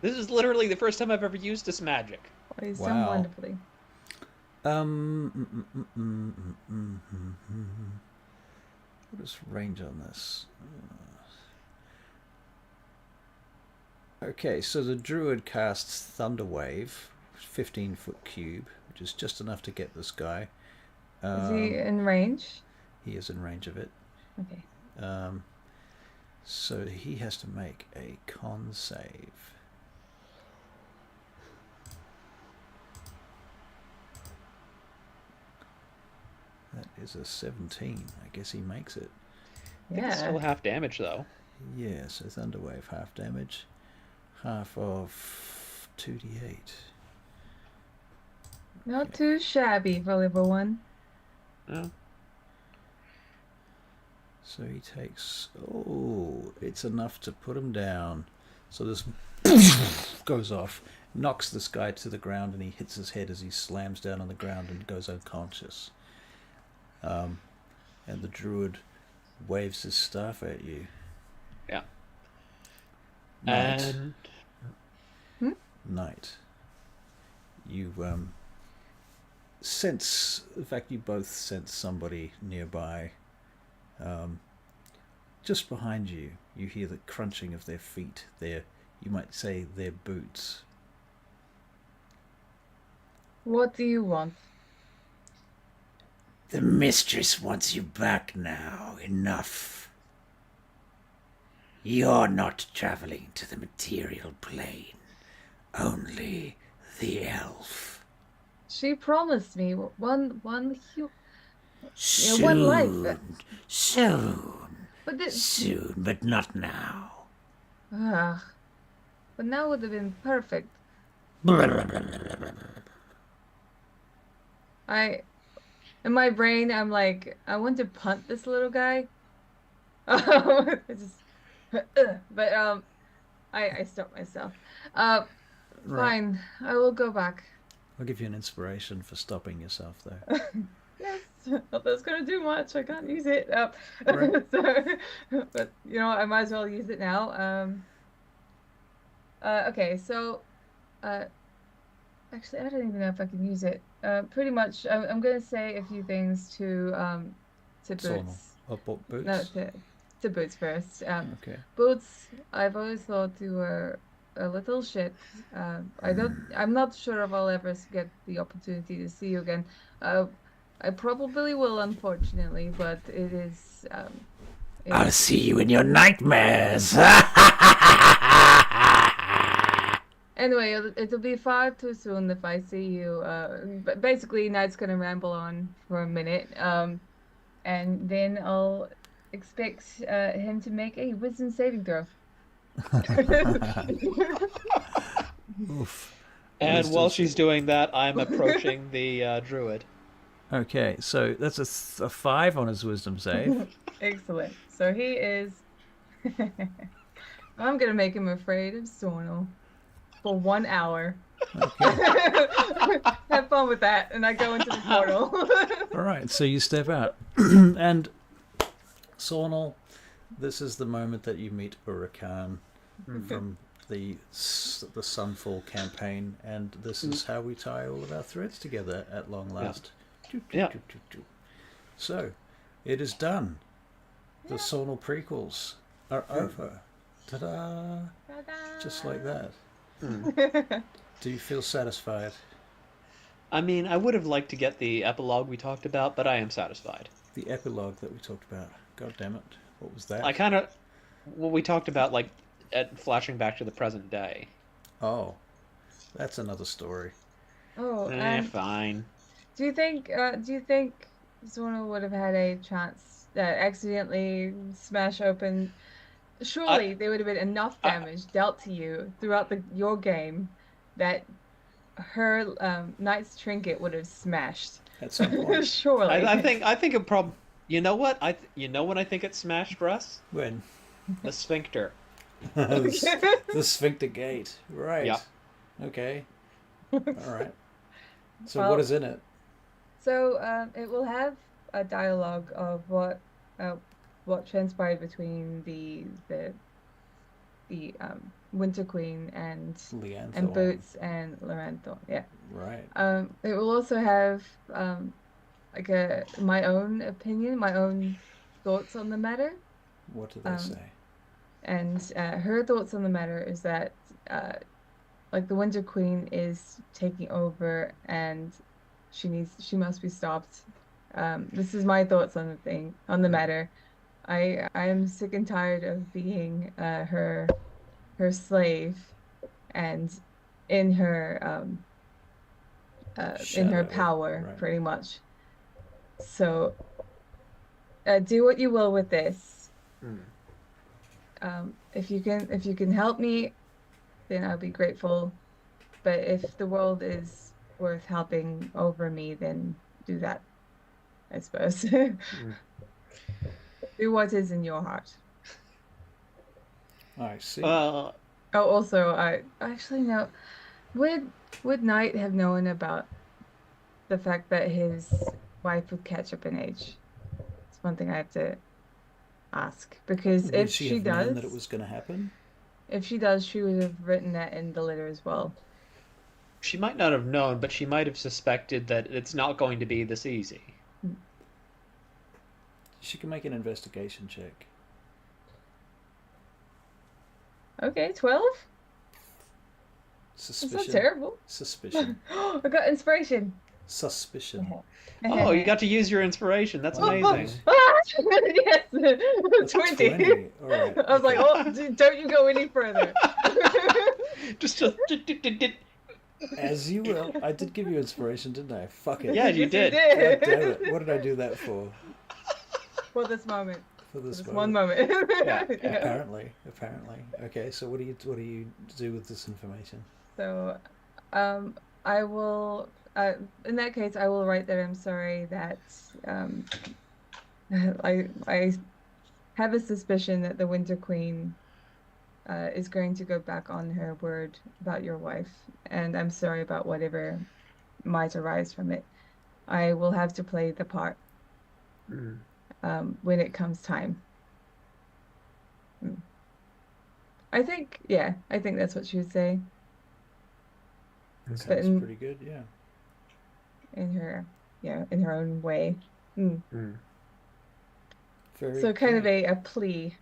This is literally the first time I've ever used this magic. Well, he's done Wow. wonderfully. What is range on this? Okay, so the druid casts Thunderwave, 15-foot cube, which is just enough to get this guy. Is he in range? He is in range of it. Okay. So he has to make a con save. That is a 17. I guess he makes it. I think it's still Yeah. half damage though. Yeah, so Thunderwave, half damage. Half of 2d8. Not too shabby for level 1. No. So he takes... Oh, it's enough to put him down. So this goes off, knocks this guy to the ground, and he hits his head as he slams down on the ground and goes unconscious. And the druid waves his staff at you. Yeah. Knight. And Knight. You sense... In fact, you both sense somebody nearby. Just behind you, you hear the crunching of their feet, you might say their boots. What do you want? The mistress wants you back now. Enough. You're not traveling to the material plane. Only the elf. She promised me one Soon. one life. Soon. But this, Soon, but not now. but now would have been perfect. In my brain, I'm like, I want to punt this little guy. But I stopped myself. Right. Fine, I will go back. I'll give you an inspiration for stopping yourself, though. Yes, not that's gonna do much. I can't use it. Right. But you know, I might as well use it now. Okay, so, actually, I don't even know if I can use it. Pretty much, I'm gonna say a few things to Tsornyl. Boots. Oh, boots? No, to Boots first. Okay. Boots, I've always thought you were a little shit. I'm not sure if I'll ever get the opportunity to see you again. I probably will, unfortunately, but it is. I'll see you in your nightmares. Anyway, it'll be far too soon if I see you. But basically, Knight's gonna ramble on for a minute, and then I'll expect him to make a wisdom saving throw. Oof. And while Wisdom she's doing that, I'm approaching the druid. Okay, so that's a 5 on his wisdom save. Excellent. So he is. I'm gonna make him afraid of Tsornyl for 1 hour. Okay. Have fun with that, and I go into the portal. All right, so you step out. And Tsornyl, this is the moment that you meet Urakan from the Sunfall campaign, and this is how we tie all of our threads together at long last. Yeah. So, it is done. The Tsornyl prequels are over. Ta-da! Just like that. Do you feel satisfied? I mean, I would have liked to get the epilogue we talked about, but I am satisfied. The epilogue that we talked about. God damn it. What was that? I kind of... Well, we talked about, like, flashing back to the present day. Oh. That's another story. Oh, Fine. do you think Tsornyl would have had a chance that accidentally smash open? Surely there would have been enough damage dealt to you throughout your game that her knight's trinket would have smashed. At some point. Surely. I think it probably... You know what? You know when I think it smashed, Russ? When? The sphincter. the sphincter gate. Right. Yeah. Okay. Alright. So Well, what is in it? So it will have a dialogue of what transpired between the Winter Queen and Leanne Boots and Loranthorn. Yeah. Right. It will also have like my own opinion, my own thoughts on the matter. What do they say? And her thoughts on the matter is that like the Winter Queen is taking over and she must be stopped. This is my thoughts on the matter. I am sick and tired of being her slave and in her Shadow, power, right. pretty much. So do what you will with this. If you can help me, then I'll be grateful. But if the world is worth helping over me, then do that, I suppose. Do what is in your heart. I see. Oh, also, I actually know. Would Knight have known about the fact that his wife would catch up in age? It's one thing I have to ask, because Would if she she have known does, that it was going to happen? if she does, she would have written that in the letter as well. She might not have known, but she might have suspected that it's not going to be this easy. She can make an investigation check. Okay, 12? Suspicion. That's not terrible. Suspicion. I got inspiration. Suspicion. Oh, you got to use your inspiration. That's Wow. amazing. Yes, That's 20. 20. All right. I was like, oh, don't you go any further. Just As you will. I did give you inspiration, didn't I? Fuck it. Yeah, you did. God damn it. What did I do that for? For this moment. For this This moment. one moment. Yeah. Apparently. Okay, so what do you do with this information? So, I will, in that case, I will write that I'm sorry that, I have a suspicion that the Winter Queen, is going to go back on her word about your wife, and I'm sorry about whatever might arise from it. I will have to play the part, when it comes time. I think that's what she would say. That But sounds pretty good, yeah. in her own way. Very So kind of good. a plea.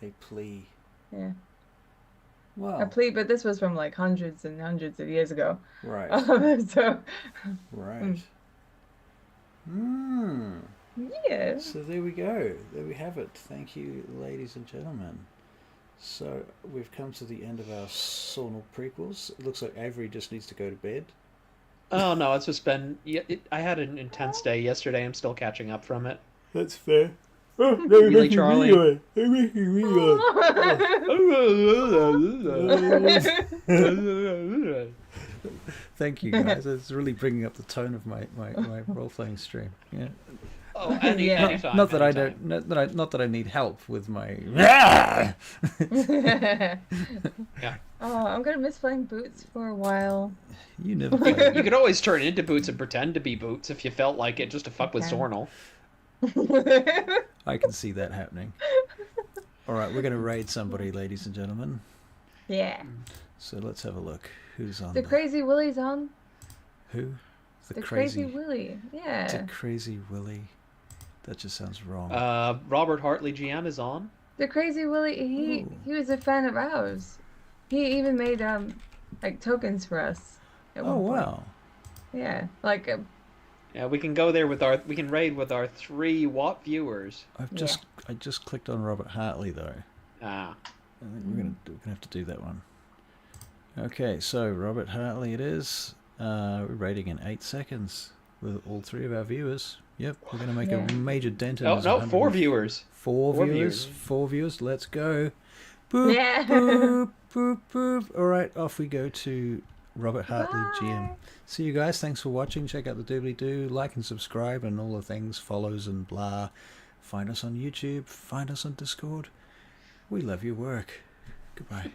A plea. Yeah. A Well, plea, but this was from like hundreds and hundreds of years ago. right. So, Right. yeah. So there we go. There we have it. Thank you, ladies and gentlemen. So we've come to the end of our Tsornyl prequels. It looks like Avery just needs to go to bed. Oh no, it's just been. I had an intense day yesterday. I'm still catching up from it. That's fair. Oh, Really, Charlie? Thank you, guys. It's really bringing up the tone of my role-playing stream. Yeah. Oh, Yeah. anytime. Not that I anytime. don't. Not that I need help with my. Yeah. Oh, I'm gonna miss playing Boots for a while. You never. You Played. could always turn into Boots and pretend to be Boots if you felt like it, just to fuck with Okay. Tsornyl. I can see that happening. All right, we're going to raid somebody, ladies and gentlemen. Yeah. So let's have a look. Who's on The Crazy Willie's on. Who? The Crazy Willie. The Yeah. Crazy Willie. That just sounds wrong. Robert Hartley GM is on. The Crazy Willie, he was a fan of ours. He even made like tokens for us at Oh one point. wow. Yeah. Like Yeah, we can go there with we can raid with our 3 Watt viewers. I just clicked on Robert Hartley though. Ah. I think we're gonna have to do that one. Okay, so Robert Hartley it is. We're rating in 8 seconds with all 3 of our viewers. Yep, we're gonna make a major dent in Oh his no, 4 viewers. 4 viewers. 4 viewers. Let's go. Boop, Yeah. boop, boop, boop. All right, off we go to Robert Hartley GM. Bye. See you guys. Thanks for watching. Check out the doobly-doo. Like and subscribe and all the things, follows and blah. Find us on YouTube. Find us on Discord. We love your work. Goodbye.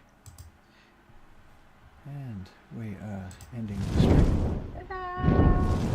And we are ending the stream. Ta-da.